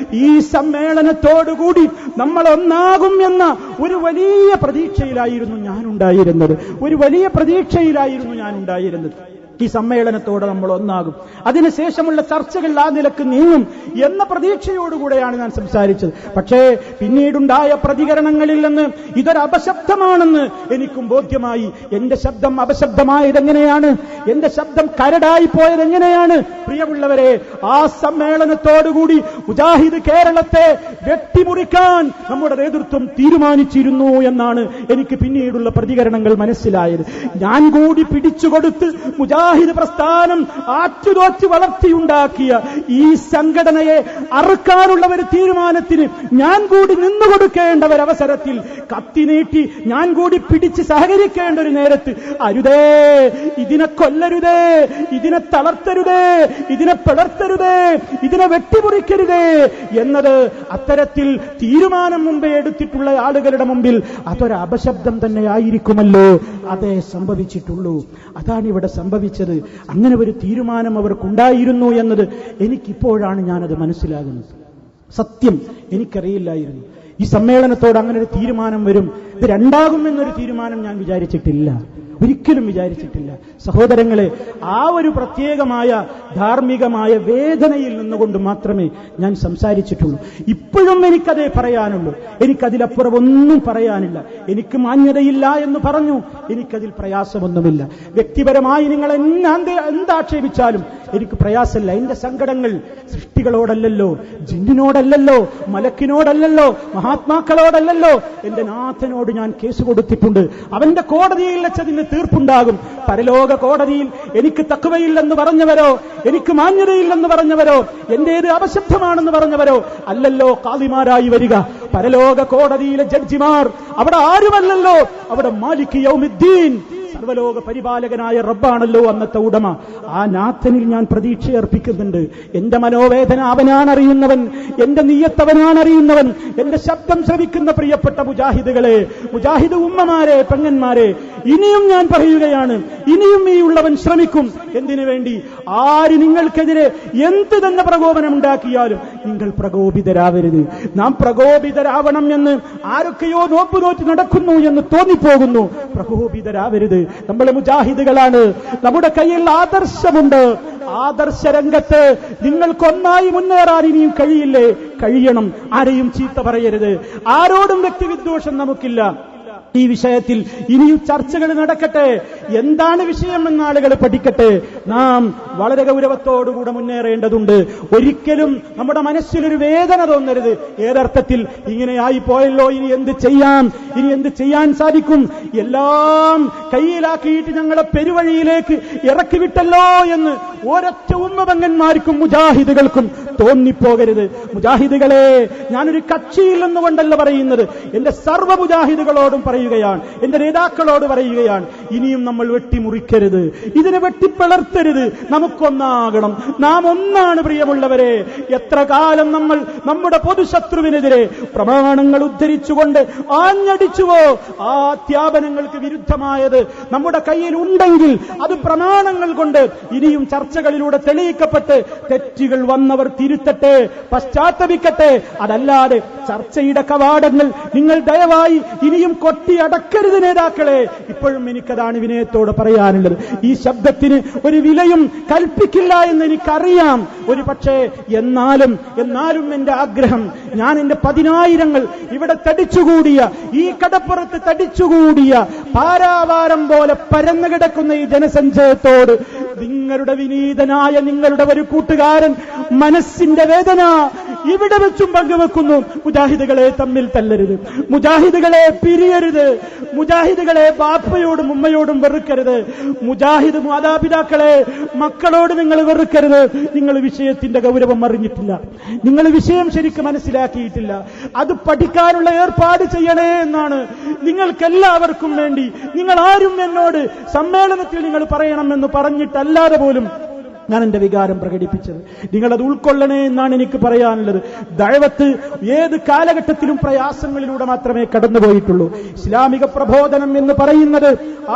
ഈ സമ്മേളനത്തോടുകൂടി നമ്മൾ ഒന്നാകും എന്ന ഒരു വലിയ പ്രതീക്ഷയിലായിരുന്നു ഞാൻ ഉണ്ടായിരുന്നത്. ഈ സമ്മേളനത്തോടെ നമ്മൾ ഒന്നാകും, അതിനുശേഷമുള്ള ചർച്ചകൾ ആ നിലക്ക് നീങ്ങും എന്ന പ്രതീക്ഷയോടുകൂടെയാണ് ഞാൻ സംസാരിച്ചത്. പക്ഷേ പിന്നീടുണ്ടായ പ്രതികരണങ്ങളിൽ നിന്ന് ഇതൊരു അപശബ്ദമാണെന്ന് എനിക്കും ബോധ്യമായി. എന്റെ ശബ്ദം അപശബ്ദമായതെങ്ങനെയാണ്? എന്റെ ശബ്ദം കരടായി പോയതെങ്ങനെയാണ്? പ്രിയമുള്ളവരെ, ആ സമ്മേളനത്തോടുകൂടി മുജാഹിദ് കേരളത്തെ വെട്ടിമുറിക്കാൻ നമ്മുടെ നേതൃത്വം തീരുമാനിച്ചിരുന്നു എന്നാണ് എനിക്ക് പിന്നീടുള്ള പ്രതികരണങ്ങൾ മനസ്സിലായത്. ഞാൻ കൂടി പിടിച്ചുകൊടുത്ത് മുജാഹിദ് പ്രസ്ഥാനം ആറ്റുതോറ്റ് വളർത്തിയുണ്ടാക്കിയ ഈ സംഘടനയെ അറുക്കാനുള്ള ഒരു തീരുമാനത്തിന് ഞാൻ കൂടി നിന്നുകൊടുക്കേണ്ട ഒരവസരത്തിൽ കത്തി നീട്ടി ഞാൻ കൂടി പിടിച്ച് സഹകരിക്കേണ്ട ഒരു നേരത്ത് അരുതേ, ഇതിനെ കൊല്ലരുതേ, ഇതിനെ തളർത്തരുതേ, ഇതിനെ പിളർത്തരുതേ, ഇതിനെ വെട്ടിമുറിക്കരുതേ എന്നത് അത്തരത്തിൽ തീരുമാനം മുമ്പേ എടുത്തിട്ടുള്ള ആളുകളുടെ മുമ്പിൽ അതൊരു അപശബ്ദം തന്നെ ആയിരിക്കുമല്ലോ. അതേ സംഭവിച്ചിട്ടുള്ളൂ. അതാണ് ഇവിടെ സംഭവിച്ചത്. അങ്ങനെ ഒരു തീരുമാനം അവർക്കുണ്ടായിരുന്നു എന്നത് എനിക്കിപ്പോഴാണ് ഞാനത് മനസ്സിലാകുന്നത്. സത്യം എനിക്കറിയില്ലായിരുന്നു. ഈ സമ്മേളനത്തോട് അങ്ങനെ ഒരു തീരുമാനം വരും, ഇത് രണ്ടാകുമെന്നൊരു തീരുമാനം ഞാൻ ഒരിക്കലും വിചാരിച്ചിട്ടില്ല. സഹോദരങ്ങളെ, ആ ഒരു പ്രത്യേകമായ ധാർമ്മികമായ വേദനയിൽ നിന്നുകൊണ്ട് മാത്രമേ ഞാൻ സംസാരിച്ചിട്ടുള്ളൂ. ഇപ്പോഴും എനിക്കതേ പറയാനുള്ളൂ. എനിക്കതിലപ്പുറം ഒന്നും പറയാനില്ല. എനിക്ക് മാന്യതയില്ല എന്ന് പറഞ്ഞു, എനിക്കതിൽ പ്രയാസമൊന്നുമില്ല. വ്യക്തിപരമായി നിങ്ങൾ എന്താക്ഷേപിച്ചാലും എനിക്ക് പ്രയാസമില്ല. എന്റെ സങ്കടങ്ങൾ സൃഷ്ടികളോടല്ലല്ലോ, ജിന്നിനോടല്ലല്ലോ, മലക്കിനോടല്ലല്ലോ, മഹാത്മാക്കളോടല്ലല്ലോ, എന്റെ നാഥനോട് ഞാൻ കേസ് കൊടുത്തിട്ടുണ്ട്. അവന്റെ കോടതിയിൽ വെച്ചതിന് തീർപ്പുണ്ടാകും. പരലോക കോടതിയിൽ എനിക്ക് തഖ്വയില്ലെന്ന് പറഞ്ഞവരോ, എനിക്ക് മാന്യതയില്ലെന്ന് പറഞ്ഞവരോ, എന്റേത് അപശബ്ദമാണെന്ന് പറഞ്ഞവരോ അല്ലല്ലോ ഖാദിമാരായി വരിക. പരലോക കോടതിയിലെ ജഡ്ജിമാർ അവിടെ ആരുമല്ലല്ലോ, അവിടെ മാലിക് യൗമിദ്ദീൻ, സർവലോക പരിപാലകനായ റബ്ബാണല്ലോ അന്നത്തെ ഉടമ. ആ നാഥനിൽ ഞാൻ പ്രതീക്ഷയർപ്പിക്കുന്നുണ്ട്. എന്റെ മനോവേദന അവനാണ് അറിയുന്നവൻ, എന്റെ നിയ്യത്ത് അവനാണ് അറിയുന്നവൻ. എന്റെ ശബ്ദം ശ്രവിക്കുന്ന പ്രിയപ്പെട്ട മുജാഹിദുകളെ, മുജാഹിദ് ഉമ്മമാരെ, പെങ്ങന്മാരെ, ഇനിയും ഞാൻ പറയുകയാണ്, ഇനിയും ഈ ഉള്ളവൻ ശ്രമിക്കും. എന്തിനു വേണ്ടി? ആര് നിങ്ങൾക്കെതിരെ എന്ത് തന്നെ പ്രകോപനം ഉണ്ടാക്കിയാലും നിങ്ങൾ പ്രകോപിതരാവരുത്. നാം പ്രകോപിതരാവണം എന്ന് ആരൊക്കെയോ നോറ്റ് നടക്കുന്നു എന്ന് തോന്നിപ്പോകുന്നു. പ്രകോപിതരാവരുത്. നമ്മൾ മുജാഹിദുകളാണ്. നമ്മുടെ കയ്യിൽ ആദർശമുണ്ട്. ആദർശ രംഗത്ത് നിങ്ങൾക്കൊന്നായി മുന്നേറാൻ ഇനിയും കഴിയില്ലേ? കഴിയണം. ആരെയും ചീത്ത പറയരുത്. ആരോടും വ്യക്തിവിദ്വേഷം നമുക്കില്ല. ഈ വിഷയത്തിൽ ഇനിയും ചർച്ചകൾ നടക്കട്ടെ. എന്താണ് വിഷയമെന്ന് ആളുകൾ പഠിക്കട്ടെ. നാം വളരെ ഗൗരവത്തോടുകൂടെ മുന്നേറേണ്ടതുണ്ട്. ഒരിക്കലും നമ്മുടെ മനസ്സിലൊരു വേദന തോന്നരുത്. ഏതർത്ഥത്തിൽ ഇങ്ങനെയായി പോയല്ലോ, ഇനി എന്ത് ചെയ്യാം, ഇനി എന്ത് ചെയ്യാൻ സാധിക്കും, എല്ലാം കയ്യിലാക്കിയിട്ട് ഞങ്ങളെ പെരുവഴിയിലേക്ക് ഇറക്കിവിട്ടല്ലോ എന്ന് ഒരൊറ്റ ഉമ്മപെങ്ങന്മാർക്കും മുജാഹിദുകൾക്കും തോന്നിപ്പോകരുത്. മുജാഹിദുകളെ, ഞാനൊരു കക്ഷിയിൽ നിന്നുകൊണ്ടല്ല പറയുന്നത്, എന്റെ സർവ്വ മുജാഹിദുകളോടും പറയുകയാണ്, എന്റെ നേതാക്കളോട് പറയുകയാണ്, ഇനിയും നമ്മൾ വെട്ടിമുറിക്കരുത്, ഇതിനെ വെട്ടിപ്പിളർത്തരുത്. നമുക്കൊന്നാകണം. നാം ഒന്നാണ് പ്രിയമുള്ളവരെ. എത്ര കാലം നമ്മൾ നമ്മുടെ പൊതുശത്രുവിനെതിരെ പ്രമാണങ്ങൾ ഉദ്ധരിച്ചുകൊണ്ട് ആഞ്ഞടിച്ചുവോ, ആ അധ്യാപനങ്ങൾക്ക് വിരുദ്ധമായത് നമ്മുടെ കയ്യിൽ ഉണ്ടെങ്കിൽ അത് പ്രമാണങ്ങൾ കൊണ്ട് ഇനിയും ചർച്ചകളിലൂടെ തെളിയിക്കപ്പെട്ട് തെറ്റുകൾ വന്നവർ തിരുത്തട്ടെ, പശ്ചാത്തപിക്കട്ടെ. അതല്ലാതെ ചർച്ചയുടെ കവാടങ്ങൾ നിങ്ങൾ ദയവായി ഇനിയും കൊട്ടിയടക്കരുത് നേതാക്കളെ. ഇപ്പോഴും എനിക്കതാണ് വിനയത്തോട് പറയാനുള്ളത്. ഈ ശബ്ദത്തിന് ഒരു വിലയും കൽപ്പിക്കില്ല എന്ന് എനിക്കറിയാം. ഒരു പക്ഷേ എന്നാലും എന്റെ ആഗ്രഹം, ഞാൻ എന്റെ 10,000 ഇവിടെ തടിച്ചുകൂടിയ, ഈ കടപ്പുറത്ത് തടിച്ചുകൂടിയ പാരാവാരം പോലെ പരന്നു കിടക്കുന്ന ഈ ജനസഞ്ചയത്തോട് നിങ്ങളുടെ വിനീതനായ നിങ്ങളുടെ ഒരു കൂട്ടുകാരൻ മനസ്സിന്റെ വേദന ഇവിടെ വെച്ചും പങ്കുവെക്കുന്നു. മുജാഹിദുകളെ തമ്മിൽ തല്ലരുത്, മുജാഹിദുകളെ പിരിയരുത്, മുജാഹിദുകളെ ബാപ്പയോടും ഉമ്മയോടും വെറുക്കരുത്, മുജാഹിദ് മാതാപിതാക്കളെ മക്കളോട് നിങ്ങൾ വെറുക്കരുത്. നിങ്ങൾ വിഷയത്തിന്റെ ഗൗരവം അറിഞ്ഞിട്ടില്ല, നിങ്ങൾ വിഷയം ശരിക്കും മനസ്സിലാക്കിയിട്ടില്ല. അത് പഠിക്കാനുള്ള ഏർപ്പാട് ചെയ്യണേ എന്നാണ് നിങ്ങൾക്കെല്ലാവർക്കും വേണ്ടി. നിങ്ങൾ ആരും എന്നോട് സമ്മേളനത്തിൽ നിങ്ങൾ പറയണമെന്ന് പറഞ്ഞിട്ടല്ലാതെ പോലും ഞാൻ എന്റെ വികാരം പ്രകടിപ്പിച്ചത്. നിങ്ങളത് ഉൾക്കൊള്ളണേ എന്നാണ് എനിക്ക് പറയാനുള്ളത്. ദഅവത്ത് ഏത് കാലഘട്ടത്തിലും പ്രയാസങ്ങളിലൂടെ മാത്രമേ കടന്നുപോയിട്ടുള്ളൂ. ഇസ്ലാമിക പ്രബോധനം എന്ന് പറയുന്നത്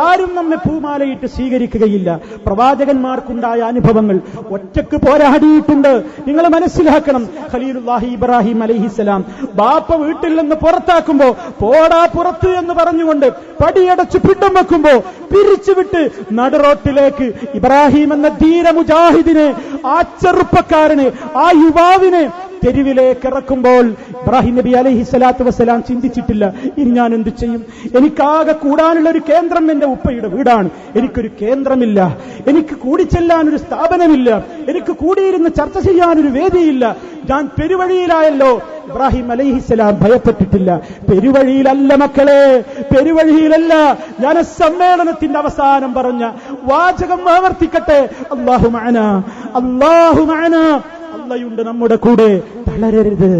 ആരും നമ്മെ പൂമാലയിട്ട് സ്വീകരിക്കുകയില്ല. പ്രവാചകന്മാർക്കുണ്ടായ അനുഭവങ്ങൾ ഒറ്റക്ക് പോരാടിയിട്ടുണ്ട്. നിങ്ങൾ മനസ്സിലാക്കണം. ഖലീലുല്ലാഹി ഇബ്രാഹിം അലൈഹിസ്സലാം ബാപ്പ വീട്ടിൽ നിന്ന് പുറത്താക്കുമ്പോ പോടാ പുറത്ത് എന്ന് പറഞ്ഞുകൊണ്ട് പടിയടച്ച് പിണ്ടം വെക്കുമ്പോ പിരിച്ചുവിട്ട് നടുറോട്ടിലേക്ക് ഇബ്രാഹിം എന്ന ധീരമുജാഹിദിനെ, ആ ചെറുപ്പക്കാരനെ, ആ യുവാവിനെ തെരുവിലേക്ക് ഇറക്കുമ്പോൾ ഇബ്രാഹിം നബി അലൈഹി സ്വലാത്തു വസ്സലാം ചിന്തിച്ചിട്ടില്ല, ഇനി ഞാൻ എന്ത് ചെയ്യും? എനിക്കാകെ കൂടാനുള്ള ഒരു കേന്ദ്രം എന്റെ ഉപ്പയുടെ വീടാണ്. എനിക്കൊരു കേന്ദ്രമില്ല, എനിക്ക് കൂടിച്ചെല്ലാനൊരു സ്ഥാപനമില്ല, എനിക്ക് കൂടിയിരുന്ന് ചർച്ച ചെയ്യാനൊരു വേദിയില്ല. ഞാൻ പെരുവഴിയിലായല്ലോ. ഇബ്രാഹിം അലൈഹിസ്സലാം ഭയപ്പെട്ടിട്ടില്ല. പെരുവഴിയിലല്ല മക്കളെ, പെരുവഴിയിലല്ല. ഞാൻ സമ്മേളനത്തിന്റെ അവസാനം പറഞ്ഞ വാചകം ആവർത്തിക്കട്ടെ, അല്ലാഹു മഅനാ, അല്ലാഹു മഅനാ. അല്ലാഹുണ്ട് നമ്മുടെ കൂടെ. തളരരുത്,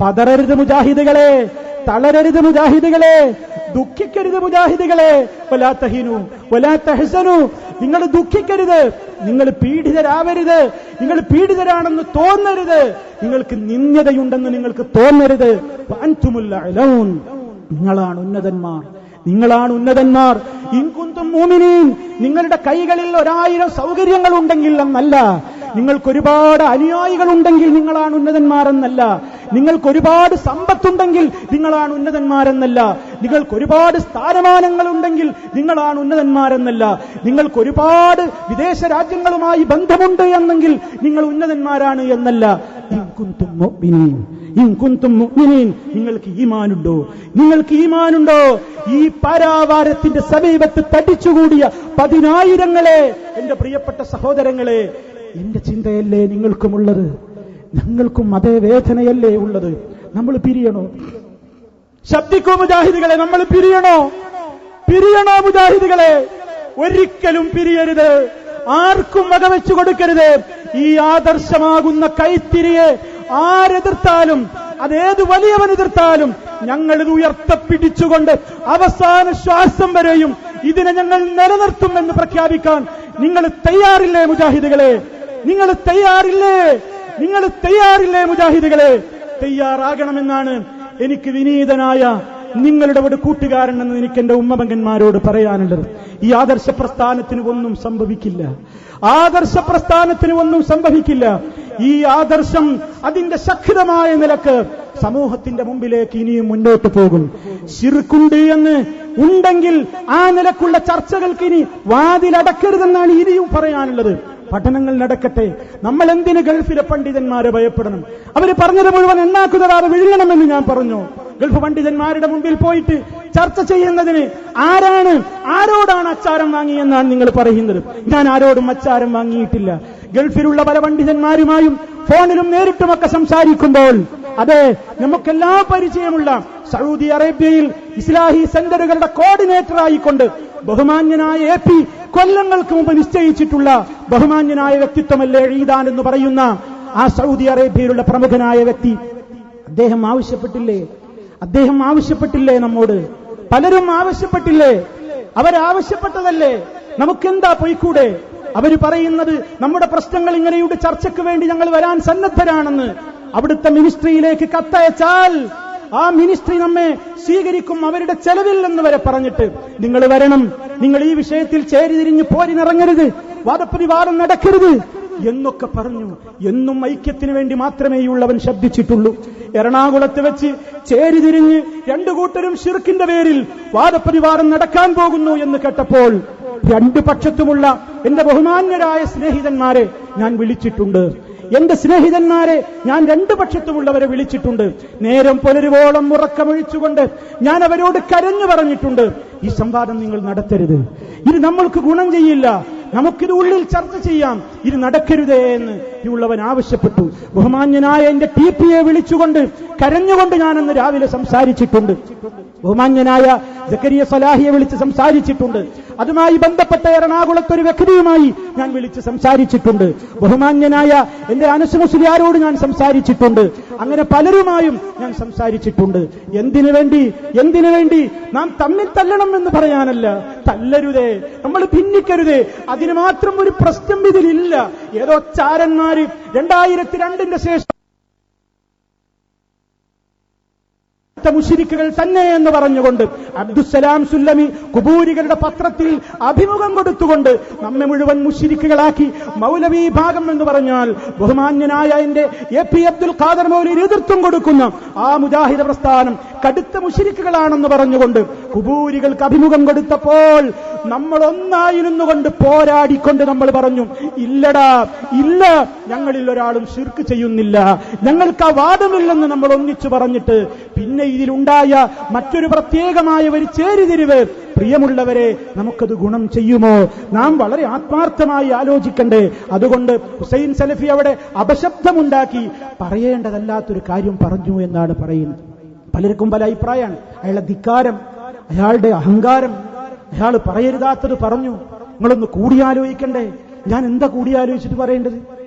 പതറരുത് മുജാഹിദുകളെ, തളരരുത് മുജാഹിദുകളെ, ദുഃഖിക്കരുത് മുജാഹിദുകളെ. വലാ തഹിനു വലാ തഹ്സനു. നിങ്ങൾ ദുഃഖിക്കരുത്, നിങ്ങൾ പീഡിതരാവരുത്, നിങ്ങൾ പീഡിതരാണെന്ന് തോന്നരുത്, നിങ്ങൾക്ക് നിന്ദ്യതയുണ്ടെന്ന് നിങ്ങൾക്ക് തോന്നരുത്. വഅൻതുമുൽ അഅലൗൻ. നിങ്ങളാണ് ഉന്നതന്മാർ, നിങ്ങളാണ് ഉന്നതന്മാർ. ഇൻ കുന്തും മുഅ്മിനീൻ. നിങ്ങളുടെ കൈകളിൽ 1000 സൗകര്യങ്ങൾ ഉണ്ടെങ്കിൽ എന്നല്ല, നിങ്ങൾക്കൊരുപാട് അനുയായികളുണ്ടെങ്കിൽ നിങ്ങളാണ് ഉന്നതന്മാരെന്നല്ല, നിങ്ങൾക്കൊരുപാട് സമ്പത്തുണ്ടെങ്കിൽ നിങ്ങളാണ് ഉന്നതന്മാരെന്നല്ല, നിങ്ങൾക്കൊരുപാട് സ്ഥാനമാനങ്ങളുണ്ടെങ്കിൽ നിങ്ങളാണ് ഉന്നതന്മാരെന്നല്ല, നിങ്ങൾക്കൊരുപാട് വിദേശ രാജ്യങ്ങളുമായി ബന്ധമുണ്ട് എന്നെങ്കിൽ നിങ്ങൾ ഉന്നതന്മാരാണ് എന്നല്ല. ഇൻ കുന്തും മുഅ്മിനീൻ, ഇൻ കുന്തും മുഅ്മിനീൻ. നിങ്ങൾക്ക് ഈമാനുണ്ടോ? നിങ്ങൾക്ക് ഈമാനുണ്ടോ? ഈ പാരാവാരത്തിന്റെ സമീപത്ത് തടിച്ചുകൂടിയ 10,000 എന്റെ പ്രിയപ്പെട്ട സഹോദരങ്ങളെ, എന്റെ ചിന്തയല്ലേ നിങ്ങൾക്കുമുള്ളത്? ഞങ്ങൾക്കും അതേ വേദനയല്ലേ ഉള്ളത്? നമ്മൾ പിരിയണോ? ശബ്ദിക്കൂ മുജാഹിദുകളെ, നമ്മൾ പിരിയണോ? പിരിയണോ മുജാഹിദുകളെ? ഒരിക്കലും പിരിയരുത്, ആർക്കും വകവെച്ചു കൊടുക്കരുത്. ഈ ആദർശമാകുന്ന കൈത്തിരിയെ ആരെതിർത്താലും, അതേത് വലിയവൻ എതിർത്താലും ഞങ്ങളിത് ഉയർത്തപ്പിടിച്ചുകൊണ്ട് അവസാന ശ്വാസം വരെയും ഇതിനെ ഞങ്ങൾ നിലനിർത്തുമെന്ന് പ്രഖ്യാപിക്കാൻ നിങ്ങൾ തയ്യാറില്ലേ മുജാഹിദുകളെ? നിങ്ങൾ തയ്യാറില്ലേ? നിങ്ങൾ തയ്യാറില്ലേ മുജാഹിദുകളെ? തയ്യാറാകണമെന്നാണ് എനിക്ക് വിനീതനായ നിങ്ങളുടെ ഒരു കൂട്ടുകാരൻ എന്ന് എനിക്ക് എന്റെ ഉമ്മപെങ്ങന്മാരോട് പറയാനുള്ളത്. ഈ ആദർശ പ്രസ്ഥാനത്തിന് ഒന്നും സംഭവിക്കില്ല, ആദർശ പ്രസ്ഥാനത്തിന് ഒന്നും സംഭവിക്കില്ല. ഈ ആദർശം അതിന്റെ ശക്തമായ നിലക്ക് സമൂഹത്തിന്റെ മുമ്പിലേക്ക് ഇനിയും മുന്നോട്ട് പോകും. ശിർക്കുണ്ട് എന്ന് ഉണ്ടെങ്കിൽ ആ നിലക്കുള്ള ചർച്ചകൾക്ക് ഇനി വാതിലടക്കരുതെന്നാണ് ഇനിയും പറയാനുള്ളത്. പഠനങ്ങൾ നടക്കട്ടെ. നമ്മൾ എന്തിന് ഗൾഫിലെ പണ്ഡിതന്മാരെ ഭയപ്പെടണം? അവര് പറഞ്ഞത് മുഴുവൻ എണ്ണാക്കുതരാതെ വിഴുങ്ങണമെന്ന് ഞാൻ പറഞ്ഞു. ഗൾഫ് പണ്ഡിതന്മാരുടെ മുമ്പിൽ പോയിട്ട് ചർച്ച ചെയ്യുന്നതിന് ആരോടാണ് അച്ചാരം വാങ്ങിയെന്നാണ് നിങ്ങൾ പറയുന്നത്? ഞാൻ ആരോടും അച്ചാരം വാങ്ങിയിട്ടില്ല. ഗൾഫിലുള്ള പല പണ്ഡിതന്മാരുമായും ഫോണിലും നേരിട്ടുമൊക്കെ സംസാരിക്കുമ്പോൾ അതെ, നമുക്കെല്ലാം പരിചയമുള്ള സൗദി അറേബ്യയിൽ ഇസ്ലാഹി സെന്ററുകളുടെ കോർഡിനേറ്റർ ആയിക്കൊണ്ട് ബഹുമാന്യനായ AP കൊല്ലങ്ങൾക്ക് മുമ്പ് നിശ്ചയിച്ചിട്ടുള്ള ബഹുമാന്യനായ വ്യക്തിത്വമല്ലേ ഈദാൻ എന്ന് പറയുന്ന ആ സൗദി അറേബ്യയിലുള്ള പ്രമുഖനായ വ്യക്തി, അദ്ദേഹം ആവശ്യപ്പെട്ടില്ലേ നമ്മോട്? പലരും ആവശ്യപ്പെട്ടില്ലേ? അവരാവശ്യപ്പെട്ടതല്ലേ? നമുക്കെന്താ പോയിക്കൂടെ? അവര് പറയുന്നത് നമ്മുടെ പ്രശ്നങ്ങൾ ഇങ്ങനെയുടെ ചർച്ചയ്ക്ക് വേണ്ടി ഞങ്ങൾ വരാൻ സന്നദ്ധരാണെന്ന്. അവിടുത്തെ മിനിസ്ട്രിയിലേക്ക് കത്തയച്ചാൽ ആ മിനിസ്ട്രി നമ്മെ സ്വീകരിക്കും, അവരുടെ ചെലവിൽ എന്ന് വരെ പറഞ്ഞിട്ട് നിങ്ങൾ വരണം, നിങ്ങൾ ഈ വിഷയത്തിൽ ചേരിതിരിഞ്ഞ് പോരിനിറങ്ങരുത്, വാദപ്രതിവാദം നടക്കരുത് എന്നൊക്കെ പറഞ്ഞു. എന്നും ഐക്യത്തിന് വേണ്ടി മാത്രമേ ഈ ഉള്ളവൻ ശബ്ദിച്ചിട്ടുള്ളൂ. എറണാകുളത്ത് വെച്ച് ചേരിതിരിഞ്ഞ് രണ്ടു കൂട്ടരും ശിർക്കിന്റെ പേരിൽ വാദപ്രതിവാദം നടക്കാൻ പോകുന്നു എന്ന് കേട്ടപ്പോൾ രണ്ടു പക്ഷത്തുമുള്ള എന്റെ ബഹുമാന്യരായ സ്നേഹിതന്മാരെ ഞാൻ വിളിച്ചിട്ടുണ്ട്. എന്റെ സ്നേഹിതന്മാരെ ഞാൻ രണ്ടു പക്ഷത്തുമുള്ളവരെ വിളിച്ചിട്ടുണ്ട്. നേരം പുലരുവോളം ഉറക്കമൊഴിച്ചുകൊണ്ട് ഞാൻ അവരോട് കരഞ്ഞു പറഞ്ഞിട്ടുണ്ട്, ഈ സംവാദം നിങ്ങൾ നടത്തരുത്, ഇത് നമ്മൾക്ക് ഗുണം ചെയ്യില്ല, നമുക്കിത് ഉള്ളിൽ ചർച്ച ചെയ്യാം, ഇത് നടക്കരുതേ എന്ന് ഈ ഉള്ളവൻ ആവശ്യപ്പെട്ടു. ബഹുമാന്യനായ എന്റെ TPയെ വിളിച്ചുകൊണ്ട് കരഞ്ഞുകൊണ്ട് ഞാനന്ന് രാവിലെ സംസാരിച്ചിട്ടുണ്ട്. ബഹുമാന്യനായ സക്കരിയ സലാഹിയെ വിളിച്ച് സംസാരിച്ചിട്ടുണ്ട്. അതുമായി ബന്ധപ്പെട്ട എറണാകുളത്തൊരു വ്യക്തിയുമായി ഞാൻ വിളിച്ച് സംസാരിച്ചിട്ടുണ്ട്. ബഹുമാന്യനായ എന്റെ അനസ് മുസ്ലിയാരോട് ഞാൻ സംസാരിച്ചിട്ടുണ്ട്. അങ്ങനെ പലരുമായും ഞാൻ സംസാരിച്ചിട്ടുണ്ട്. എന്തിനു വേണ്ടി? നാം തമ്മിൽ തല്ലണം എന്ന് പറയാനല്ല. തല്ലരുതേ, നമ്മൾ ഭിന്നിക്കരുതേ, അതിന് മാത്രം ഒരു പ്രശ്നം ഇതിലില്ല. ഏതോ ചാരന്മാര് 2002 ശേഷം മുശ്രിക്കുകൾ തന്നെ എന്ന് പറഞ്ഞുകൊണ്ട് അബ്ദുസ്സലാം സുല്ലമി കുബൂരികളുടെ പത്രത്തിൽ അഭിമുഖം കൊടുത്തുകൊണ്ട് നമ്മെ മുഴുവൻ മുശ്രിക്കുകളാക്കി. മൗലവി ഭാഗം എന്ന് പറഞ്ഞാൽ ബഹുമാന്യനായ എന്റെ AP അബ്ദുൽ ഖാദർ മൗലവി നേതൃത്വം കൊടുക്കുന്ന ആ മുജാഹിദ് പ്രസ്ഥാനം കടുത്ത മുശ്രിക്കുകളാണെന്ന് പറഞ്ഞുകൊണ്ട് കുബൂരികൾക്ക് അഭിമുഖം കൊടുത്തപ്പോൾ നമ്മൾ ഒന്നായിരുന്നുകൊണ്ട് പോരാടിക്കൊണ്ട് നമ്മൾ പറഞ്ഞു, ഇല്ലടാ, ഇല്ല, ഞങ്ങളിൽ ഒരാളും ശിർക്ക് ചെയ്യുന്നില്ല, ഞങ്ങൾക്ക് ആ വാദമില്ലെന്ന് നമ്മൾ ഒന്നിച്ചു പറഞ്ഞിട്ട് പിന്നെ ഇതിലുണ്ടായ മറ്റൊരു പ്രത്യേകമായ ഒരു ചേരിതിരിവ്, പ്രിയമുള്ളവരെ, നമുക്കത് ഗുണം ചെയ്യുമോ? നാം വളരെ ആത്മാർത്ഥമായി ആലോചിക്കണ്ടേ? അതുകൊണ്ട് ഹുസൈൻ സലഫി അവിടെ അപശബ്ദമുണ്ടാക്കി പറയേണ്ടതല്ലാത്തൊരു കാര്യം പറഞ്ഞു എന്നാണ് പറയുന്നത്. പലർക്കും പല അഭിപ്രായമാണ്. അയാളുടെ ധിക്കാരം, അയാളുടെ അഹങ്കാരം, അയാൾ പറയരുതാത്തത് പറഞ്ഞു. നിങ്ങളൊന്ന് കൂടിയാലോചിക്കണ്ടേ? ഞാൻ എന്താ കൂടിയാലോചിച്ചിട്ട് പറയേണ്ടത്?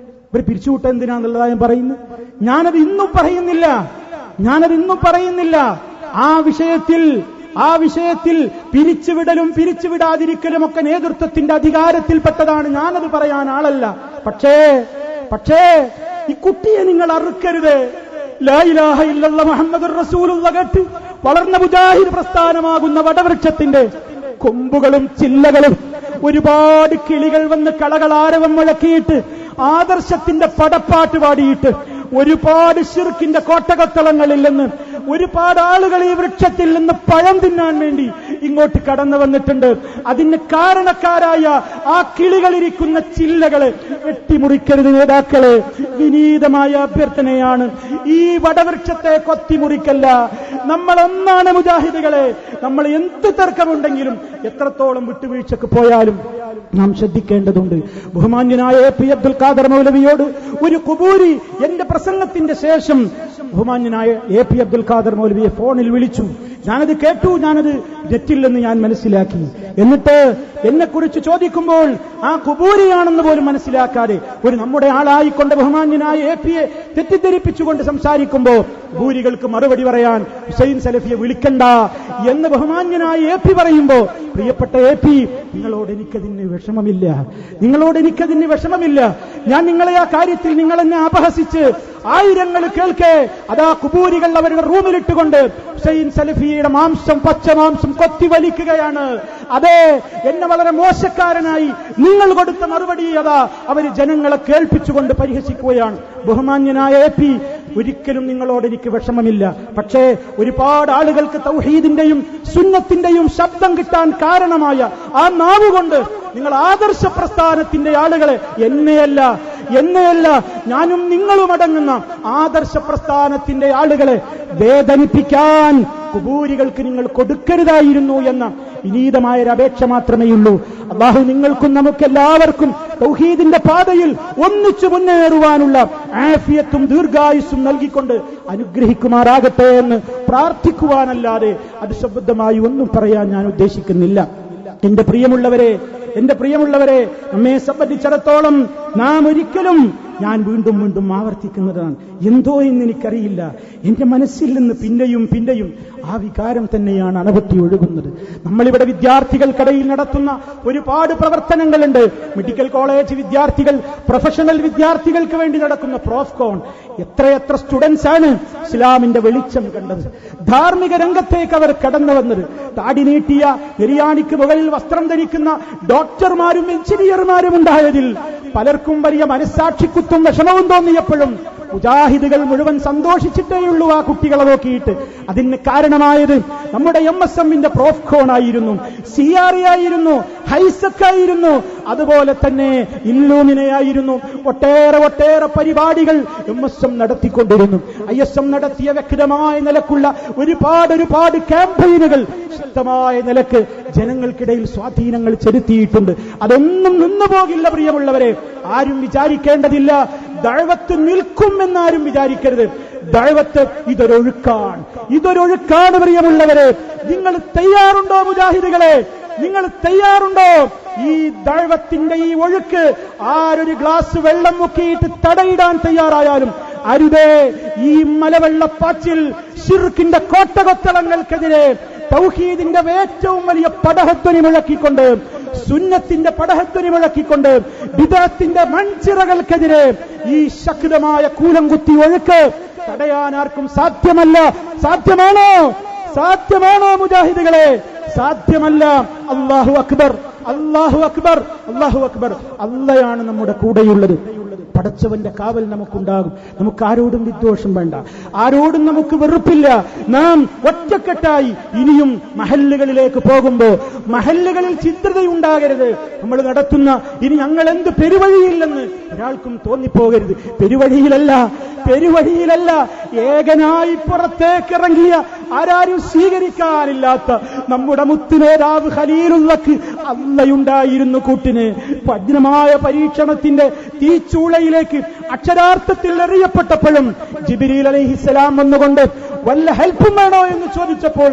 ഇവർ പിരിച്ചുവിട്ട എന്തിനാന്നുള്ളതാ ഞാൻ പറയുന്നത്. ഞാനത് ഇന്നും പറയുന്നില്ല. ആ വിഷയത്തിൽ പിരിച്ചുവിടലും പിരിച്ചുവിടാതിരിക്കലും ഒക്കെ നേതൃത്വത്തിന്റെ അധികാരത്തിൽപ്പെട്ടതാണ്. ഞാനത് പറയാൻ ആളല്ല. പക്ഷേ ഈ കുട്ടിയെ നിങ്ങൾ അറുക്കരുത്. ലാ ഇലാഹ ഇല്ലല്ലാഹ് മുഹമ്മദുർ റസൂലുള്ളാഹ് കേട്ട് വളർന്ന മുജാഹിദ് പ്രസ്ഥാനമാകുന്ന വടവൃക്ഷത്തിന്റെ കൊമ്പുകളും ചില്ലകളും ഒരുപാട് കിളികൾ വന്ന് കളകളാരവം മുഴക്കിയിട്ട് ആദർശത്തിന്റെ പടപ്പാട്ട് പാടിയിട്ട് ഒരുപാട് ശിർക്കിന്റെ കോട്ടകത്തളങ്ങളിൽ നിന്ന് ഒരുപാട് ആളുകൾ ഈ വൃക്ഷത്തിൽ നിന്ന് പഴം തിന്നാൻ വേണ്ടി ഇങ്ങോട്ട് കടന്നു വന്നിട്ടുണ്ട്. അതിന് കാരണക്കാരായ ആ കിളികളിരിക്കുന്ന ചില്ലകളെ വെട്ടിമുറിക്കരുത് നേതാക്കളെ. വിനീതമായ അഭ്യർത്ഥനയാണ്. ഈ വടവൃക്ഷത്തെ കൊത്തിമുറിക്കല്ല. നമ്മൾ ഒന്നാണ് മുജാഹിദുകളെ. നമ്മൾ എന്ത് തർക്കമുണ്ടെങ്കിലും എത്രത്തോളം വിട്ടുവീഴ്ചക്ക് പോയാലും നാം ശ്രദ്ധിക്കേണ്ടതുണ്ട്. ബഹുമാന്യനായ AP അബ്ദുൽ ഖാദർ മൗലവിയോട് ഒരു കുബൂരി എന്റെ പ്രസംഗത്തിന്റെ ശേഷം ബഹുമാന്യനായ AP അബ്ദുൽ ഖാദർ മൗലവിയെ ഫോണിൽ വിളിച്ചു. ഞാനത് കേട്ടു, ഞാനത് തെറ്റില്ലെന്ന് ഞാൻ മനസ്സിലാക്കി. എന്നിട്ട് എന്നെക്കുറിച്ച് ചോദിക്കുമ്പോൾ ആ കുബൂരിയാണെന്ന് പോലും മനസ്സിലാക്കാതെ ഒരു നമ്മുടെ ആളായിക്കൊണ്ട് ബഹുമാന്യനായ APയെ തെറ്റിദ്ധരിപ്പിച്ചുകൊണ്ട് സംസാരിക്കുമ്പോൾ ഭൂരികൾക്ക് മറുപടി പറയാൻ ഹുസൈൻ സലഫിയെ വിളിക്കണ്ട എന്ന് ബഹുമാന്യനായ AP പറയുമ്പോൾ, പ്രിയപ്പെട്ട AP, നിങ്ങളോട് എനിക്കതിന് വിഷമമില്ല. ഞാൻ നിങ്ങളെ ആ കാര്യത്തിൽ നിങ്ങൾ എന്നെ അപഹസിച്ച് ആയിരങ്ങൾ കേൾക്കെ അതാ കുബൂരികൾ അവരുടെ റൂമിലിട്ടുകൊണ്ട് ഹുസൈൻ സലഫിയുടെ പച്ചമാംസം കൊത്തി വലിക്കുകയാണ്. അതെ, എന്നെ വളരെ മോശക്കാരനായി നിങ്ങൾ കൊടുത്ത മറുപടി അതാ അവര് ജനങ്ങളെ കേൾപ്പിച്ചുകൊണ്ട് പരിഹസിക്കുകയാണ്. ബഹുമാന്യനായ AP, ഒരിക്കലും നിങ്ങളോട് എനിക്ക് വിഷമമില്ല. പക്ഷേ ഒരുപാട് ആളുകൾക്ക് തൗഹീദിന്റെയും സുന്നത്തിന്റെയും ശബ്ദം കിട്ടാൻ കാരണമായ ആ നാവുകൊണ്ട് നിങ്ങൾ ആദർശ പ്രസ്ഥാനത്തിന്റെ ആളുകളെ, എന്നെയല്ല ഞാനും നിങ്ങളും അടങ്ങുന്ന ആദർശ പ്രസ്ഥാനത്തിന്റെ ആളുകളെ വേദനിപ്പിക്കാൻ കുബൂരികൾക്ക് നിങ്ങൾ കൊടുക്കരുതായിരുന്നു എന്ന വിനീതമായ ഒരു അപേക്ഷ മാത്രമേയുള്ളൂ. അല്ലാഹു നിങ്ങൾക്കും നമുക്കെല്ലാവർക്കും തൗഹീദിന്റെ പാതയിൽ ഒന്നിച്ചു മുന്നേറുവാനുള്ള ആഫിയത്തും ദീർഘായുസ്സും നൽകിക്കൊണ്ട് അനുഗ്രഹിക്കുമാറാകട്ടെ എന്ന് പ്രാർത്ഥിക്കുവാനല്ലാതെ അത് ശബ്ദമായി ഒന്നും പറയാൻ ഞാൻ ഉദ്ദേശിക്കുന്നില്ല. എന്റെ പ്രിയമുള്ളവരെ, നമ്മെ സംബന്ധിച്ചിടത്തോളം നാം ഒരിക്കലും, ഞാൻ വീണ്ടും വീണ്ടും ആവർത്തിക്കുന്നതാണ്, എന്തോ എന്ന് എനിക്കറിയില്ല, എന്റെ മനസ്സിൽ നിന്ന് പിന്നെയും ആ വികാരം തന്നെയാണ് അണപൊട്ടി ഒഴുകുന്നത്. നമ്മളിവിടെ വിദ്യാർത്ഥികൾക്കിടയിൽ നടത്തുന്ന ഒരുപാട് പ്രവർത്തനങ്ങളുണ്ട്. മെഡിക്കൽ കോളേജ് വിദ്യാർത്ഥികൾ, പ്രൊഫഷണൽ വിദ്യാർത്ഥികൾക്ക് വേണ്ടി നടക്കുന്ന പ്രോഫ്കോൺ, എത്രയെത്ര സ്റ്റുഡൻസ് ആണ് ഇസ്ലാമിന്റെ വെളിച്ചം കണ്ടത്, ധാർമ്മിക രംഗത്തേക്ക് അവർ കടന്നു വന്നത്. താടി നീട്ടിയ നിര്യാണിക്ക് മുകളിൽ വസ്ത്രം ധരിക്കുന്ന ഡോക്ടർമാരും എഞ്ചിനീയർമാരും ഉണ്ടായതിൽ പലർക്കും വലിയ മനസ്സാക്ഷിക്കുത്തും വിഷമവും തോന്നിയപ്പോഴും മുജാഹിദുകൾ മുഴുവൻ സന്തോഷിച്ചിട്ടേയുള്ളൂ ആ കുട്ടികളെ നോക്കിയിട്ട്. അതിന് കാരണമായത് നമ്മുടെ MSMന്റെ പ്രോഫ്കോൺ ആയിരുന്നു, CRE ആയിരുന്നു, ഹൈസക് ആയിരുന്നു, അതുപോലെ തന്നെ ഇല്ലൂമിനയായിരുന്നു. ഒട്ടേറെ പരിപാടികൾ MSM നടത്തിക്കൊണ്ടിരുന്നു. ISM നടത്തിയ വ്യക്തമായ നിലക്കുള്ള ഒരുപാട് ക്യാമ്പയിനുകൾ ശക്തമായ നിലക്ക് ജനങ്ങൾക്കിടയിൽ സ്വാധീനങ്ങൾ ചെലുത്തിയിട്ടുണ്ട്. അതൊന്നും നിന്നുപോകില്ല പ്രിയമുള്ളവരെ. ആരും വിചാരിക്കേണ്ടതില്ല ദഅവത്ത് നിൽക്കുമെന്നാരും വിചാരിക്കരുത്. ദഅവത്ത് ഇതൊരൊഴുക്കാണ് പ്രിയമുള്ളവരെ. നിങ്ങൾ തയ്യാറുണ്ടോ മുജാഹിദുകളെ? നിങ്ങൾ തയ്യാറുണ്ടോ? ഈ ദഅവത്തിന്റെ ഈ ഒഴുക്ക് ആരൊരു ഗ്ലാസ് വെള്ളം മുക്കിയിട്ട് തടയിടാൻ തയ്യാറായാലും അരുതേ. ഈ മലവെള്ളപ്പാച്ചിൽ ശിർക്കിന്റെ കോട്ടകൊത്തളങ്ങൾക്കെതിരെ തൗഹീദിന്റെ ഏറ്റവും വലിയ പടഹധ്വനി മുഴക്കിക്കൊണ്ട്, സുന്നത്തിന്റെ പടഹധ്വനി മുഴക്കിക്കൊണ്ട്, ബിദഅത്തിന്റെ മൺചിറകൾക്കെതിരെ ഈ ശക്തമായ കൂലംകുത്തി ഒഴുക്ക് തടയാൻ ആർക്കും സാധ്യമല്ല. സാധ്യമാണോ മുജാഹിദുകളെ? സാധ്യമല്ല. അല്ലാഹു അക്ബർ. അള്ളയാണ് നമ്മുടെ കൂടെയുള്ളത്. പടച്ചവന്റെ കാവൽ നമുക്കുണ്ടാകും. നമുക്ക് ആരോടും വിദ്വേഷം വേണ്ട, ആരോടും നമുക്ക് വെറുപ്പില്ല. നാം ഒറ്റക്കെട്ടായി ഇനിയും മഹല്ലുകളിലേക്ക് പോകുമ്പോ മഹല്ലുകളിൽ ചിത്രതയുണ്ടാകരുത്. നമ്മൾ നടത്തുന്ന ഇനി ഞങ്ങൾ എന്ത് പെരുവഴിയില്ലെന്ന് ഒരാൾക്കും തോന്നിപ്പോകരുത്. പെരുവഴിയിലല്ല, ഏകനായി പുറത്തേക്കിറങ്ങിയ ആരാരും സ്വീകരിക്കാനില്ലാത്ത നമ്മുടെ മുത്തുനേതാവ് ഖലീലുള്ളാഹ് അള്ളയുണ്ടായിരുന്നു കൂട്ടിന്. ഭദ്രമായ പരീക്ഷണത്തിന്റെ തീച്ചൂളയിലേക്ക് അക്ഷരാർത്ഥത്തിൽ എറിയപ്പെട്ടപ്പോഴും ജിബ്രീൽ അലൈഹിസ്സലാം വന്നുകൊണ്ട് വല്ല ഹെൽപ്പും വേണോ എന്ന് ചോദിച്ചപ്പോൾ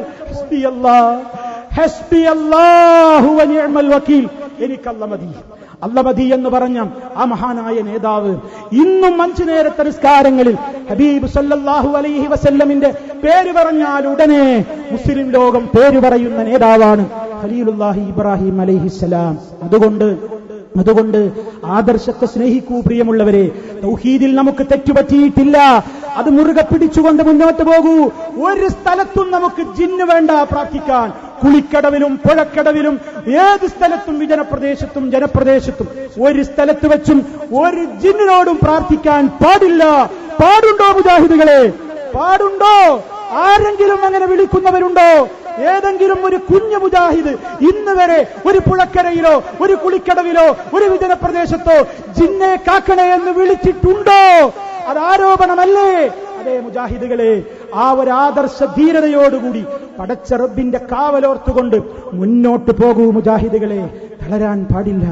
ഹസ്ബിയല്ലാഹു വ നിഅമൽ വക്കീൽ, അല്ല മതി എന്ന് പറഞ്ഞ ആ മഹാനായ നേതാവ് ഇന്നും 5 നേരത്തെ നിസ്കാരങ്ങളിൽ ഹബീബ് സല്ലല്ലാഹു അലൈഹി വസല്ലമിന്റെ പേര് പറഞ്ഞാൽ ഉടനെ മുസ്ലിം ലോകം പേര് പറയുന്ന നേതാവാണ് ഖലീലുല്ലാഹി ഇബ്രാഹിം അലൈഹിസ്സലാം. അതുകൊണ്ട് ആദർശത്തെ സ്നേഹിക്കൂ പ്രിയമുള്ളവരെ. തൗഹീദിൽ നമുക്ക് തെറ്റുപറ്റിയിട്ടില്ല. അത് മുറുകെ പിടിച്ചുകൊണ്ട് മുന്നോട്ട് പോകൂ. ഒരു സ്ഥലത്തും നമുക്ക് ജിന്ന് വേണ്ട പ്രാർത്ഥിക്കാൻ. കുളിക്കടവിലും പുഴക്കടവിലും ഏത് സ്ഥലത്തും വിജനപ്രദേശത്തും ജനപ്രദേശത്തും ഒരു സ്ഥലത്ത് വെച്ചും ഒരു ജിന്നിനോടും പ്രാർത്ഥിക്കാൻ പാടില്ല. പാടുണ്ടോ മുജാഹിദുകളെ? പാടുണ്ടോ? ആരെങ്കിലും അങ്ങനെ വിളിക്കുന്നവരുണ്ടോ? ഏതെങ്കിലും ഒരു കുഞ്ഞു മുജാഹിദ് ഇന്ന് വരെ ഒരു പുഴക്കരയിലോ ഒരു കുളിക്കടവിലോ ഒരു വിജനപ്രദേശത്തോ ജിന്നെ കാക്കണേ എന്ന് വിളിച്ചിട്ടുണ്ടോ? അത് ആരോപണമല്ലേ? അതേ മുജാഹിദുകളെ, ആ ഒരു ആദർശ ധീരതയോടുകൂടി പടച്ച റബ്ബിന്റെ കാവലോർത്തുകൊണ്ട് മുന്നോട്ട് പോകൂ മുജാഹിദുകളെ. തളരാൻ പാടില്ല.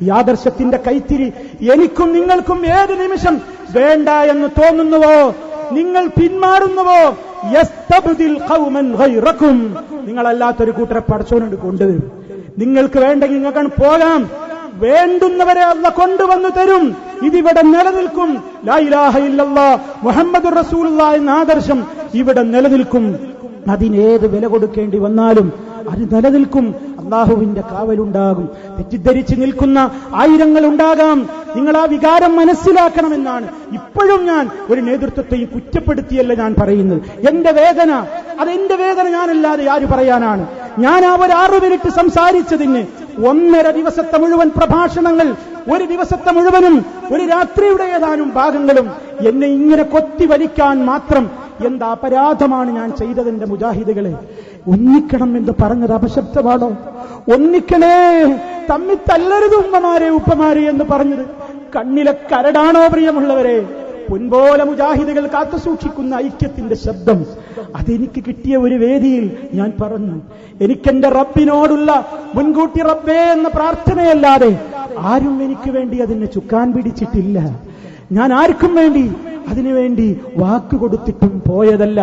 ഈ ആദർശത്തിന്റെ കൈത്തിരി എനിക്കും നിങ്ങൾക്കും ഏത് നിമിഷം വേണ്ട എന്ന് തോന്നുന്നുവോ, നിങ്ങൾ പിന്മാറുന്നുവോ, യസ്തബ്ദിൽ ഖൗമൻ ഗൈറക്കും, നിങ്ങളല്ലാത്തൊരു കൂട്ടരെ പടച്ചോനുണ്ട് കൊണ്ടുവരും. നിങ്ങൾക്ക് വേണ്ടെങ്കിൽ നിങ്ങൾക്ക് പോകാം. വേണ്ടുന്നവരെ അല്ലാഹ് കൊണ്ടുവന്നു തരും. ഇതിവിടെ നിലനിൽക്കും. ലാ ഇലാഹ ഇല്ലല്ലാഹ് മുഹമ്മദുർ റസൂലുള്ളാഹി എന്ന ആദർശം ഇവിടെ നിലനിൽക്കും. അതിനേത് വില കൊടുക്കേണ്ടി വന്നാലും അത് നിലനിൽക്കും. അള്ളാഹുവിന്റെ കാവലുണ്ടാകും. തെറ്റിദ്ധരിച്ച് നിൽക്കുന്ന ആയിരങ്ങൾ ഉണ്ടാകാം. നിങ്ങൾ ആ വികാരം മനസ്സിലാക്കണമെന്നാണ് ഇപ്പോഴും ഞാൻ ഒരു നേതൃത്വത്തെയും കുറ്റപ്പെടുത്തിയല്ല ഞാൻ പറയുന്നത്. എന്റെ വേദന, അതെന്റെ വേദന ഞാനല്ലാതെ ആര് പറയാനാണ്? ഞാൻ ആ ഒരു 6 മിനിറ്റ് സംസാരിച്ചതിന് 1.5 ദിവസത്തെ മുഴുവൻ പ്രഭാഷണങ്ങൾ, ഒരു ദിവസത്തെ മുഴുവനും ഒരു രാത്രിയുടെ ഏതാനും ഭാഗങ്ങളും എന്നെ ഇങ്ങനെ കൊത്തി വലിക്കാൻ മാത്രം എന്ത് അപരാധമാണ് ഞാൻ ചെയ്തതെന്റെ മുജാഹിദുകളെ? ഒന്നിക്കണം എന്ന് പറഞ്ഞത് അപശബ്ദമാണോ? ഒന്നിക്കണേ, തമ്മിൽ തല്ലരുത് ഉമ്മമാരെ ഉപ്പമാരെ എന്ന് പറഞ്ഞത് കണ്ണിലെ കരടാണോ? പ്രിയമുള്ളവരെ, പൊൻപോലെ മുജാഹിദുകൾ കാത്തുസൂക്ഷിക്കുന്ന ഐക്യത്തിന്റെ ശബ്ദം അതെനിക്ക് കിട്ടിയ ഒരു വേദിയിൽ ഞാൻ പറഞ്ഞു, എനിക്കെന്റെ റബ്ബിനോടുള്ള മുൻകൂട്ടി റബ്ബേ എന്ന പ്രാർത്ഥനയല്ലാതെ ആരും എനിക്ക് വേണ്ടി അതിനെ ചുക്കാൻ പിടിച്ചിട്ടില്ല. ഞാൻ ആർക്കും വേണ്ടി അതിനുവേണ്ടി വാക്ക് കൊടുത്തിട്ടും പോയതല്ല.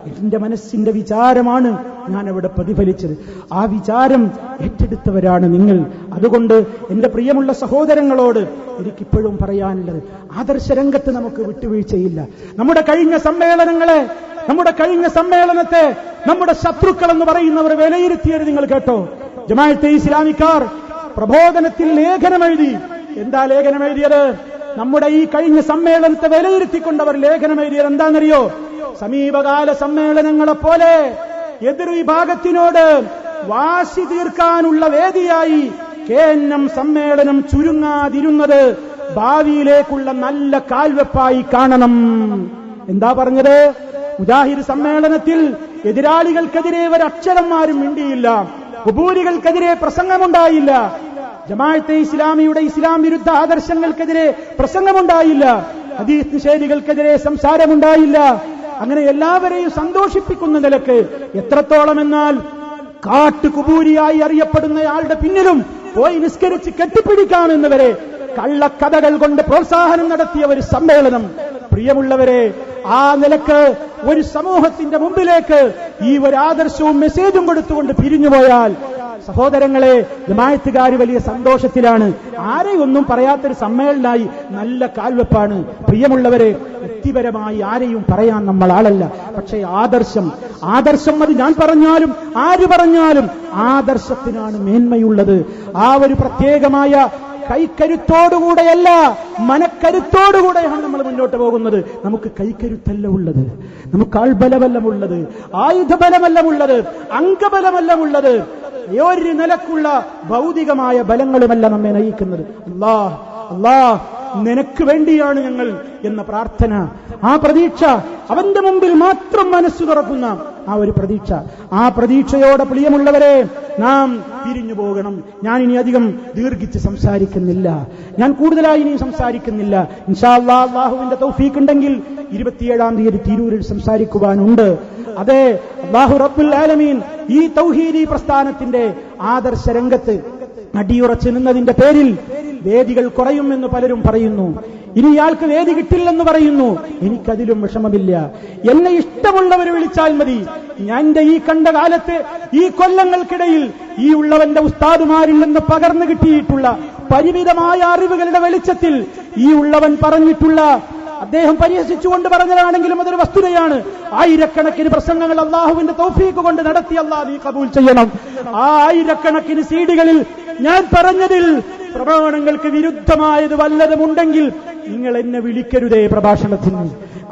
എന്റെ മനസ്സിന്റെ വിചാരമാണ് ഞാൻ അവിടെ പ്രതിഫലിച്ചത്. ആ വിചാരം ഏറ്റെടുത്തവരാണ് നിങ്ങൾ. അതുകൊണ്ട് എന്റെ പ്രിയമുള്ള സഹോദരങ്ങളോട് എനിക്കിപ്പോഴും പറയാനുള്ളത്, ആദർശരംഗത്ത് നമുക്ക് വിട്ടുവീഴ്ചയില്ല. നമ്മുടെ കഴിഞ്ഞ സമ്മേളനത്തെ നമ്മുടെ ശത്രുക്കൾ എന്ന് പറയുന്നവർ വിലയിരുത്തിയത് നിങ്ങൾ കേട്ടോ? ജമാഅത്തെ ഇസ്ലാമിക്കാർ പ്രബോധനത്തിൽ ലേഖനം എഴുതി. എന്താ ലേഖനം എഴുതിയത്? നമ്മുടെ ഈ കഴിഞ്ഞ സമ്മേളനത്തെ വിലയിരുത്തിക്കൊണ്ടവർ ലേഖനം എഴുതിയത് എന്താണെന്നറിയോ? സമീപകാല സമ്മേളനങ്ങളെപ്പോലെ എതിർ വിഭാഗത്തിനോട് വാശി തീർക്കാനുള്ള വേദിയായി KNM സമ്മേളനം ചുരുങ്ങാതിരുന്നത് ഭാവിയിലേക്കുള്ള നല്ല കാൽവെപ്പായി കാണണം. എന്താ പറഞ്ഞത്? മുജാഹിദ് സമ്മേളനത്തിൽ എതിരാളികൾക്കെതിരെ ഒരക്ഷരന്മാരും മിണ്ടിയില്ല, ഖുബൂരികൾക്കെതിരെ പ്രസംഗമുണ്ടായില്ല, ജമാഅത്തെ ഇസ്ലാമിയുടെ ഇസ്ലാം വിരുദ്ധ ആദർശങ്ങൾക്കെതിരെ പ്രസംഗമുണ്ടായില്ല, ഹദീസ് നിഷേധികൾക്കെതിരെ സംസാരമുണ്ടായില്ല. അങ്ങനെ എല്ലാവരെയും സന്തോഷിപ്പിക്കുന്ന നിലക്ക്, എത്രത്തോളം എന്നാൽ കാട്ടുകുബൂരിയായി അറിയപ്പെടുന്നയാളുടെ പിന്നിലും പോയി നിസ്കരിച്ച് കെട്ടിപ്പിടിക്കാമെന്നവരെ കള്ളക്കഥകൾ കൊണ്ട് പ്രോത്സാഹനം നടത്തിയ ഒരു സമ്മേളനം. പ്രിയമുള്ളവരെ, ആ നിലക്ക് ഒരു സമൂഹത്തിന്റെ മുമ്പിലേക്ക് ഈ ഒരു ആദർശവും മെസ്സേജും കൊടുത്തുകൊണ്ട് പിരിഞ്ഞുപോയാൽ സഹോദരങ്ങളെ, ജമാഅത്തുകാര് വലിയ സന്തോഷത്തിലാണ്. ആരെയൊന്നും പറയാത്തൊരു സമ്മേളനമായി നല്ല കാൽവെപ്പാണ്. പ്രിയമുള്ളവരെ, വ്യക്തിപരമായി ആരെയും പറയാൻ നമ്മൾ ആളല്ല. പക്ഷേ ആദർശം അത് ഞാൻ പറഞ്ഞാലും ആര് പറഞ്ഞാലും ആദർശത്തിനാണ് മേന്മയുള്ളത്. ആ ഒരു പ്രത്യേകമായ കൈക്കരുത്തോടുകൂടെയല്ല, മനക്കരുത്തോടുകൂടെയാണ് നമ്മൾ മുന്നോട്ട് പോകുന്നത്. നമുക്ക് കൈക്കരുത്തല്ല ഉള്ളത്, നമുക്ക് ആൾബലമല്ല ഉള്ളത്, ആയുധബലമല്ല ഉള്ളത്, അംഗബലമല്ല ഉള്ളത്, ഒരു നിലക്കുള്ള ഭൗതികമായ ബലങ്ങളുമല്ല നമ്മെ നയിക്കുന്നത്. അല്ലാഹ് നിനക്ക് വേണ്ടിയാണ് ഞങ്ങൾ എന്ന പ്രാർത്ഥന, ആ പ്രതീക്ഷ, അവന്റെ മുമ്പിൽ മാത്രം മനസ്സു തുറക്കുന്ന ആ ഒരു പ്രതീക്ഷ, ആ പ്രതീക്ഷയോടെ പ്രിയമുള്ളവരെ നാം പിരിഞ്ഞു പോകണം. ഞാൻ ഇനി അധികം ദീർഘിച്ച് സംസാരിക്കുന്നില്ല, ഞാൻ കൂടുതലായി ഇനിയും സംസാരിക്കുന്നില്ല. ഇൻഷാ അല്ലാഹ് അല്ലാഹുവിന്റെ തൗഫീഖ് ഉണ്ടെങ്കിൽ 27-ാം തീയതി തിരൂരിൽ സംസാരിക്കുവാനുണ്ട്. അതെ, അല്ലാഹു റബ്ബുൽ ആലമീൻ ഈ തൗഹീദി പ്രസ്ഥാനത്തിന്റെ ആദർശ രംഗത്ത് അടിയുറച്ചു നിന്നതിന്റെ പേരിൽ വേദികൾ കുറയുമെന്ന് പലരും പറയുന്നു. ഇനി ഇയാൾക്ക് വേദി കിട്ടില്ലെന്ന് പറയുന്നു. എനിക്കതിലും വിഷമമില്ല. എന്നെ ഇഷ്ടമുള്ളവർ വിളിച്ചാൽ മതി. എന്റെ ഈ കണ്ട കാലത്ത്, ഈ കൊല്ലങ്ങൾക്കിടയിൽ ഈ ഉള്ളവന്റെ ഉസ്താദുമാരിൽ നിന്ന് പകർന്നു കിട്ടിയിട്ടുള്ള പരിമിതമായ അറിവുകളുടെ വെളിച്ചത്തിൽ ഈ ഉള്ളവൻ പറഞ്ഞിട്ടുള്ള, അദ്ദേഹം പരിഹസിച്ചുകൊണ്ട് പറഞ്ഞതാണെങ്കിലും അതൊരു വസ്തുതയാണ്, ആയിരക്കണക്കിന് പ്രസംഗങ്ങൾ അള്ളാഹുവിന്റെ തൗഫീഖ് കൊണ്ട് നടത്തി. അല്ലാഹു നീ കബൂൽ ചെയ്യണം. ആ ആയിരക്കണക്കിന് സീഡികളിൽ ഞാൻ പറഞ്ഞതിൽ പ്രമാണങ്ങൾക്ക് വിരുദ്ധമായത് വല്ലതുമുണ്ടെങ്കിൽ നിങ്ങൾ എന്നെ വിളിക്കരുതേ പ്രഭാഷണത്തിന്.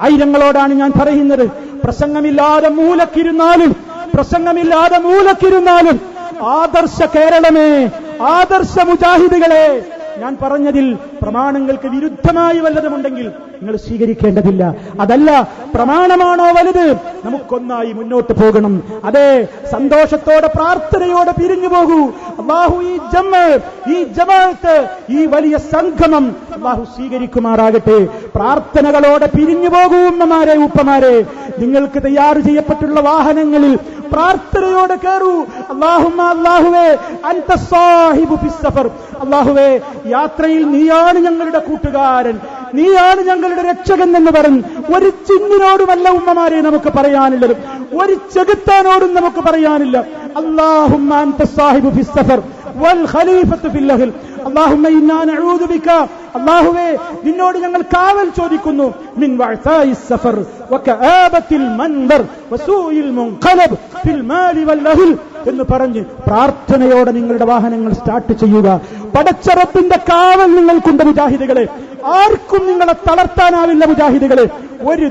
ആയിരങ്ങളോടാണ് ഞാൻ പറയുന്നത്, പ്രസംഗമില്ലാതെ മൂലക്കിരുന്നാലും ആദർശ കേരളമേ, ആദർശ മുജാഹിദുകളെ, ഞാൻ പറഞ്ഞതിൽ പ്രമാണങ്ങൾക്ക് വിരുദ്ധമായി വല്ലതുമുണ്ടെങ്കിൽ നിങ്ങൾ സ്വീകരിക്കേണ്ടതില്ല. അതല്ല, പ്രമാണമാണോ വലുത്? നമുക്കൊന്നായി മുന്നോട്ട് പോകണം. അതെ, സന്തോഷത്തോടെ പ്രാർത്ഥനയോടെ പിരിഞ്ഞു പോകൂ. അല്ലാഹു ഈ ജമാഅത്ത്, ഈ വലിയ സംഗമം അല്ലാഹു സ്വീകരിക്കുമാറാകട്ടെ. പ്രാർത്ഥനകളോടെ പിരിഞ്ഞു പോകൂ ഉമ്മമാരെ, ഉപ്പമാരെ. നിങ്ങൾക്ക് തയ്യാറ് ചെയ്യപ്പെട്ടുള്ള വാഹനങ്ങളിൽ പ്രാർത്ഥനയോടെ കയറൂ. അല്ലാഹുവേ അൻത സാഹിബു ഫിസ്സഫർ, അല്ലാഹുവേ യാത്രയിൽ നീയാണ് ഞങ്ങളുടെ കൂട്ടുകാരൻ, നീയാണ് ഞങ്ങളുടെ രക്ഷകൻ എന്ന് പറഞ്ഞ് ഒരു ചിന്നിനോടുമല്ല ഉമ്മമാരെ നമുക്ക് പറയാനുള്ളത്, ഒരു ചെകുത്താനോടും നമുക്ക് പറയാനില്ല. അല്ലാഹുമ്മ അൻത സാഹിബു ഫിസ്സഫർ വൽ ഖലീഫത്തു ഫിൽ അഹ്ൽ, അല്ലാഹുമ്മ ഇന്നാ നഊദു ബിക, അല്ലാഹുവേ നിന്നോട് ഞങ്ങൾ കാവൽ ചോദിക്കുന്നു, മിൻ വഅസാഇസ് സഫർ വകആബത്തിൽ മൻദർ വസൂഇൽ മുൻഖലബ് ഫിൽ മാലി വൽ അഹ്ൽ എന്ന് പറഞ്ഞ് പ്രാർത്ഥനയോടെ നിങ്ങളുടെ വാഹനങ്ങൾ സ്റ്റാർട്ട് ചെയ്യുക. പടച്ച റബ്ബിന്റെ കാവൽ നിങ്ങൾക്കുണ്ട് മുജാഹിദുകളെ. ആർക്കും നിങ്ങളെ തളർത്താനാവില്ല മുജാഹിദുകളെ. ഒരു